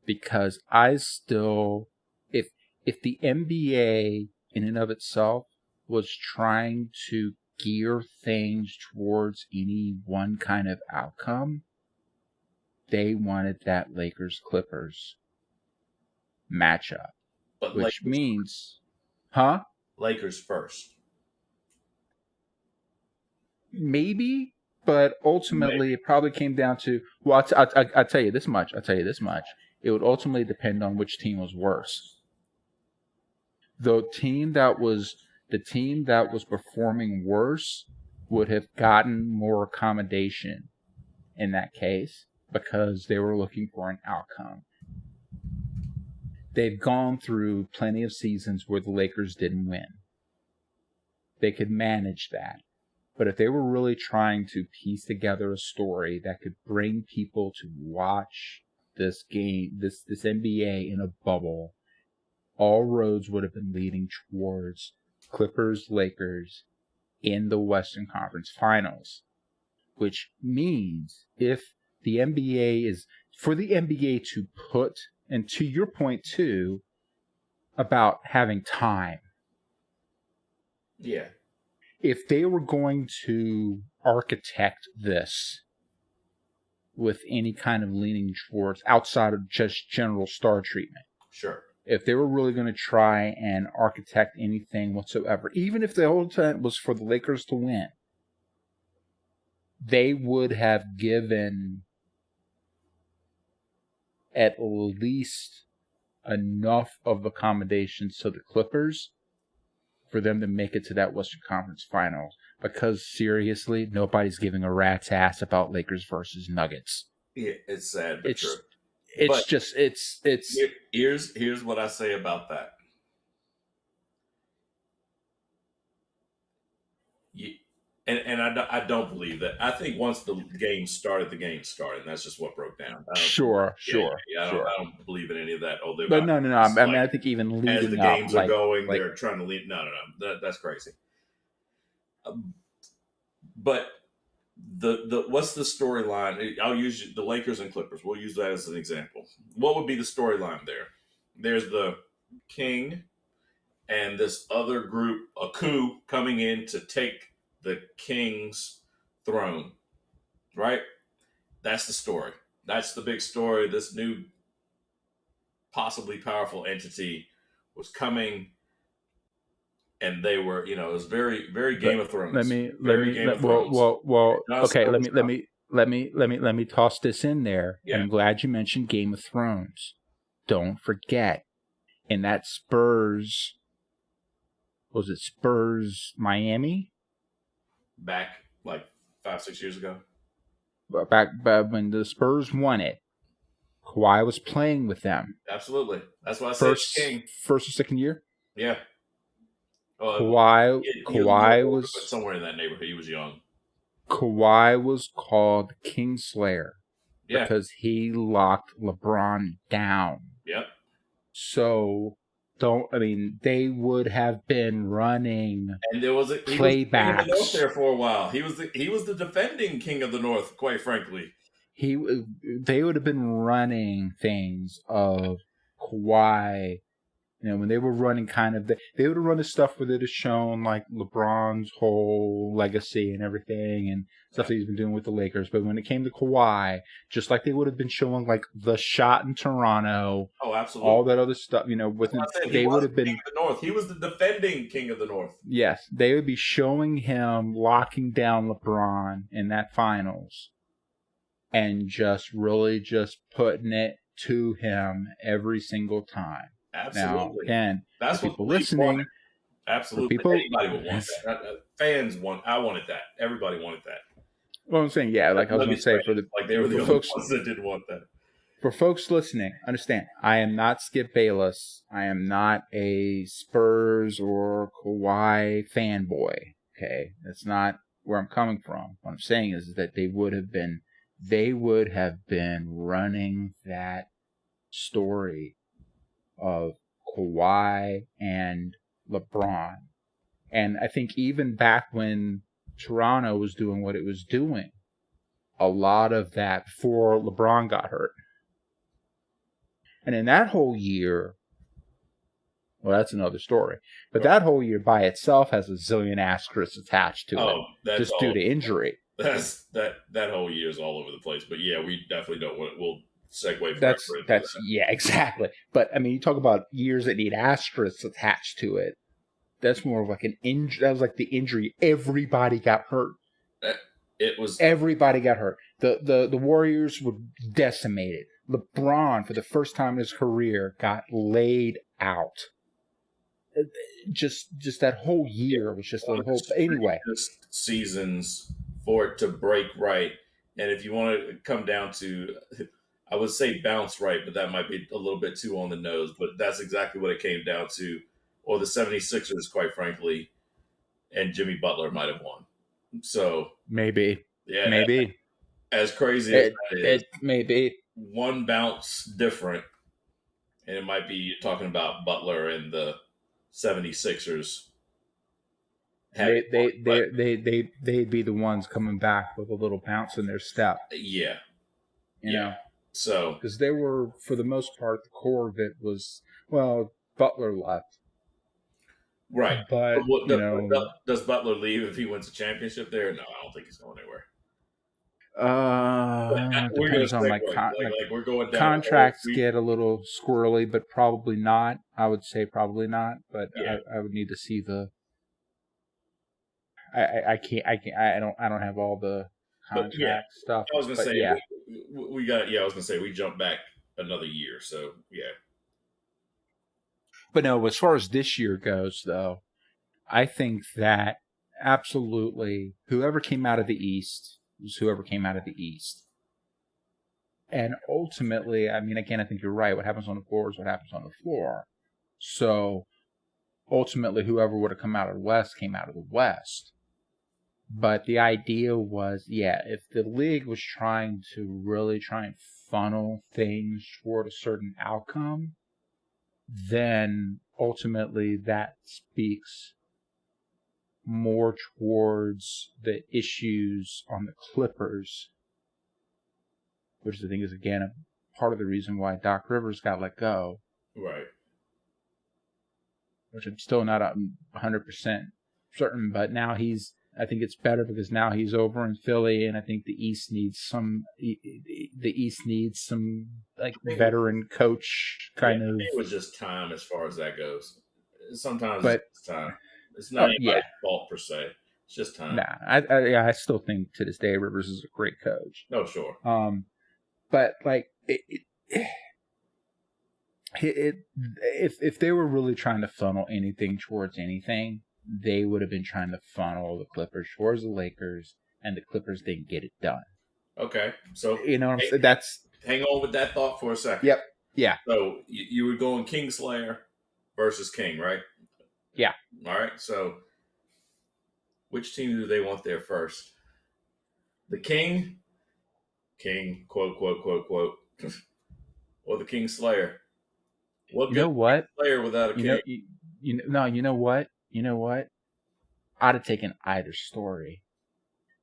Because I still, if the NBA in and of itself was trying to gear things towards any one kind of outcome, they wanted that Lakers-Clippers matchup. But which means, Lakers first. Maybe, but ultimately it probably came down to, well, I'll tell you this much. It would ultimately depend on which team was worse. The team that was the team that was performing worse would have gotten more accommodation in that case because they were looking for an outcome. They've gone through plenty of seasons where the Lakers didn't win. They could manage that. But if they were really trying to piece together a story that could bring people to watch this game, this NBA in a bubble, all roads would have been leading towards Clippers-Lakers in the Western Conference Finals. Which means if the NBA is, for the NBA to put, and to your point too, about having time. Yeah. If they were going to architect this with any kind of leaning towards outside of just general star treatment. Sure. If they were really going to try and architect anything whatsoever, even if the whole time was for the Lakers to win, they would have given at least enough of accommodations to the Clippers for them to make it to that Western Conference Finals. Because seriously, nobody's giving a rat's ass about Lakers versus Nuggets. Yeah, it's sad, but true. Here's what I say about that. I don't believe that. I think once the game started, and that's just what broke down. Sure. I don't believe in any of that. Oh, but no. I mean, I think even leading as the games are going, they're trying to lead. No. That's crazy. But the what's the storyline? I'll use the Lakers and Clippers. We'll use that as an example. What would be the storyline there? There's the king and this other group, a coup coming in to take the king's throne, right? That's the story. That's the big story. This new, possibly powerful entity was coming, and they were, it was very, very Game of Thrones. Let me toss this in there. Yeah. I'm glad you mentioned Game of Thrones. Don't forget, in that Spurs, was it Spurs Miami? Back like 5-6 years ago. Back when the Spurs won it, Kawhi was playing with them. Absolutely. That's why I said king. First or second year? Yeah. Kawhi was somewhere in that neighborhood. He was young. Kawhi was called Kingslayer because he locked LeBron down. Yep. So they would have been running and there was playbacks. He was the King of the North there for a while. He was the defending King of the North, quite frankly. They would have been running things of Kawhi. When they were running they would have run the stuff where they'd have shown like LeBron's whole legacy and everything and stuff that he's been doing with the Lakers. But when it came to Kawhi, just like they would have been showing like the shot in Toronto. Oh, absolutely. All that other stuff, they would have been King of the North. He was the defending King of the North. Yes. They would be showing him locking down LeBron in that finals and just really just putting it to him every single time. Absolutely. Now, again, that's what people listening. Absolutely. Anybody would want that. Fans I wanted that. Everybody wanted that. Well, I'm saying, I was going to say they were the only ones that didn't want that. For folks listening, understand, I am not Skip Bayless. I am not a Spurs or Kawhi fanboy. Okay, that's not where I'm coming from. What I'm saying is that they would have been running that story of Kawhi and LeBron. And I think even back when Toronto was doing what it was doing, a lot of that before LeBron got hurt. And in that whole year, well, that's another story. But that whole year by itself has a zillion asterisks attached to it, just due to injury. That whole year is all over the place. But yeah, we definitely don't want it. We'll segue. That's yeah, exactly. But I mean, you talk about years that need asterisks attached to it. That's more of like an injury. That was like the injury. Everybody got hurt. Everybody got hurt. The Warriors were decimated. LeBron, for the first time in his career, got laid out. just that whole year was just a whole. Anyway, just seasons for it to break right, and if you want to come down to, I would say bounce right, but that might be a little bit too on the nose. But that's exactly what it came down to, or the 76ers, quite frankly, and Jimmy Butler might have won. So maybe, yeah, maybe as crazy as that is, it may be one bounce different, and it might be talking about Butler and the 76ers. They'd be the ones coming back with a little bounce in their step. Yeah. You know? So. Because they were, for the most part, the core of it was, well, Butler left. Right. But, does Butler leave if he wins a championship there? No, I don't think he's going anywhere. Depends on we're going down. Contracts get a little squirrely, but probably not. I would say probably not, but yeah. I would need to see the. I don't have all the contract stuff. I was gonna say we got. Yeah, I was gonna say we jumped back another year, so yeah. But no, as far as this year goes, though, I think that absolutely whoever came out of the East was whoever came out of the East. And ultimately, I mean, again, I think you're right. What happens on the floor is what happens on the floor. So ultimately, whoever would have come out of the West came out of the West. But the idea was, if the league was trying to really try and funnel things toward a certain outcome, then ultimately that speaks more towards the issues on the Clippers, which I think is, again, a part of the reason why Doc Rivers got let go. Right. Which I'm still not 100% certain, but now I think it's better because now he's over in Philly, and I think the East needs some like veteran coach kind of. It was just time as far as that goes. Sometimes it's time. It's not anybody's fault per se. It's just time. Nah, I still think to this day Rivers is a great coach. Oh, sure. But like if they were really trying to funnel anything towards anything, they would have been trying to funnel the Clippers towards the Lakers, and the Clippers didn't get it done. Okay, so you know what I'm saying? Hang on with that thought for a second. Yep. Yeah. So you were going Kingslayer versus King, right? Yeah. All right. So which team do they want there first? The King, quote, quote, quote, quote, or the Kingslayer? You know what? Slayer without a king. You know what? You know what? I'd have taken either story,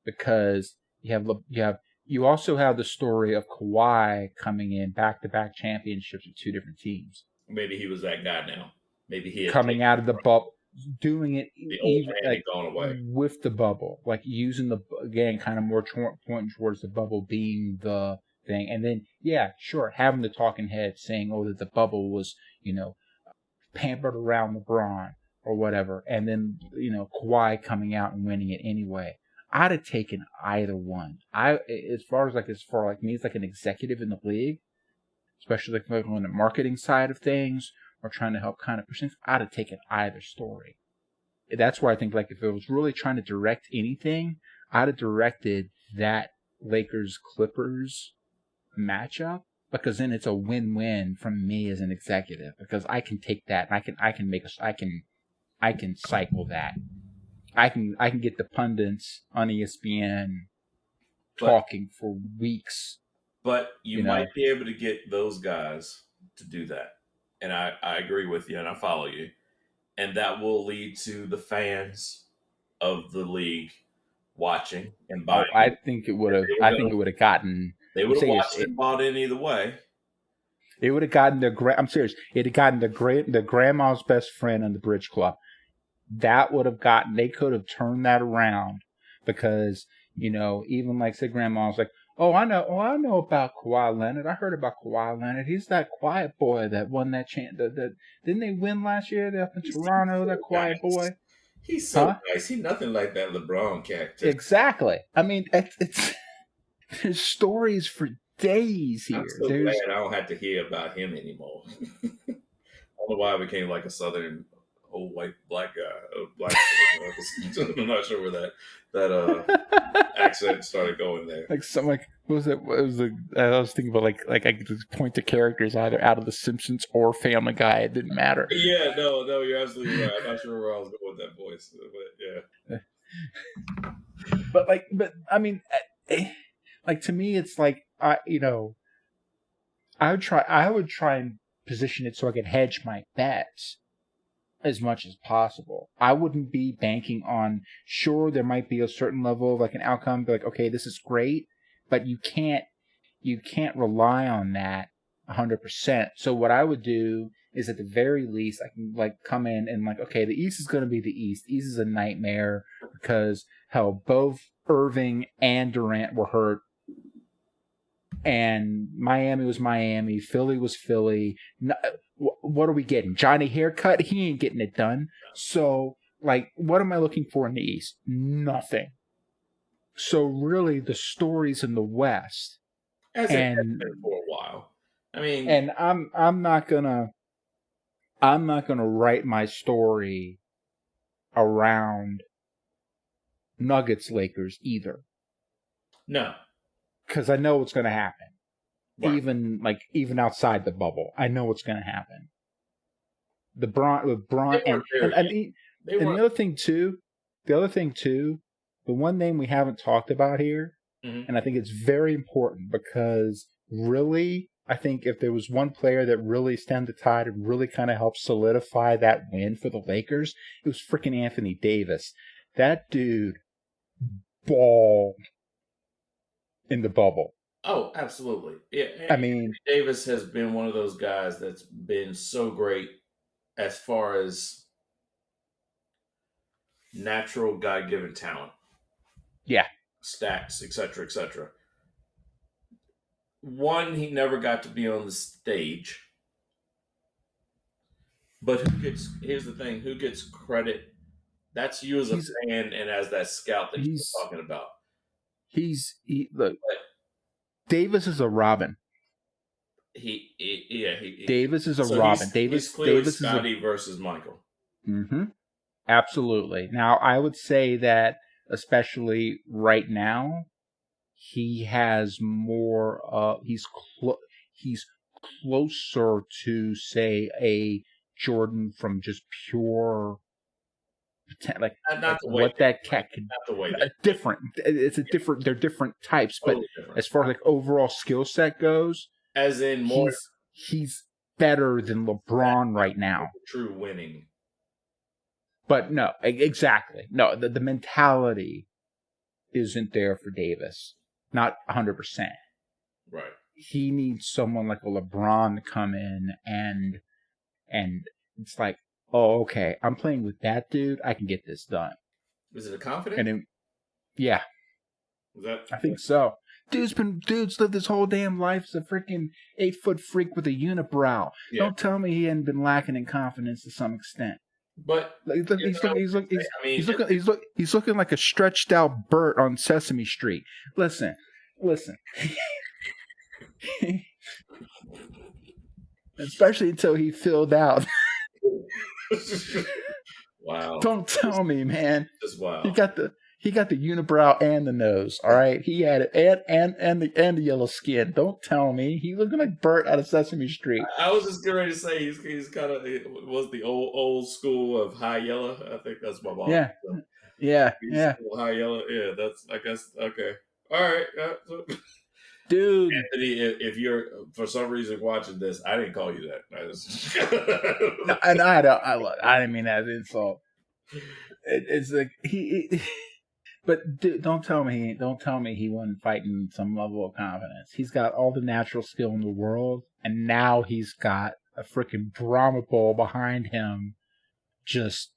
because you also have the story of Kawhi coming in back-to-back championships with two different teams. Maybe he was that guy now. Maybe he coming out of the bubble, doing it even like gone away with the bubble, like using the again kind of more pointing towards the bubble being the thing, and then having the talking head saying that the bubble was pampered around LeBron or whatever, and then Kawhi coming out and winning it anyway. I'd have taken either one. As far as me, it's like an executive in the league, especially like on the marketing side of things, or trying to help kind of push things. I'd have taken either story. That's why I think, like, if it was really trying to direct anything, I'd have directed that Lakers-Clippers matchup, because then it's a win-win from me as an executive, because I can take that and I can cycle that. I can get the pundits on ESPN talking for weeks. But you might be able to get those guys to do that. And I agree with you and I follow you. And that will lead to the fans of the league watching and buying. I think it would have gotten. They would have watched and bought in either way. It would have gotten I'm serious. It had gotten the grandma's best friend on the Bridge Club. That would have gotten. They could have turned that around, because even like say grandma was like, I know about Kawhi Leonard. I heard about Kawhi Leonard. He's that quiet boy that won that chance. Didn't they win last year? They're up in Toronto. That quiet boy. He's so nice. He's nothing like that LeBron character. Exactly. I mean, it's there's stories for days here. I'm so glad I don't have to hear about him anymore. I don't know why I became like a Southern old white black guy, black. I'm not sure where that accent started going there. Like some like what was it? What was the? I was thinking about like I could just point to characters either out of The Simpsons or Family Guy. It didn't matter. Yeah, no, you're absolutely right. I'm not sure where I was going with that voice, but yeah. But I mean, like to me, it's like I would try and position it so I could hedge my bets as much as possible. I wouldn't be banking on, sure, there might be a certain level of like an outcome, be like, okay, this is great, but you can't rely on that 100%. So what I would do is at the very least, I can like come in and like, okay, the East is going to be the East. East is a nightmare because hell, both Irving and Durant were hurt. And Miami was Miami. Philly was Philly. What are we getting? Johnny Haircut? He ain't getting it done. So, like, what am I looking for in the East? Nothing. So, really, the stories in the West. As it has been for a while. I mean, and I'm not gonna write my story around Nuggets Lakers either. No. Because I know what's going to happen. Right. Even outside the bubble, I know what's going to happen. LeBron and the other thing too, the one name we haven't talked about here, and I think it's very important because really, I think if there was one player that really stemmed the tide and really kind of helped solidify that win for the Lakers, it was freaking Anthony Davis. That dude balled in the bubble. Oh, absolutely. Yeah. I mean, Davis has been one of those guys that's been so great as far as natural God-given talent. Yeah. Stats, etc., etc. One, he never got to be on the stage. But here's the thing, who gets credit? That's you as a fan and as that scout that you're talking about. Look, Davis is a Robin. Davis is a Robin. He's clearly Scotty versus Michael. Mm-hmm. Absolutely. Now, I would say that, especially right now, he has more. He's closer to, say, a Jordan from just pure. Like what that cat could different. It's a different. They're different types, but as far as like overall skill set goes, as in more, he's better than LeBron right now. True winning, but no, exactly no. The mentality isn't there for Davis, not 100%. Right. He needs someone like a LeBron to come in and it's like, oh, okay, I'm playing with that dude. I can get this done. Is it a confidence? Yeah. I think so. Dude's lived his whole damn life as a freaking 8-foot freak with a unibrow. Yeah. Don't tell me he hadn't been lacking in confidence to some extent. But he's looking like a stretched out Bert on Sesame Street. Listen. Especially until he filled out. Wow. Don't tell me, man. Just wow. He got the unibrow and the nose. All right, he had it and the yellow skin. Don't tell me he looking like Bert out of Sesame Street. I was just getting ready to say he's kind of was the old school of High Yellow. I think that's my mom. Yeah, so. Yeah. High Yellow. Yeah, that's I guess okay. All right, dude. Anthony, if you're for some reason watching this, I didn't call you that. No, and I didn't mean that as an insult. It's like he but dude, don't tell me he wasn't fighting some level of confidence. He's got all the natural skill in the world, and now he's got a freaking drama ball behind him, just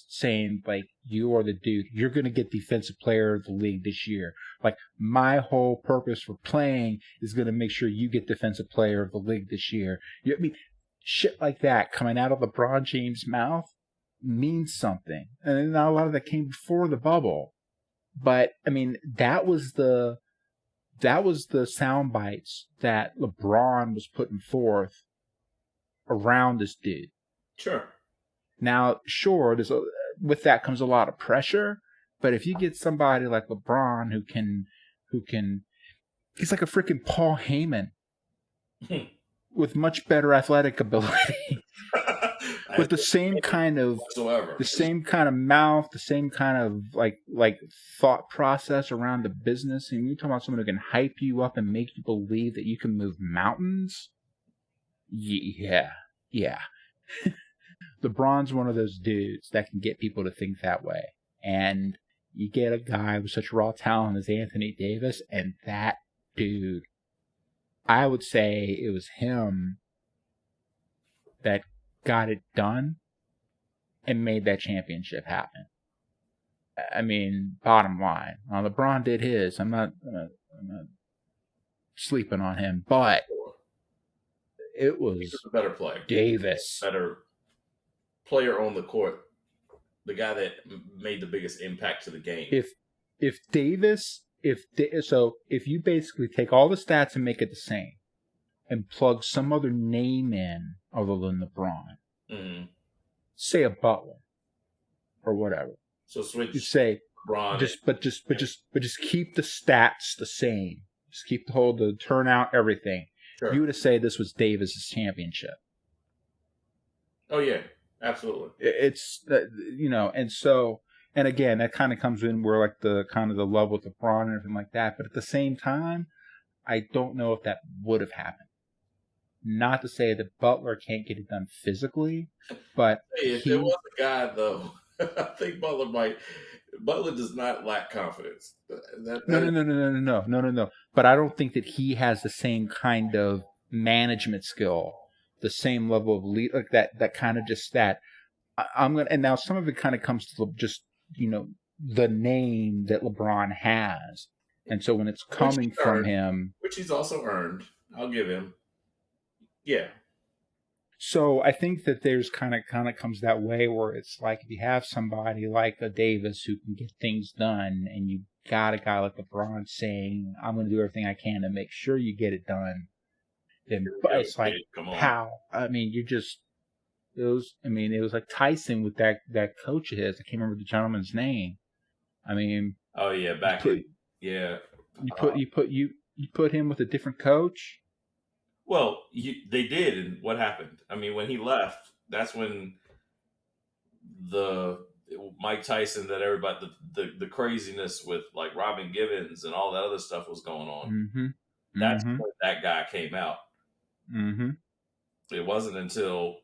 saying like, you are the dude. You're gonna get defensive player of the league this year. Like, my whole purpose for playing is gonna make sure you get defensive player of the league this year. I mean, shit like that coming out of LeBron James' mouth means something, and not a lot of that came before the bubble. But I mean, that was the sound bites that LeBron was putting forth around this dude. Sure. Now, sure, with that comes a lot of pressure, but if you get somebody like LeBron who can, he's like a freaking Paul Heyman with much better athletic ability, with the same kind of whatsoever. the same kind of mouth, the same kind of like thought process around the business. And you're talking about someone who can hype you up and make you believe that you can move mountains. Yeah. LeBron's one of those dudes that can get people to think that way. And you get a guy with such raw talent as Anthony Davis, and that dude, I would say it was him that got it done and made that championship happen. I mean, bottom line. Now, LeBron did his. I'm not sleeping on him, but it was a better player. Davis. Better player on the court. The guy that made the biggest impact to the game. If you basically take all the stats and make it the same and plug some other name in other than LeBron, say a Butler or whatever. So switch. You say LeBron. Just keep the stats the same. Just keep the turnout, everything. Sure. You would say this was Davis's championship. Oh yeah, absolutely. It's and again, that kind of comes in where like the kind of the love with LeBron and everything like that. But at the same time, I don't know if that would have happened. Not to say that Butler can't get it done physically, but if there was a guy though, I think Butler might. Butler does not lack confidence. No. But I don't think that he has the same kind of management skill, the same level of lead, like that kind of just that. And now some of it kind of comes to just the name that LeBron has, and so when it's coming from him, which he's also earned, I'll give him. Yeah. So I think that there's kind of comes that way where it's like if you have somebody like a Davis who can get things done, and you got a guy like LeBron saying, "I'm going to do everything I can to make sure you get it done," then it's like, how? I mean, it was like Tyson with that coach of his. I can't remember the gentleman's name. I mean, oh yeah, you put him with a different coach. Well, they did, and what happened? I mean, when he left, that's when the Mike Tyson, that everybody, the craziness with like Robin Givens and all that other stuff was going on. Mm-hmm. That's when that guy came out. Mm-hmm. It wasn't until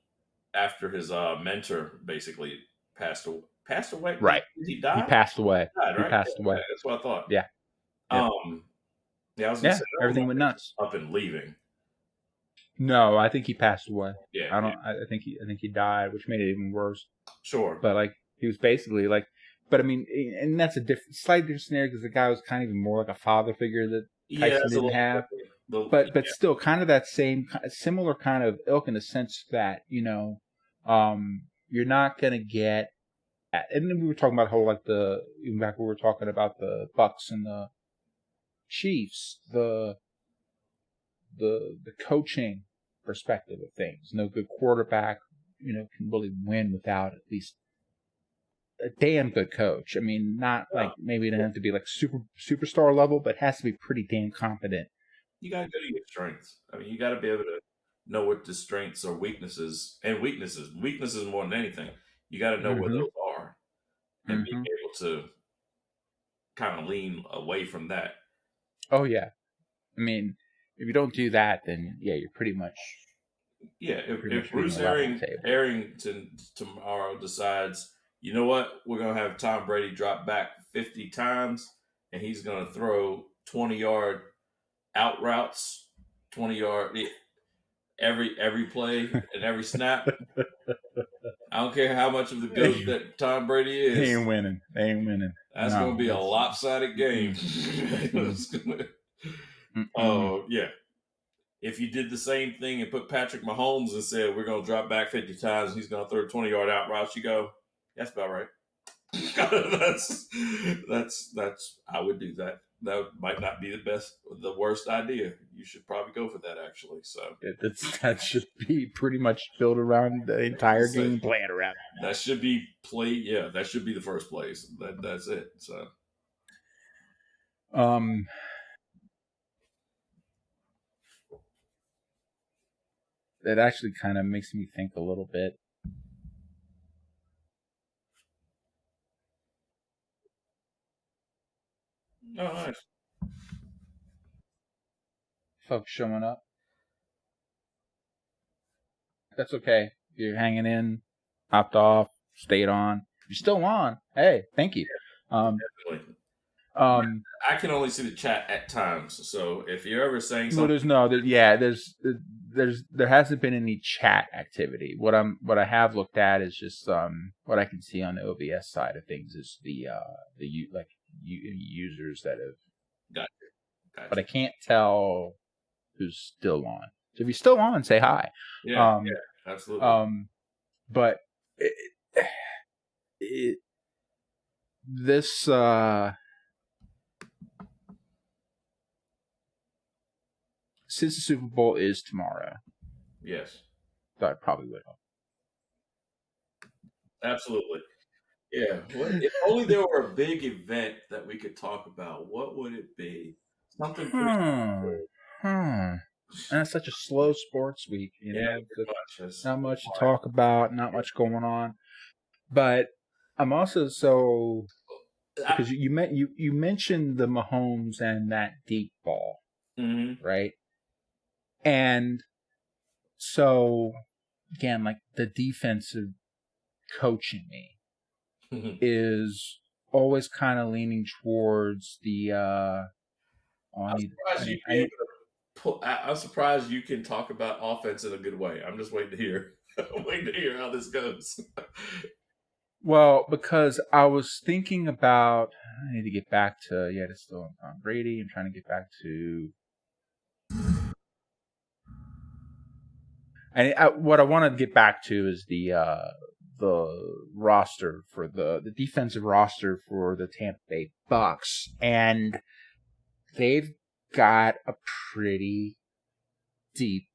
after his mentor basically passed away. Right. Did he die? He passed away. He died, right? He passed away. That's what I thought. Yeah. I was gonna say, everything went nuts. Up and leaving. No, I think he passed away. Yeah. I think he died, which made it even worse. Sure. But like he was basically like, but I mean, and that's a slightly different scenario because the guy was kind of even more like a father figure that Tyson didn't have. But still, kind of that similar kind of ilk in the sense that you're not gonna get. And then we were talking about how like even back when we were talking about the Bucks and the Chiefs, the coaching perspective of things. No good quarterback, can really win without at least a damn good coach. I mean, not like maybe it doesn't have to be like superstar level, but it has to be pretty damn competent. You gotta go to your strengths. I mean, you gotta be able to know what the strengths or weaknesses more than anything. You gotta know what those are, and be able to kind of lean away from that. Oh yeah, I mean, if you don't do that, then yeah, you're pretty much. Yeah, if Bruce Arrington tomorrow decides, you know what, we're gonna have Tom Brady drop back 50 times, and he's gonna throw 20-yard out routes, 20-yard every play and every snap. I don't care how much of the GOAT that Tom Brady is. They ain't winning. That's gonna be a lopsided game. Oh yeah. If you did the same thing and put Patrick Mahomes and said we're gonna drop back 50 times, and he's gonna throw 20-yard out routes, you go, that's about right. that's I would do that. That might not be the worst idea. You should probably go for that actually. So that should be pretty much built around the entire game plan around. that should be played. Yeah, that should be the first place. That's it. So That actually kind of makes me think a little bit. oh, nice. Folks showing up. That's okay. You're hanging in, hopped off, stayed on. You're still on. Hey, thank you. Definitely. I can only see the chat at times, so if you're ever saying Well, something, there hasn't been any chat activity. What I have looked at is just what I can see on the OBS side of things is the users that have. gotcha. But I can't tell who's still on. So if you're still on, say hi. Yeah, absolutely. But this since the Super Bowl is tomorrow, yes, so I probably would hope. Absolutely. Yeah. If only there were a big event that we could talk about, what would it be? Something And it's such a slow sports week, not much to talk about, not much going on. But I'm also because you mentioned the Mahomes and that deep ball, right? And so again, like the defensive coaching me is always kind of leaning towards the. I'm surprised you can talk about offense in a good way. I'm just waiting to hear. I'm waiting to hear how this goes. Well, because I was thinking about, I need to get back to, it's still Tom Brady. I'm trying to get back to, and what I want to get back to is the roster for the defensive roster for the Tampa Bay Bucks, and they've got a pretty deep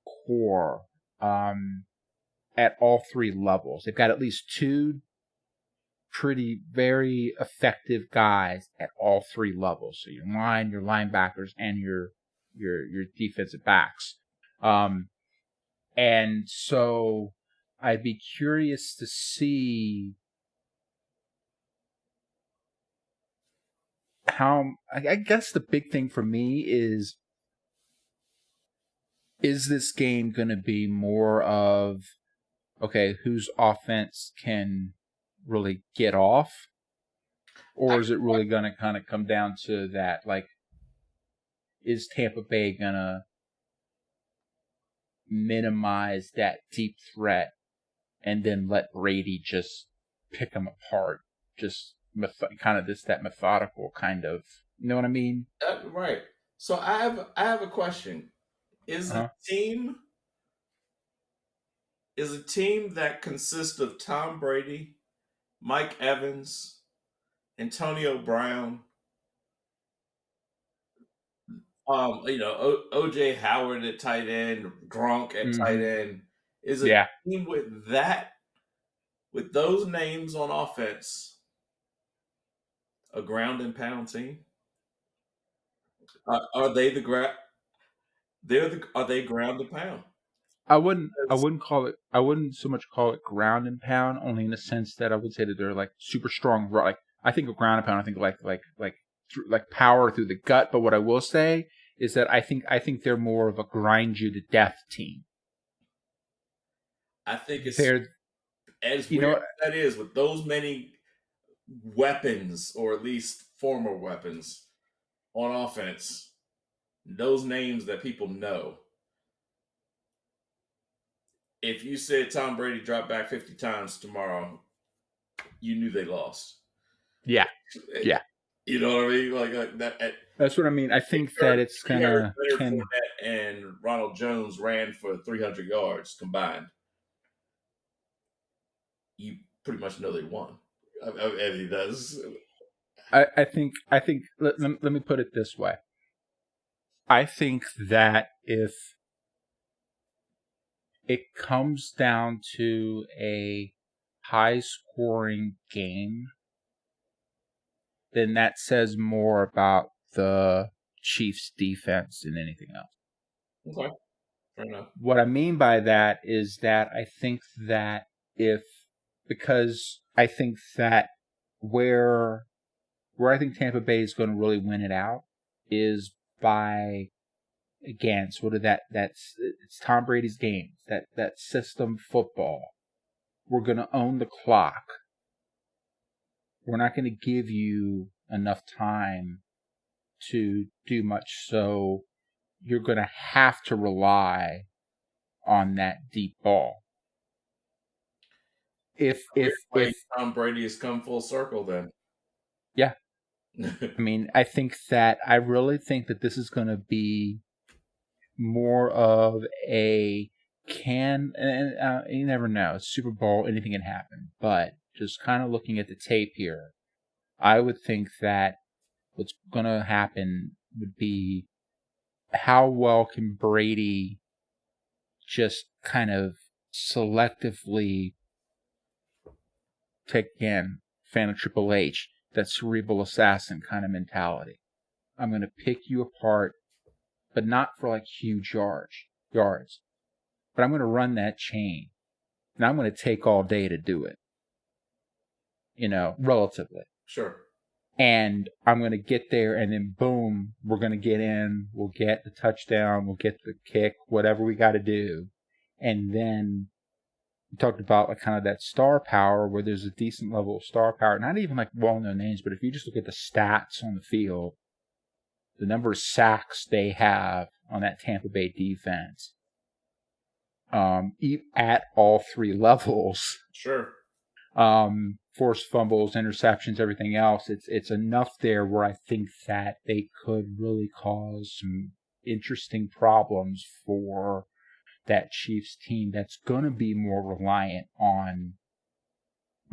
core at all three levels. They've got at least two very effective guys at all three levels. So your line, your linebackers, and your defensive backs. And so I'd be curious to see how. I guess the big thing for me is this game going to be more of, okay, whose offense can really get off, or is it really going to kind of come down to that, like, is Tampa Bay going to minimize that deep threat and then let Brady just pick them apart, just kind of that methodical kind of, you know what I mean? Right. So I have a question. Is a team that consists of Tom Brady, Mike Evans, Antonio Brown, OJ Howard at tight end, Gronk at tight end, is a team with those names on offense a ground and pound team? Are they are they ground and pound? I wouldn't so much call it ground and pound, only in the sense that I would say that they're like super strong. Like, I think of ground and pound, I think like power through the gut. But what I will say is that I think they're more of a grind you to death team. I think it's as weird as that is, with those many weapons, or at least former weapons, on offense, those names that people know. If you said Tom Brady dropped back 50 times tomorrow, you knew they lost. Yeah. You know what I mean? Like that. That's what I mean. I think that it's gonna. And Ronald Jones ran for 300 yards combined. You pretty much know they won. I mean, that's. I think. Let me put it this way. I think that if it comes down to a high-scoring game, then that says more about the Chiefs' defense than anything else. Okay, fair enough. What I mean by that is that I think that because I think that where I think Tampa Bay is going to really win it out is by, again, sort of it's Tom Brady's game, that system football. We're going to own the clock. We're not going to give you enough time to do much, so you're going to have to rely on that deep ball. If Tom Brady has come full circle, then yeah, I mean, I really think that this is going to be more of a you never know, Super Bowl, anything can happen, but just kind of looking at the tape here, I would think that what's going to happen would be how well can Brady just kind of selectively take, again, fan of Triple H, that cerebral assassin kind of mentality. I'm going to pick you apart, but not for like huge yards. But I'm going to run that chain. And I'm going to take all day to do it. Relatively. Sure. And I'm going to get there, and then boom, we're going to get in. We'll get the touchdown. We'll get the kick, whatever we got to do. And then we talked about like kind of that star power, where there's a decent level of star power. Not even like well-known names, but if you just look at the stats on the field, the number of sacks they have on that Tampa Bay defense, at all three levels. Sure. Forced fumbles, interceptions, everything else. It's enough there where I think that they could really cause some interesting problems for that Chiefs team that's going to be more reliant on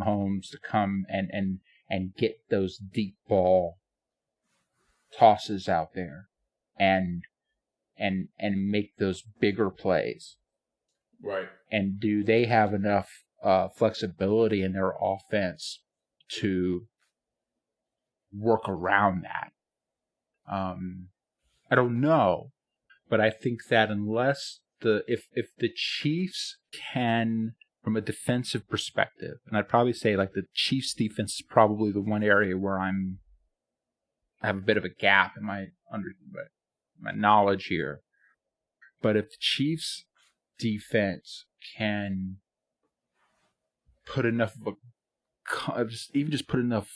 Mahomes to come and get those deep ball tosses out there and make those bigger plays. Right. And do they have enough flexibility in their offense to work around that? I don't know, but I think that unless if the Chiefs can, from a defensive perspective, and I'd probably say like the Chiefs defense is probably the one area where I have a bit of a gap in my knowledge here. But if the Chiefs defense can put enough of put enough,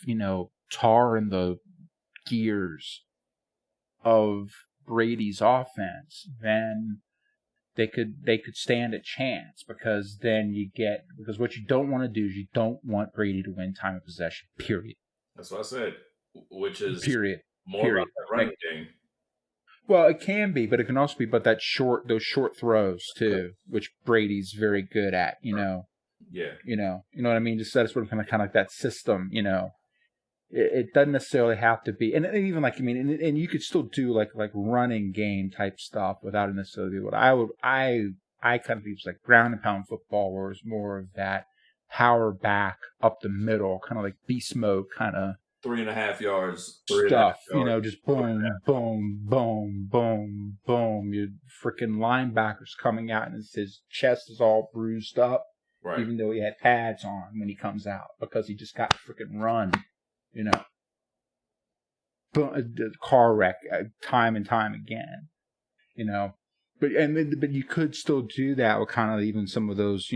tar in the gears of Brady's offense, then they could stand a chance, because what you don't want to do is you don't want Brady to win time of possession, period. That's what I said, which is more about that running game. Well, it can be, but it can also be about those short throws too, which Brady's very good at, Yeah. You know what I mean? Just that's sort of kind of like that system, It doesn't necessarily have to be, and even like, and you could still do like running game type stuff without it necessarily what I kind of use like ground and pound football, where it's more of that power back up the middle, kind of like beast mode kind of 3.5 yards stuff, just boom, boom, boom, boom, boom. Your freaking linebacker's coming out and his chest is all bruised up, right, even though he had pads on when he comes out, because he just got freaking run, car wreck time and time again, But you could still do that with kind of even some of those,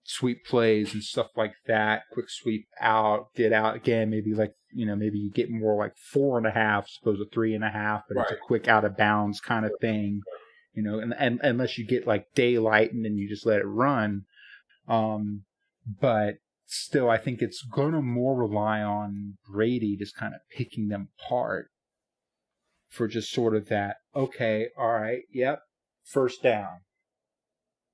sweep plays and stuff like that. Quick sweep out, get out again. Maybe maybe you get more like 4.5 as opposed to 3.5, but It's a quick out of bounds kind of thing, and unless you get like daylight and then you just let it run. But still, I think it's going to more rely on Brady just kind of picking them apart for just sort of that, okay, all right, yep, first down.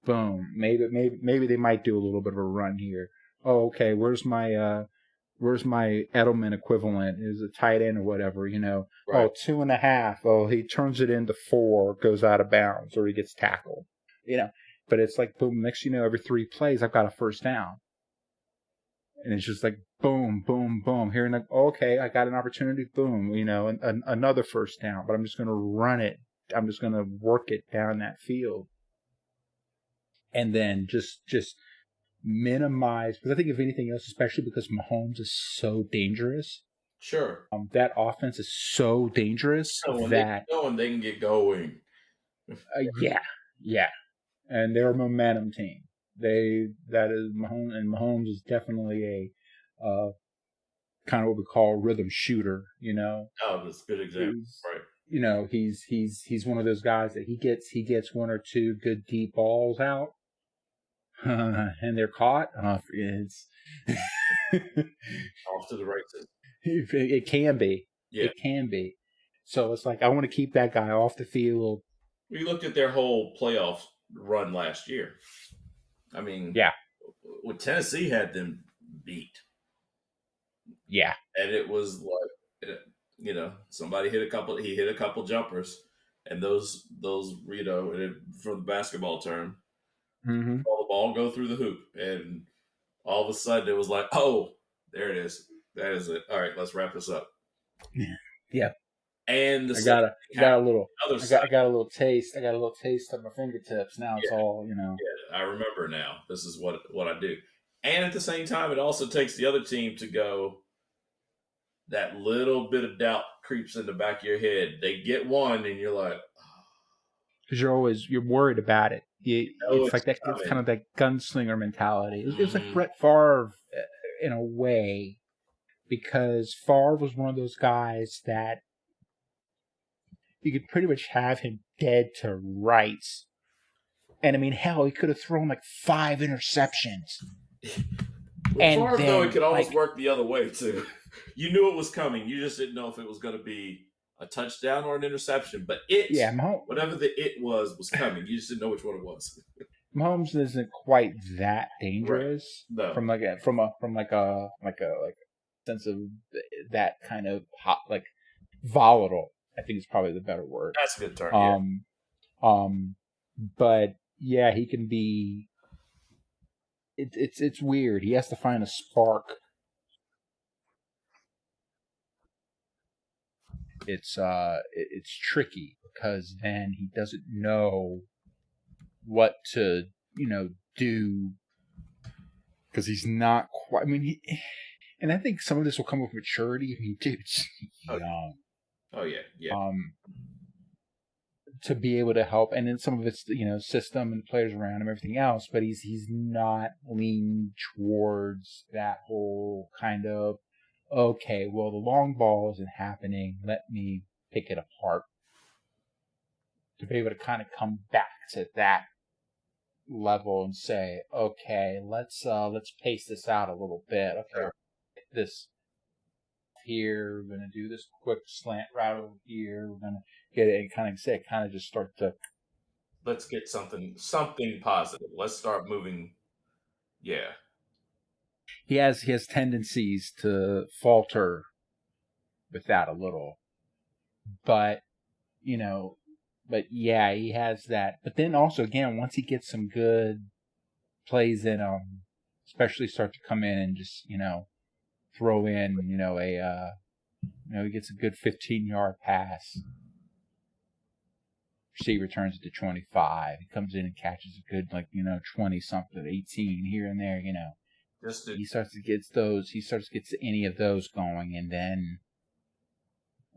Boom. Maybe they might do a little bit of a run here. Oh, okay. Where's my Edelman equivalent? Is a tight end or whatever, Right. Oh, 2.5. Oh, he turns it into 4, goes out of bounds, or he gets tackled. But it's like boom. Next, every 3 plays, I've got a first down. And it's just like boom, boom, boom. Here and like, okay, I got an opportunity. Boom, another first down. But I'm just going to run it. I'm just going to work it down that field, and then just minimize. Because I think if anything else, especially because Mahomes is so dangerous. Sure. That offense is so dangerous that they can get going. Yeah, and they're a momentum team. Mahomes is definitely a kind of what we call a rhythm shooter. Oh, that's a good example, right? He's one of those guys that he gets one or two good deep balls out, and they're caught. It's off to the races. It can be. Yeah. It can be. So it's like I want to keep that guy off the field. We looked at their whole playoff run last year. I mean, yeah, when Tennessee had them beat. Yeah. And it was like, somebody hit a couple jumpers, and those from the basketball term, all the ball go through the hoop, and all of a sudden it was like, oh, there it is. That is it. All right, let's wrap this up. Yeah. And I got a little taste. I got a little taste at my fingertips. Now it's all, Yeah, I remember now. This is what I do. And at the same time, it also takes the other team to go, that little bit of doubt creeps in the back of your head. They get one, and you're like, because you're worried about it. It's like that. It's kind of that gunslinger mentality. It was like Brett Favre in a way, because Favre was one of those guys that you could pretty much have him dead to rights. And I mean, hell, he could have thrown like 5 interceptions. Favre, though, it could almost work the other way too. You knew it was coming. You just didn't know if it was going to be a touchdown or an interception. But whatever the it was coming. You just didn't know which one it was. Mahomes isn't quite that dangerous, right. No. from a sense of that kind of hot, like volatile. I think is probably the better word. That's a good term. But yeah, he can be. It's weird. He has to find a spark. It's tricky because then he doesn't know what to do, because he's not quite. I mean, and I think some of this will come with maturity. I mean, dude's young. Oh yeah. To be able to help, and then some of it's system and players around him, everything else. But he's not leaning towards that whole kind of, okay, well, the long ball isn't happening. Let me pick it apart. To be able to kind of come back to that level and say, okay, let's pace this out a little bit. Okay, this here, we're gonna do this quick slant route over here. We're gonna get it and kind of just start to. Let's get something positive. Let's start moving. Yeah. He has tendencies to falter with that a little, but yeah, he has that. But then also, again, once he gets some good plays in him, especially start to come in and just throw in he gets a good 15-yard pass. Receiver turns it to 25. He comes in and catches a good 20 something, 18 here and there. He starts to get any of those going, and then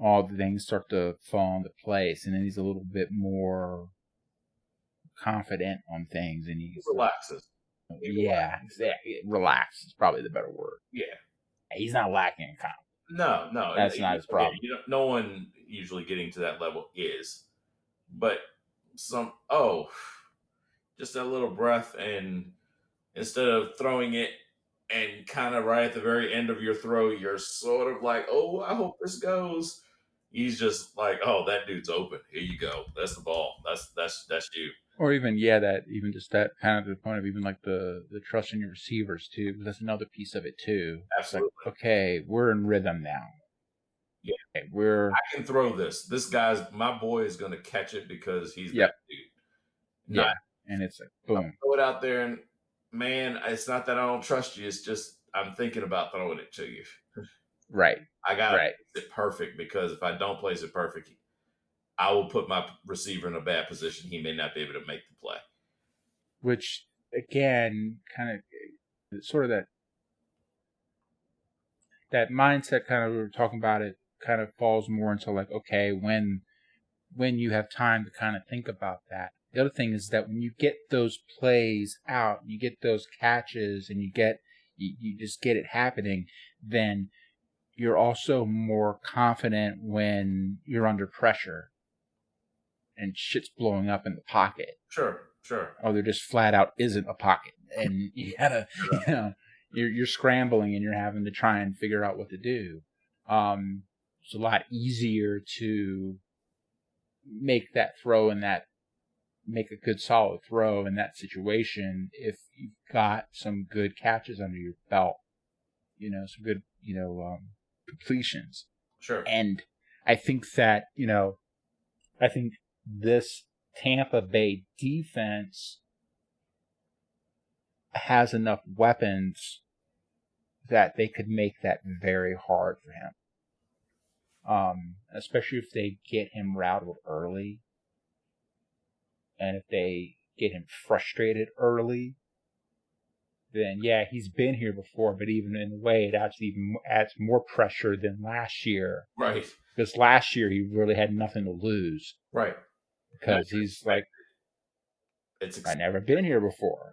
all the things start to fall into place, and then he's a little bit more confident on things, and he relaxes. Yeah, exactly. Relax is probably the better word. Yeah. He's not lacking in confidence. No. That's not his problem. Yeah, no one usually getting to that level is. But just that little breath, and instead of throwing it and kind of right at the very end of your throw, you're sort of like, oh, I hope this goes. He's just like, oh, that dude's open. Here you go. That's the ball. That's you. Or even that kind of the point of even like the trust in your receivers too. That's another piece of it too. Absolutely. Like, okay, we're in rhythm now. Yeah, okay, I can throw this. This my boy is going to catch it because he's that dude. And it's like boom. Throw it out there, and man, it's not that I don't trust you. It's just I'm thinking about throwing it to you. Right. I gotta Right. place it perfect, because if I don't place it perfect, I will put my receiver in a bad position. He may not be able to make the play. Which again, kind of sort of that mindset kind of we were talking about, it kind of falls more into like, okay, when you have time to kind of think about that. The other thing is that when you get those plays out, you get those catches, and you just get it happening, then you're also more confident when you're under pressure and shit's blowing up in the pocket. Sure. Or there just flat out isn't a pocket, and you gotta, you're scrambling and you're having to try and figure out what to do. It's a lot easier to make that throw and make a good solid throw in that situation if you've got some good catches under your belt, some good, completions. Sure. And I think that, this Tampa Bay defense has enough weapons that they could make that very hard for him. Especially if they get him rattled early, and if they get him frustrated early, then yeah, he's been here before, but even in a way, it actually adds more pressure than last year. Right. Because last year he really had nothing to lose. Right. Because he's like, I've never been here before,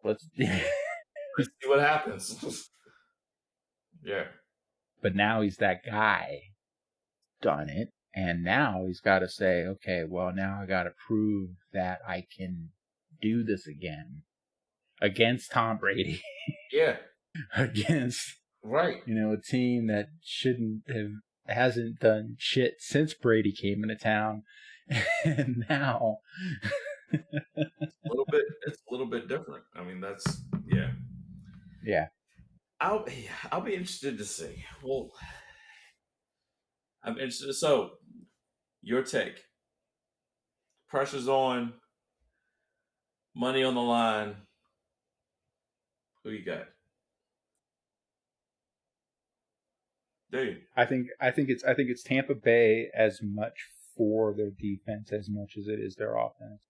Let's see what happens. Yeah. But now he's that guy. Done it. And now he's got to say, okay, well, now I got to prove that I can do this again. Against Tom Brady. Yeah. Against, right. A team that hasn't done shit since Brady came into town. And now it's a little bit different. I mean, that's yeah. I'll be interested to see. Well, I'm interested. So, your take. Pressure's on. Money on the line. Who you got? Dude. I think it's Tampa Bay as much for their defense as much as it is their offense.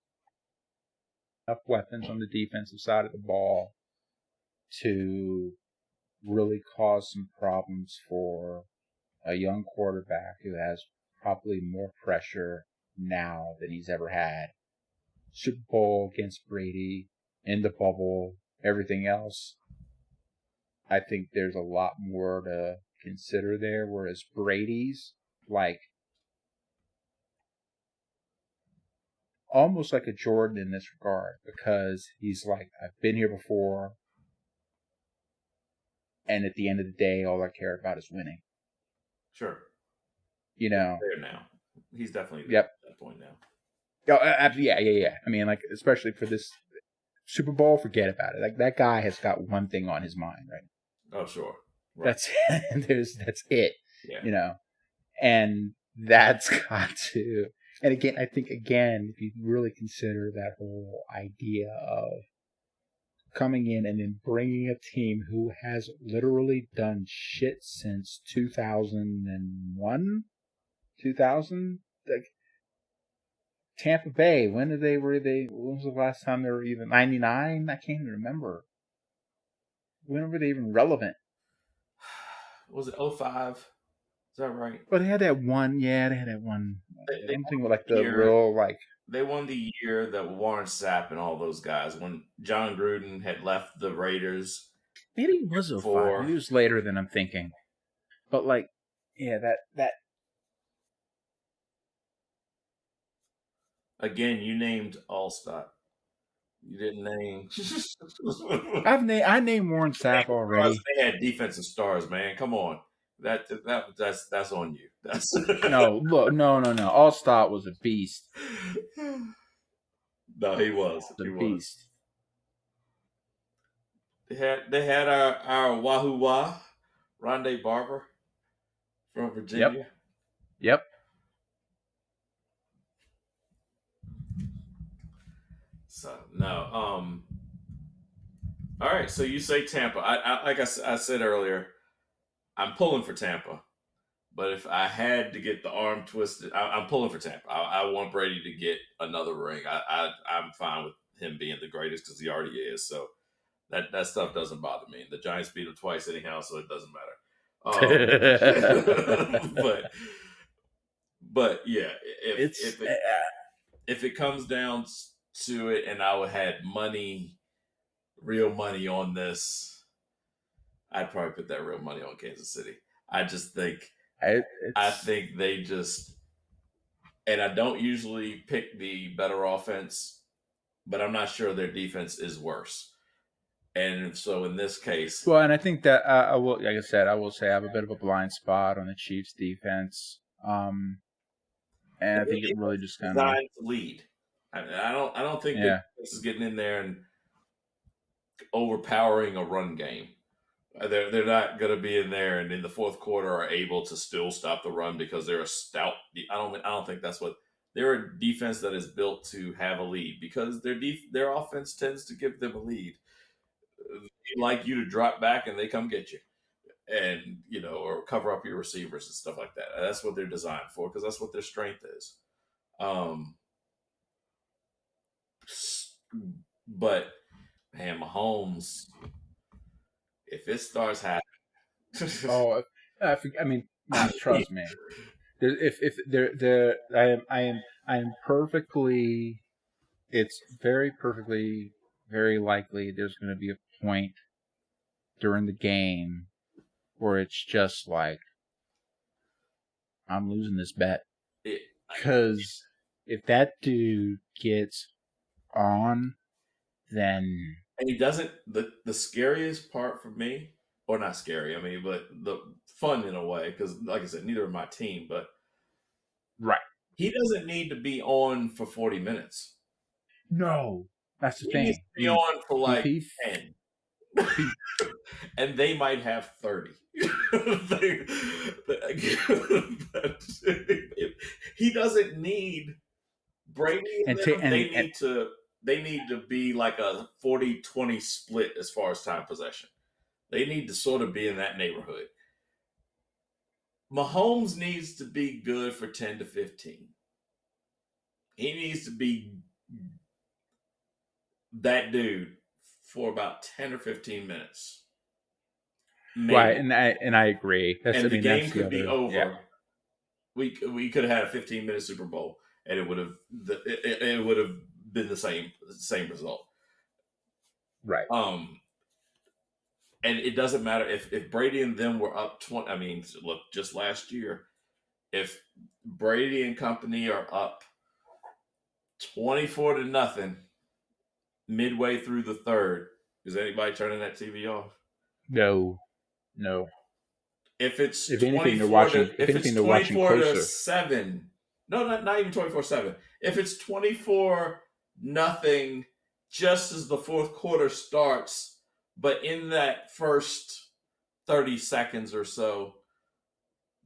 Enough weapons on the defensive side of the ball to really cause some problems for a young quarterback who has probably more pressure now than he's ever had. Super Bowl against Brady, in the bubble, everything else. I think there's a lot more to consider there, whereas Brady's like almost like a Jordan in this regard, because he's like, I've been here before, and at the end of the day, all I care about is winning. Sure. He's there now. He's definitely there at that point now. Oh, yeah. I mean, like, especially for this Super Bowl, forget about it. Like, that guy has got one thing on his mind, right? Oh, sure. Right. That's it. Yeah. And that's got to. And again, I think if you really consider that whole idea of coming in and then bringing a team who has literally done shit since 2001, 2000, like Tampa Bay. When was the last time they were even 99? I can't even remember. When were they even relevant? Was it 05? Is that right? Well, they had that one. Yeah, they had that one. I'm thinking like the year, real like. They won the year that Warren Sapp and all those guys, when John Gruden had left the Raiders. Maybe it was 05. Maybe it was later than I'm thinking. But like, yeah, that. Again, you named Allstott. You didn't name. I named Warren Sapp already. They had defensive stars, man. Come on, that's on you. That's no. Allstott was a beast. No, he was a beast. They had our Wahoo Wah, Rondé Barber from Virginia. Yep. So no, All right, so you say Tampa. Like I said earlier, I'm pulling for Tampa. But if I had to get the arm twisted, I'm pulling for Tampa. I want Brady to get another ring. I'm fine with him being the greatest because he already is. So that stuff doesn't bother me. The Giants beat him twice anyhow, so it doesn't matter. But yeah, It's if it comes down to it, and I would had money, real money on this, I'd probably put that real money on Kansas City. I just think I it's think they just, and I don't usually pick the better offense, but I'm not sure their defense is worse. And so in this case, well, and I think that I will, like I said, I will say I have a bit of a blind spot on the Chiefs defense. And I think it really just kind of designed to lead. I don't think the yeah. defense is getting in there and overpowering a run game. They're not going to be in there and in the fourth quarter are able to still stop the run because they're a stout. I don't think that's what they're a defense that is built to have a lead because their offense tends to give them a lead. They like you to drop back and they come get you, and or cover up your receivers and stuff like that. That's what they're designed for because that's what their strength is. Um, but man, Mahomes, if it starts happening, Oh, I mean, now trust me. If I am perfectly. It's very perfectly, very likely there's going to be a point during the game where it's just like I'm losing this bet it, because if that dude gets on, then and he doesn't. The scariest part for me, or not scary, I mean, but the fun in a way, because like I said, neither of my team, but right. he doesn't need to be on for 40 minutes. No, that's the He needs thing. to be on for If like he 10. if he And they might have 30. He doesn't need Brady and and ta- them. and They need to be like a 40-20 split as far as time possession. They need to sort of be in that neighborhood. Mahomes needs to be good for 10 to 15. He needs to be that dude for about 10 or 15 minutes. right, Maybe. and I agree. And the game That's the could be other yeah. over. We could have had a 15-minute Super Bowl and it would have been the same result. Right. And it doesn't matter if Brady and them were up 20. I mean, look, just last year, if Brady and company are up 24 to nothing midway through the third, is anybody turning that TV off? No. If it's If anything, 24 to if if anything, it's they're watching 24 to closer. 7, no, not even 24-7. If it's 24 nothing just as the fourth quarter starts, but in that first 30 seconds or so,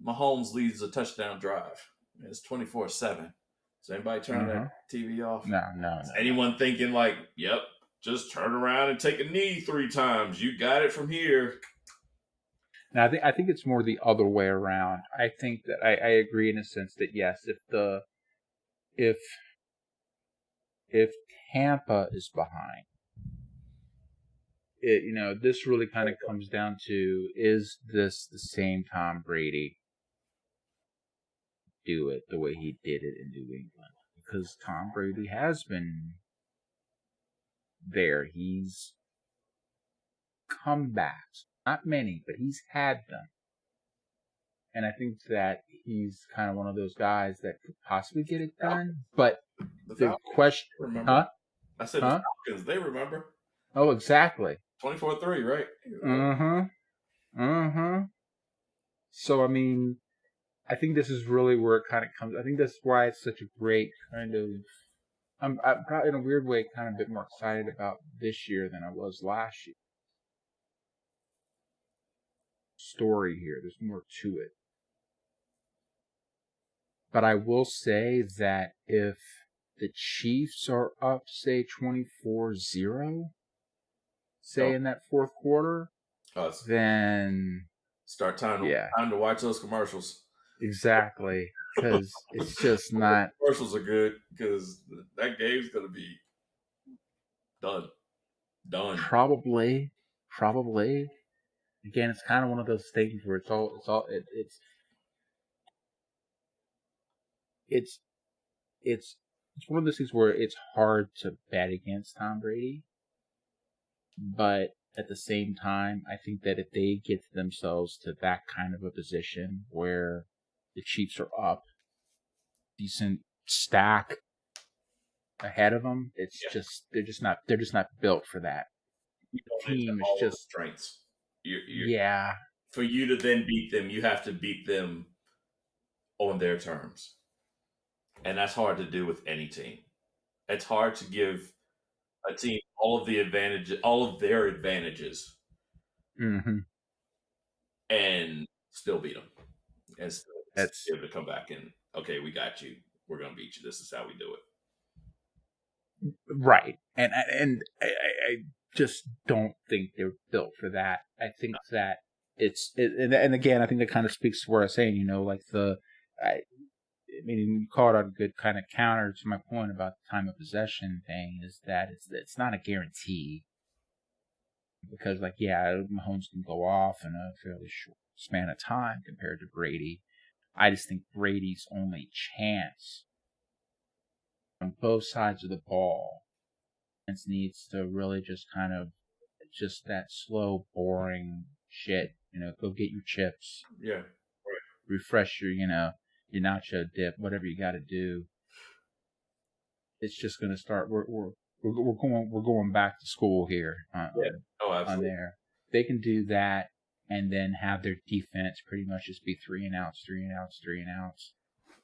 Mahomes leads a touchdown drive. It's 24-7. Is anybody turning that TV off? No. Is anyone thinking like, yep, just turn around and take a knee 3 times. You got it from here. Now I think it's more the other way around. I think that I agree in a sense that yes, if if Tampa is behind, this really kind of comes down to, is this the same Tom Brady do it the way he did it in New England? Because Tom Brady has been there. He's comebacks. Not many, but he's had them. And I think that he's kind of one of those guys that could possibly get it done. But the question, remember? huh? I said the Falcons, they remember. Oh, exactly. 24-3, right? So, I mean, I think this is really where it kind of comes. I think that's why it's such a great kind of. I'm probably in a weird way kind of a bit more excited about this year than I was last year. Story here, there's more to it. But I will say that if the Chiefs are up, say 24-0, say in that fourth quarter, It's then start time to watch those commercials. Exactly, because it's just not. Commercials are good because that game's gonna be done. Probably. Again, it's kind of one of those things where it's one of those things where it's hard to bet against Tom Brady, but at the same time, I think that if they get themselves to that kind of a position where the Chiefs are up, decent stack ahead of them, they're just not built for that. The team is just strengths. For you to then beat them, you have to beat them on their terms, and that's hard to do with any team. It's hard to give a team all of their advantages, and still beat them, and still be able to come back and okay, we got you. We're gonna beat you. This is how we do it. Right, and I just don't think they're built for that. I think that and again, I think that kind of speaks to where I was saying, I mean, you called out a good kind of counter to my point about the time of possession thing, is that it's not a guarantee. Because, Mahomes can go off in a fairly short span of time compared to Brady. I just think Brady's only chance on both sides of the ball needs to really just kind of just that slow, boring shit. Go get your chips. Yeah, right. Refresh your nacho dip, whatever you got to do. It's just going to start. We're going back to school here. Absolutely. On there, they can do that and then have their defense pretty much just be 3 and outs.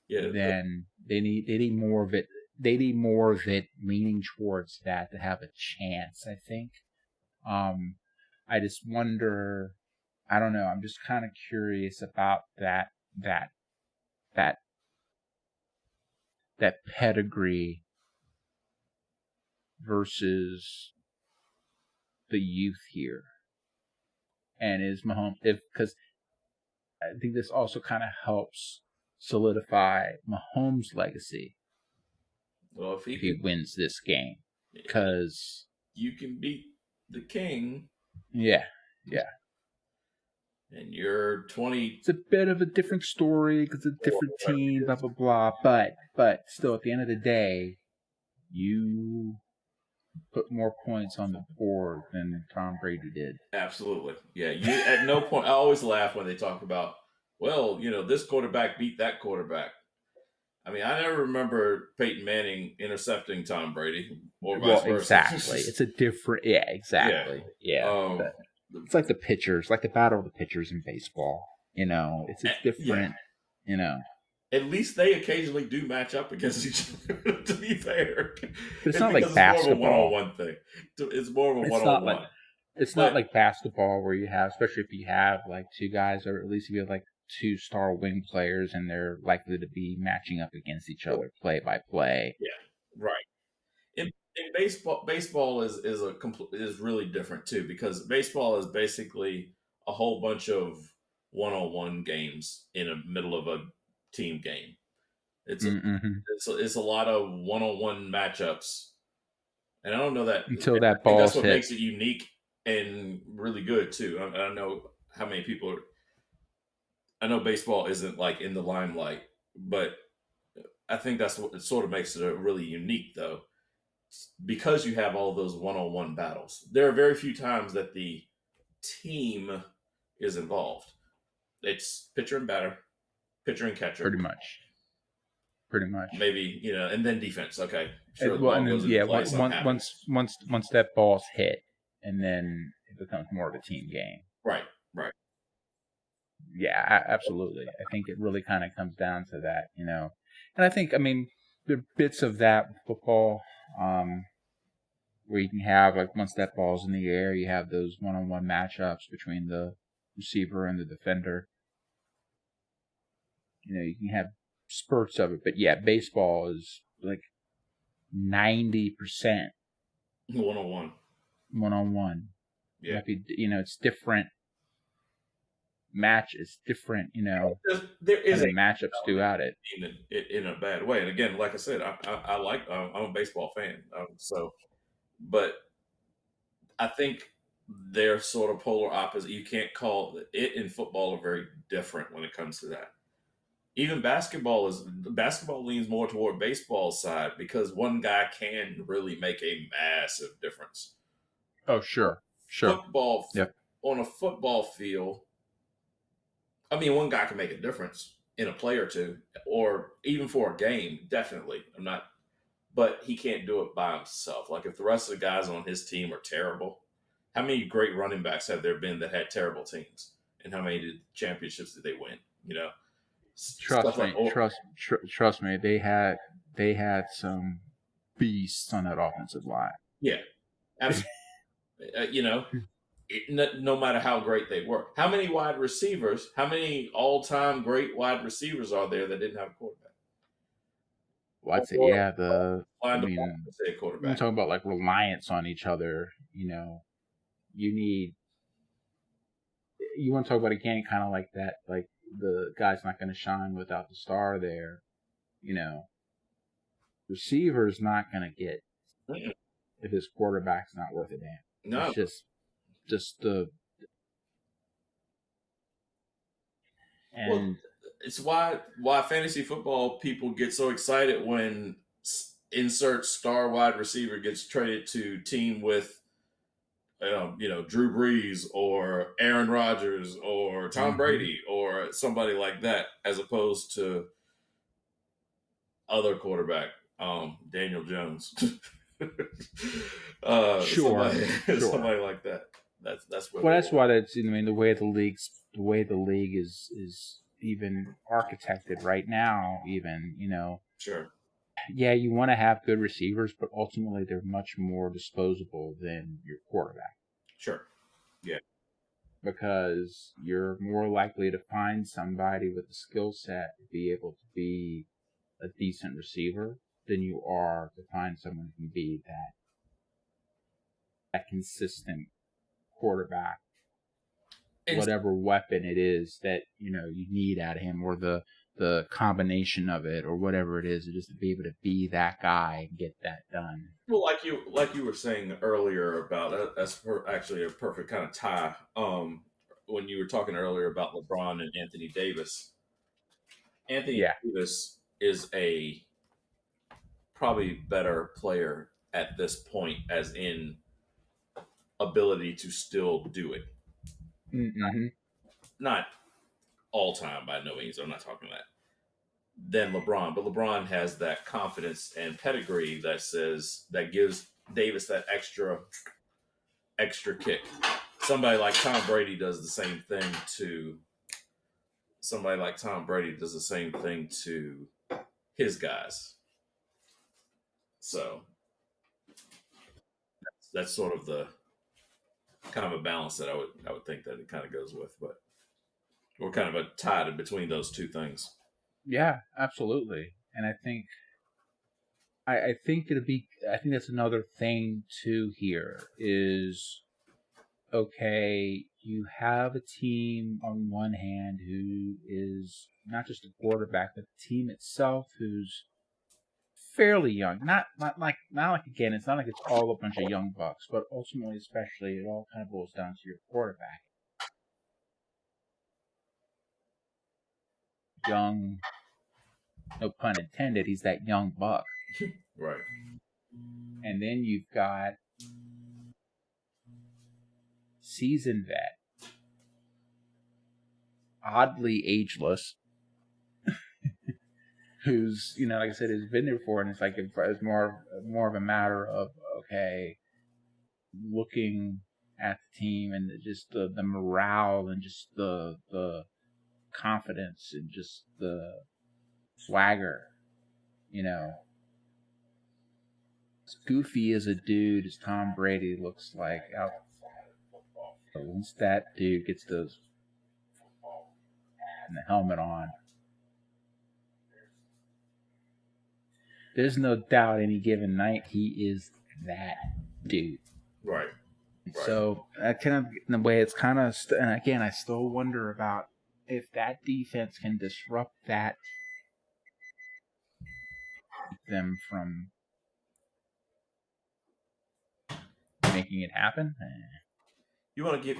Yeah. Then they need more of it. They need more of it leaning towards that to have a chance, I think. I just wonder. I don't know. I'm just kind of curious about that pedigree versus the youth here. And is Mahomes, because I think this also kind of helps solidify Mahomes' legacy. Well, if he wins this game, because you can beat the king. Yeah. And you're 20. It's a bit of a different story because it's a different team, blah, blah, blah. But still, at the end of the day, you put more points on the board than Tom Brady did. Absolutely. Yeah. You at no point, I always laugh when they talk about, well, this quarterback beat that quarterback. I mean, I never remember Peyton Manning intercepting Tom Brady or vice versa. Exactly. It's a different, exactly. Yeah. It's like the pitchers, like the battle of the pitchers in baseball. It's different, At least they occasionally do match up against each other, to be fair. But it's not like basketball. It's more of a one-on-one thing. It's more of a one-on-one. It's not like basketball where you have, especially if you have like two guys, or at least if you have like 2 star wing players, and they're likely to be matching up against each other play by play. Yeah, right. In baseball is really different too, because baseball is basically a whole bunch of one-on-one games in the middle of a team game. It's a lot of one-on-one matchups, and I don't know that until that ball hit. That's what makes it unique and really good too. I don't know how many people. I know baseball isn't like in the limelight, but I think that's what it sort of makes it really unique, though, because you have all those one-on-one battles. There are very few times that the team is involved. It's pitcher and batter, pitcher and catcher, pretty much. Maybe and then defense. Okay, sure. Once that ball's hit, and then it becomes more of a team game. Right. Yeah, absolutely. I think it really kind of comes down to that, And I think, there are bits of that football where you can have, like, once that ball's in the air, you have those one-on-one matchups between the receiver and the defender. You can have spurts of it. But, yeah, baseball is, like, 90% one-on-one. One-on-one. Yeah. It's different match. It's different, There is a matchups throughout it. in a bad way. And again, like I said, I like I'm a baseball fan, but I think they're sort of polar opposite. You can't call it and football are very different when it comes to that. Even basketball leans more toward baseball side because one guy can really make a massive difference. Oh, sure. Football Yep. On a football field, I mean, one guy can make a difference in a play or two, or even for a game. Definitely, but he can't do it by himself. Like if the rest of the guys on his team are terrible, how many great running backs have there been that had terrible teams, and how many championships did they win? Trust me. They had some beasts on that offensive line. Yeah, absolutely. No matter how great they were, how many all-time great wide receivers are there that didn't have a quarterback? Well, I'd say quarterback. We're talking about like reliance on each other. You want to talk about a game kind of like that, like the guy's not going to shine without the star there. Receiver's not going to get if his quarterback's not worth a damn. No, it's just the. And it's why fantasy football people get so excited when insert star wide receiver gets traded to team with Drew Brees or Aaron Rodgers or Tom Brady or somebody like that, as opposed to other quarterback, Daniel Jones. Somebody like that. That's what. Well, that's why the way the league is even architected right now. Sure. Yeah, you want to have good receivers, but ultimately they're much more disposable than your quarterback. Sure. Yeah. Because you're more likely to find somebody with a skill set to be able to be a decent receiver than you are to find someone who can be that consistent quarterback. Whatever weapon it is that you need out of him, or the combination of it, or whatever it is, just to be able to be that guy and get that done. Well, like you were saying earlier about that's actually a perfect kind of tie. When you were talking earlier about LeBron and Anthony Davis, Davis is a probably better player at this point, as in ability to still do it. Mm-hmm. Not all time by no means. I'm not talking that. Than LeBron, but LeBron has that confidence and pedigree that gives Davis that extra kick. Somebody like Tom Brady does the same thing to his guys. So that's sort of the kind of a balance that I would think that it kind of goes with, but we're kind of a tie between those two things. Yeah, absolutely. And I think that's another thing too here is, okay, you have a team on one hand who is not just a quarterback, but the team itself who's fairly young. Not like again, it's not like it's all a bunch of young bucks, but ultimately, especially, it all kind of boils down to your quarterback. Young, no pun intended, he's that young buck. Right. And then you've got seasoned vet, oddly ageless, who's, like I said, has been there before, and it's like it's more of a matter of, okay, looking at the team and just the morale and just the confidence and just the swagger, as goofy as a dude as Tom Brady looks like out, once that dude gets those and the helmet on, there's no doubt any given night he is that dude. Right. Right. So kind of in a way, it's kind of, and again, I still wonder about if that defense can disrupt that, them from making it happen. You want to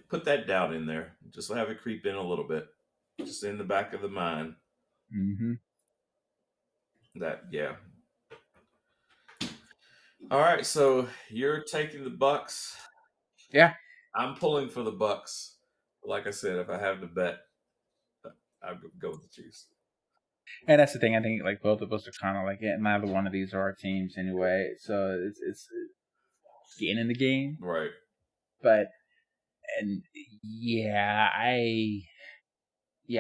put that doubt in there. Just have it creep in a little bit, just in the back of the mind. Mm-hmm. That yeah. All right, so you're taking the Bucks. Yeah. I'm pulling for the Bucks. Like I said, if I have to bet, I'd go with the Chiefs. And that's the thing. I think like both of us are kind of like, yeah, neither one of these are our teams anyway. So it's skin in the game, Right. but and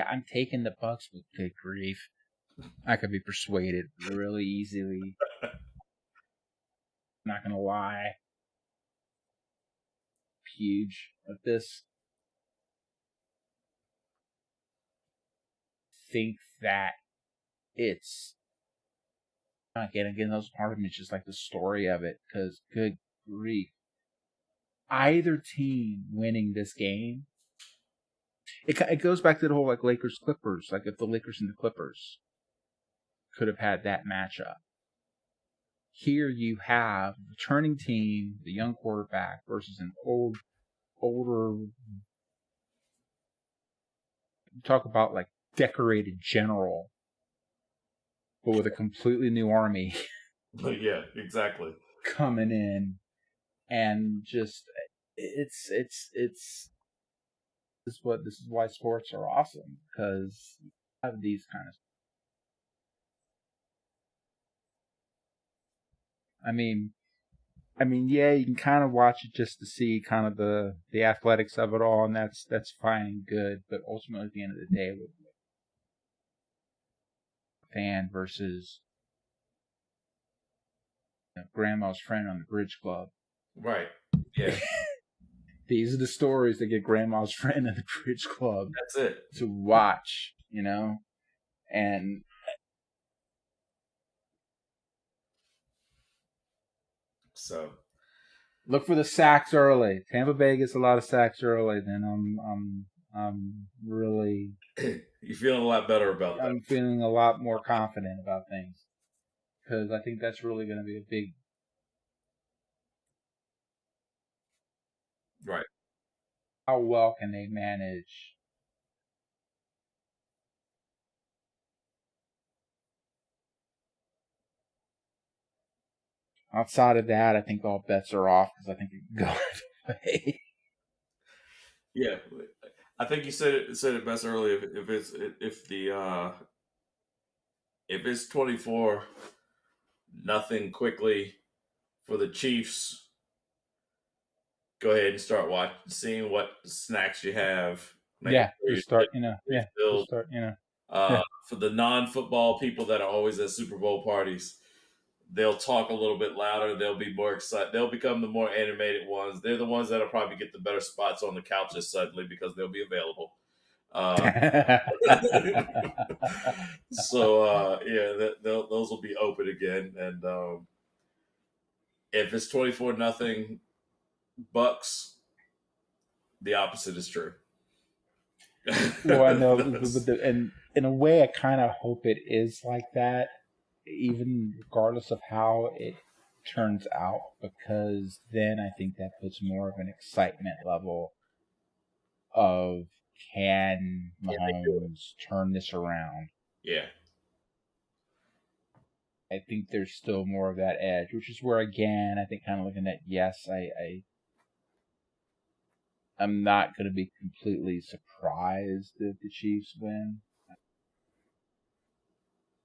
I'm taking the Bucks with good grief. I could be persuaded really easily. Not gonna lie. Huge of this. Think that it's again those part of me is just like the story of it, because good grief. Either team winning this game, it goes back to the whole like Lakers Clippers. Like if the Lakers and the Clippers could have had that matchup. Here you have the returning team, the young quarterback versus an older. Talk about like decorated general, but with a completely new army. But yeah, exactly. Coming in, and just it's this is why sports are awesome, because you have these kind of. I mean, yeah, you can kind of watch it just to see kind of the athletics of it all, and that's fine and good. But ultimately, at the end of the day, with fan versus grandma's friend on the bridge club. Right. Yeah. These are the stories that get grandma's friend in the bridge club. That's it. To watch, and so look for the sacks early. Tampa Bay gets a lot of sacks early. Then I'm really. You're feeling a lot better about that. I'm feeling a lot more confident about things, because I think that's really going to be a big. Right. How well can they manage? Outside of that, I think all bets are off, because I think it can go away. Yeah, I think you said it best earlier. If it's 24-0 quickly for the Chiefs, go ahead and start seeing what snacks you have. Just start. Just start. For the non-football people that are always at Super Bowl parties, they'll talk a little bit louder. They'll be more excited. They'll become the more animated ones. They're the ones that'll probably get the better spots on the couches suddenly, because they'll be available. So those will be open again. And if it's 24-0 Bucks, the opposite is true. Well, I know, and in a way, I kind of hope it is like that, even regardless of how it turns out, because then I think that puts more of an excitement level of, can Mahomes turn this around? Yeah. I think there's still more of that edge, which is where, again, I think kind of looking at, yes, I'm not going to be completely surprised if the Chiefs win.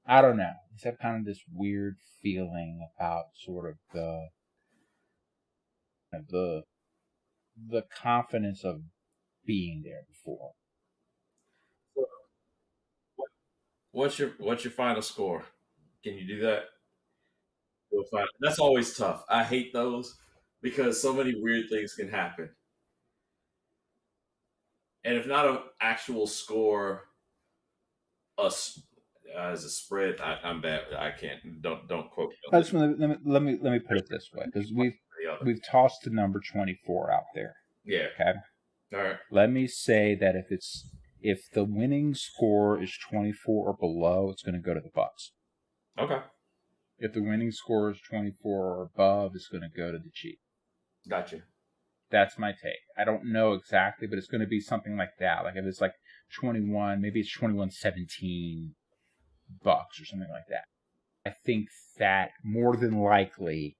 I don't know. I just have kind of this weird feeling about sort of the confidence of being there before. What's your final score? Can you do that? That's always tough. I hate those, because so many weird things can happen. And if not an actual score, as a spread, I'm bad. I can't. Don't quote me. Let me put it this way, because other. We've tossed the number 24 out there. Yeah. Okay. All right. Let me say that if the winning score is 24 or below, it's going to go to the Bucks. Okay. If the winning score is 24 or above, it's going to go to the Chiefs. Gotcha. That's my take. I don't know exactly, but it's going to be something like that. Like if it's like 21, maybe it's 21-17 Bucks or something like that. I think that more than likely,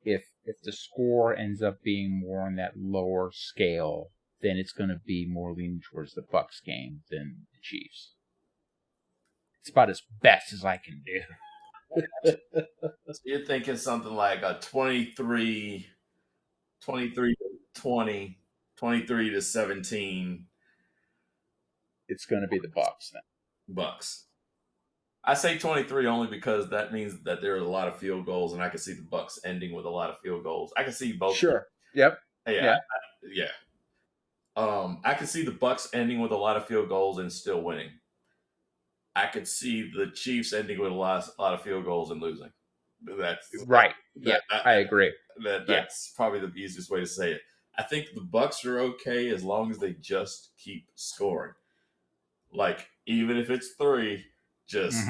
if the score ends up being more on that lower scale, then it's going to be more leaning towards the Bucks game than the Chiefs. It's about as best as I can do. So you're thinking something like a 23 to 20, 23 to 17 It's going to be the Bucks then. Bucks. I say 23 only because that means that there are a lot of field goals, and I can see the Bucks ending with a lot of field goals. I can see both. Sure. Yep. Yeah. I can see the Bucks ending with a lot of field goals and still winning. I could see the Chiefs ending with a lot of field goals and losing. That's right. I agree. That's probably the easiest way to say it. I think the Bucks are okay as long as they just keep scoring. Like even if it's 3, just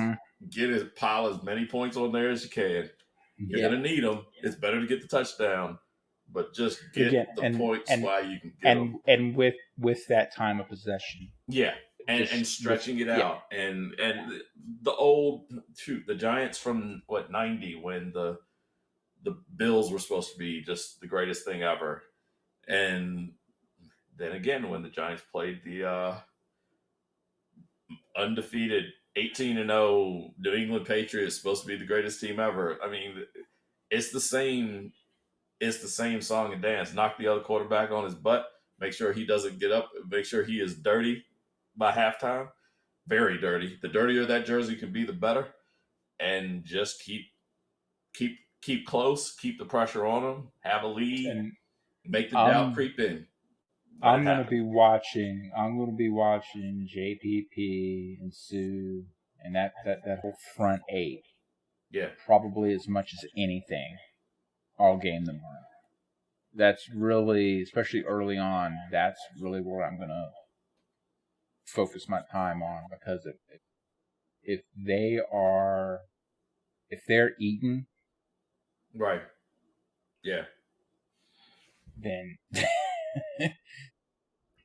pile as many points on there as you can. You're gonna need them. It's better to get the touchdown, but just get the points while you can get them. And with that time of possession. Yeah. And stretching it out. And the Giants from 90 when the Bills were supposed to be just the greatest thing ever. And then again when the Giants played the undefeated 18-0 New England Patriots, supposed to be the greatest team ever. I mean, it's the same song and dance. Knock the other quarterback on his butt, make sure he doesn't get up, make sure he is dirty by halftime, very dirty. The dirtier that jersey can be, the better. And just keep close, keep the pressure on them, have a lead, and make the doubt creep in. I'm going to be watching JPP and Sue and that whole front 8. Yeah. Probably as much as anything all game tomorrow. That's really, especially early on, that's really where I'm going to focus my time on, because if they're eating, right, yeah, then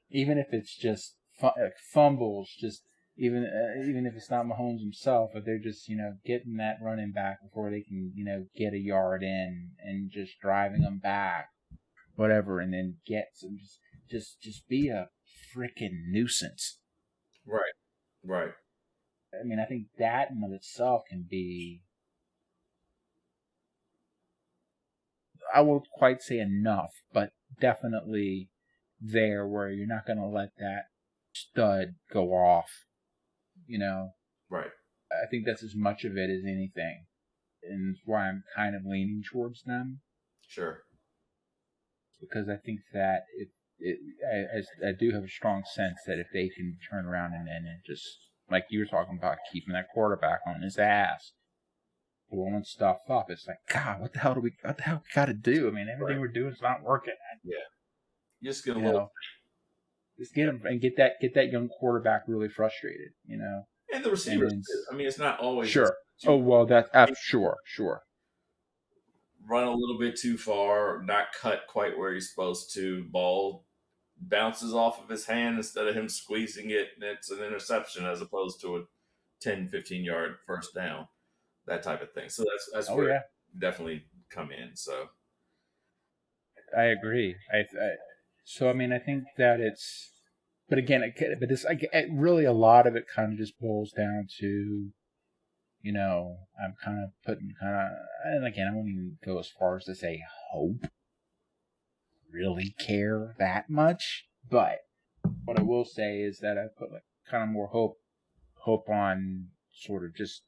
even if it's just fumbles, just even if it's not Mahomes himself, if they're just getting that running back before they can get a yard in and just driving them back, whatever, and then get some just be a freaking nuisance. Right. I mean, I think that in of itself can be, I won't quite say enough, but definitely there where you're not going to let that stud go off, Right. I think that's as much of it as anything. And that's why I'm kind of leaning towards them. Sure. Because I think that I do have a strong sense that if they can turn around and just, like you were talking about, keeping that quarterback on his ass, blowing stuff up, it's like, God, what the hell we got to do? I mean, everything we're doing is not working. Yeah. Just get a little. Just get him and get that young quarterback really frustrated, And the receivers. I mean, it's not always sure. Sure. Run a little bit too far, not cut quite where he's supposed to. Ball bounces off of his hand instead of him squeezing it, and it's an interception as opposed to a 10, 15-yard first down, that type of thing. So that's where it definitely come in. So I agree. So I mean, I think that it's, but again, really a lot of it kind of just boils down to, I'm kind of putting and again, I won't even go as far as to say hope, really care that much, but what I will say is that I put kind of more hope on sort of just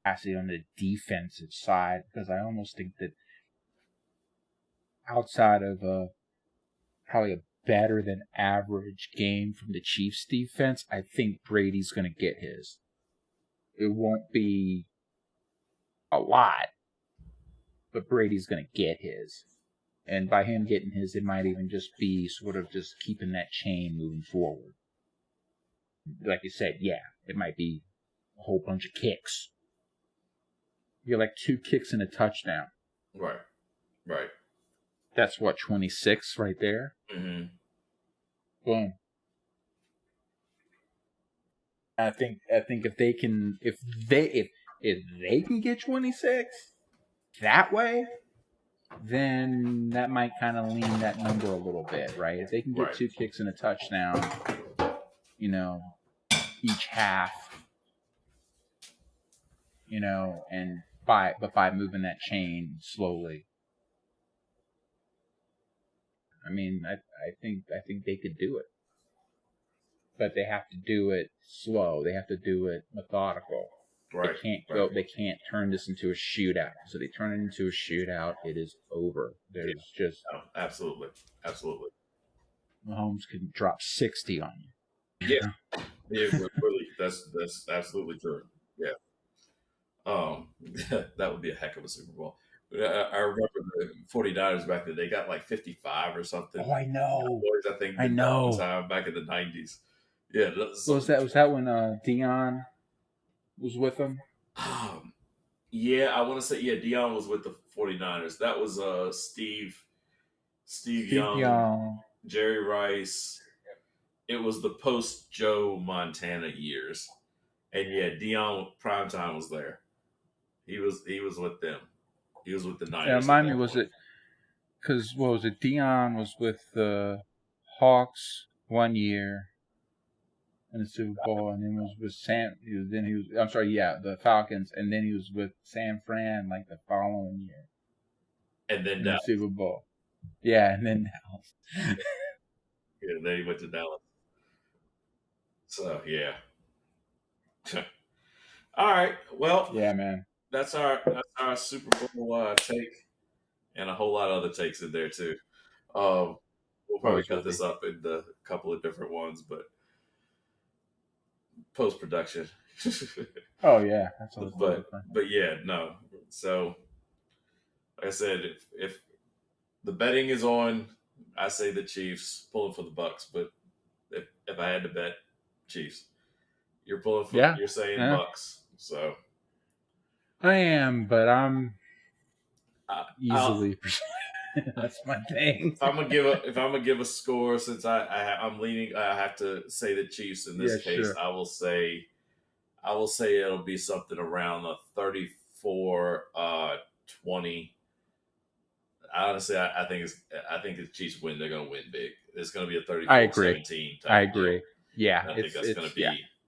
capacity on the defensive side, because I almost think that outside of probably a better than average game from the Chiefs defense, I think Brady's going to get his. It won't be a lot, but Brady's going to get his. And by him getting his, it might even just be sort of just keeping that chain moving forward. Like you said, yeah, it might be a whole bunch of kicks. You're like 2 kicks and a touchdown. Right. That's what, 26 right there? Mm-hmm. Boom. I think if they can get 26 that way, then that might kind of lean that number a little bit, right? If they can get 2 kicks and a touchdown, each half, and by moving that chain slowly. I mean, I think they could do it. But they have to do it slow. They have to do it methodical. Right. They can't turn this into a shootout. So they turn it into a shootout, it is over. There's just absolutely. Mahomes can drop 60 on you. Yeah. Yeah, really. That's absolutely true. Yeah. That would be a heck of a Super Bowl. I remember the 49ers back then. They got like 55 or something. Oh, I know. Boys, I think. I know. Back in the 90s. Yeah. Was that when Deion was with them? Yeah, I want to say, Deion was with the 49ers. That was Steve Young, Jerry Rice. It was the post Joe Montana years. And Deion Primetime was there. He was with them. He was with the Niners. Yeah, remind me, was it? Because what was it? Deion was with the Hawks 1 year in the Super Bowl, and then he was with the Falcons, and then he was with San Fran like the following year. And then the Super Bowl. Yeah, and then Dallas. Yeah, then he went to Dallas. So yeah. All right. Well. Yeah, man. That's our Super Bowl take, and a whole lot of other takes in there too. We'll probably cut this up into a couple of different ones, but post production. Oh yeah, that's all. But yeah, no. So, like I said, if the betting is on, I say the Chiefs, pulling for the Bucks. But if I had to bet, Chiefs. You're pulling for. You're saying Bucks. So. I am, but I'm easily. That's my thing. If I'm gonna give a score, since I'm leaning, I have to say the Chiefs in this case. Sure. I will say it'll be something around a 34-20. Honestly, I think the Chiefs win. They're gonna win big. It's gonna be a 34-17. I agree. Yeah, I think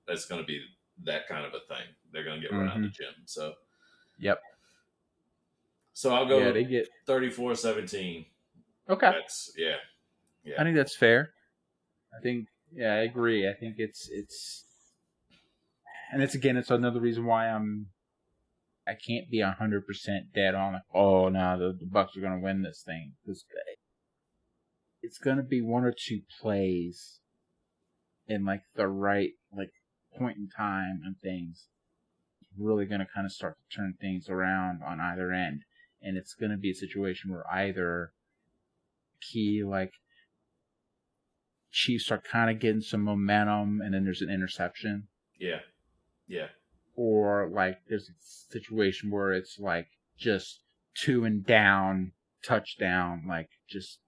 that's gonna be that kind of a thing. They're gonna get around the gym. So. Yep. So I'll go 34-17. Okay. Yeah. I think that's fair. I agree. I think it's and it's another reason why I can't be 100% dead on like, oh no, the Bucks are gonna win this thing. It's gonna be 1 or 2 plays in like the right point in time and things. Really going to kind of start to turn things around on either end, and it's going to be a situation where either Chiefs are kind of getting some momentum and then there's an interception, or there's a situation where it's just 2 and down touchdown, just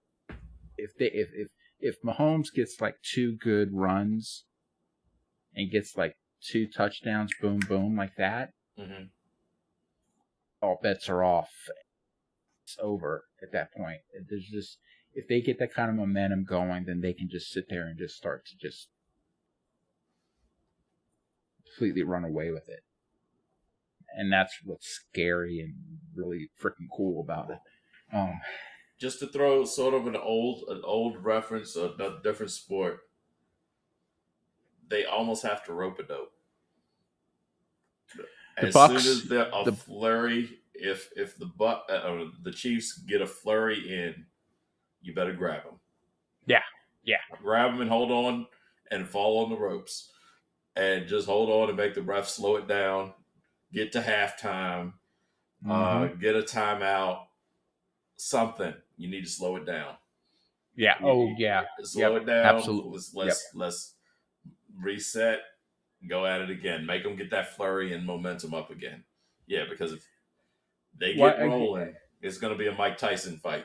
if Mahomes gets 2 good runs and gets 2 touchdowns, boom, boom, like that, all bets are off. It's over at that point. There's just, if they get that kind of momentum going, then they can just sit there and just start to just completely run away with it. And that's what's scary and really freaking cool about it. Just to throw sort of an old reference of a different sport, they almost have to rope a dope. As soon as the flurry, if the Chiefs get a flurry in, you better grab them. Yeah. Grab them and hold on and fall on the ropes, and just hold on and make the ref slow it down. Get to halftime, get a timeout, something. You need to slow it down. Yeah. Oh, yeah. Slow it down. Absolutely. Let's reset. Go at it again. Make them get that flurry and momentum up again. Yeah, because if they get rolling, it's going to be a Mike Tyson fight.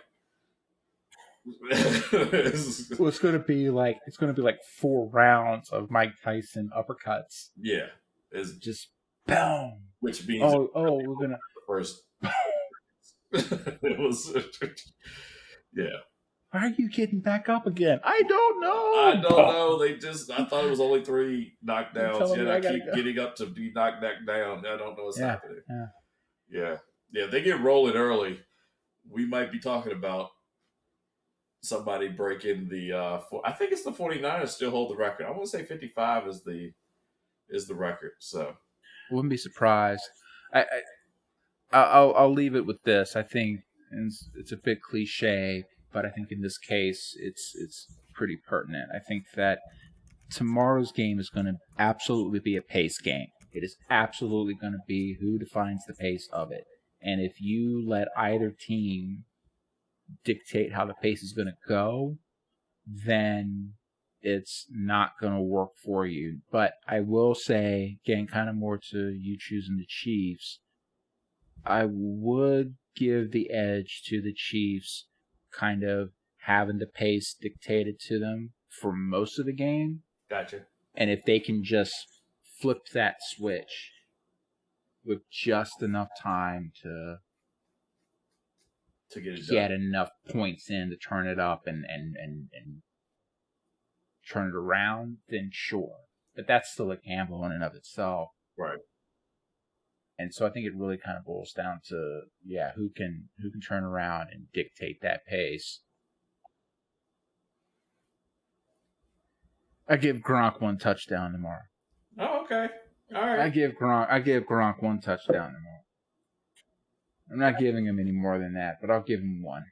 Well, it's going to be like 4 rounds of Mike Tyson uppercuts. Yeah, it's just boom. Which means we're gonna first. It was yeah. Why are you getting back up again? I don't know. I don't know. I thought it was only 3 knockdowns. Yet I keep getting up to be knocked back down. I don't know what's happening. Yeah. They get rolling early. We might be talking about somebody breaking the. I think it's the 49ers still hold the record. I want to say 55 is the record. So wouldn't be surprised. I'll leave it with this. I think it's a bit cliche, but I think in this case it's pretty pertinent. I think that tomorrow's game is going to absolutely be a pace game. It is absolutely going to be who defines the pace of it. And if you let either team dictate how the pace is going to go, then it's not going to work for you. But I will say, again, kind of more to you choosing the Chiefs, I would give the edge to the Chiefs kind of having the pace dictated to them for most of the game. Gotcha. And if they can just flip that switch with just enough time to get enough points in to turn it up and turn it around, then sure. But that's still a gamble in and of itself. Right. And so I think it really kind of boils down to, who can turn around and dictate that pace. I give Gronk 1 touchdown tomorrow. Oh, okay. All right. I give Gronk 1 touchdown tomorrow. I'm not giving him any more than that, but I'll give him 1.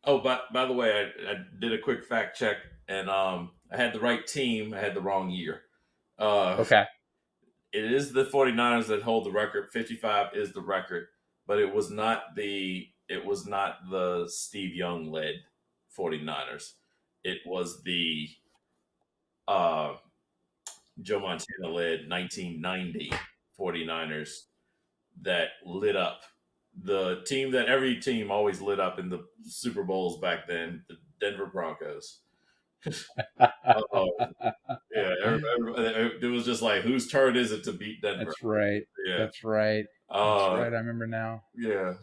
Oh, by the way, I did a quick fact check, and I had the right team. I had the wrong year. Okay. It is the 49ers that hold the record. 55 is the record, but it was not the Steve Young led 49ers. It was the Joe Montana led 1990 49ers that lit up the team that every team always lit up in the Super Bowls back then, the Denver Broncos. It was just like, whose turn is it to beat Denver? That's right. Yeah. That's right. That's right. I remember now. Yeah.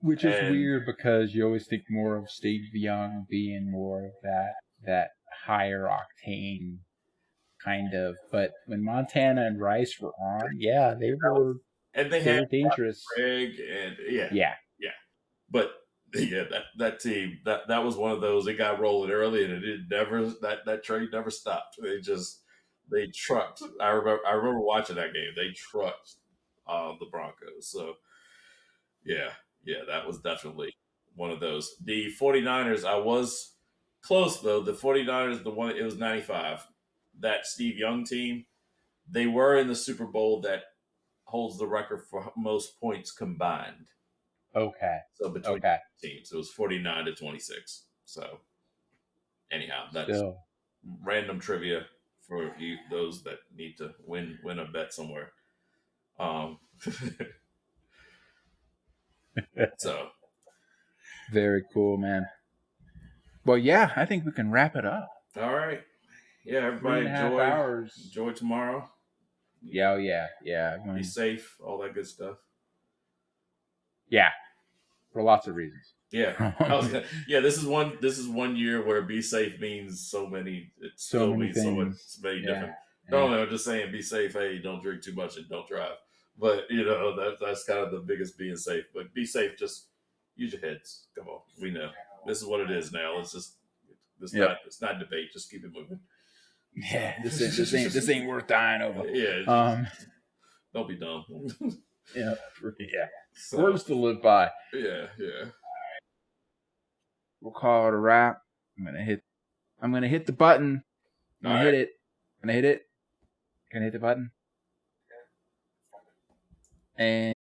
Which is weird because you always think more of Steve Young being more of that higher octane kind of. But when Montana and Rice were on, they were dangerous. Craig and yeah. But that team that was one of those. It got rolling early, and that trade never stopped. They trucked. I remember watching that game. They trucked the Broncos. So that was definitely one of those. The 49ers, I was close though. The 49ers, it was 95. That Steve Young team, they were in the Super Bowl that holds the record for most points combined. Okay. So between teams, it was 49-26. So anyhow, that's random trivia for you, those that need to win a bet somewhere. So very cool, man. Well, I think we can wrap it up. All right. Yeah, everybody enjoy tomorrow. Yeah. Be safe, all that good stuff. Yeah, for lots of reasons. Yeah, This is one year where be safe means so many. It still means so many different. No, I'm just saying, be safe. Hey, don't drink too much and don't drive. But that's kind of the biggest being safe. But be safe. Just use your heads. Come on, we know this is what it is now. It's not debate. Just keep it moving. Yeah, this ain't worth dying over. Yeah. Don't be dumb. Yeah. So, words to live by. Yeah. We'll call it a wrap. I'm gonna hit the button. I'm gonna hit it. Can I hit the button? And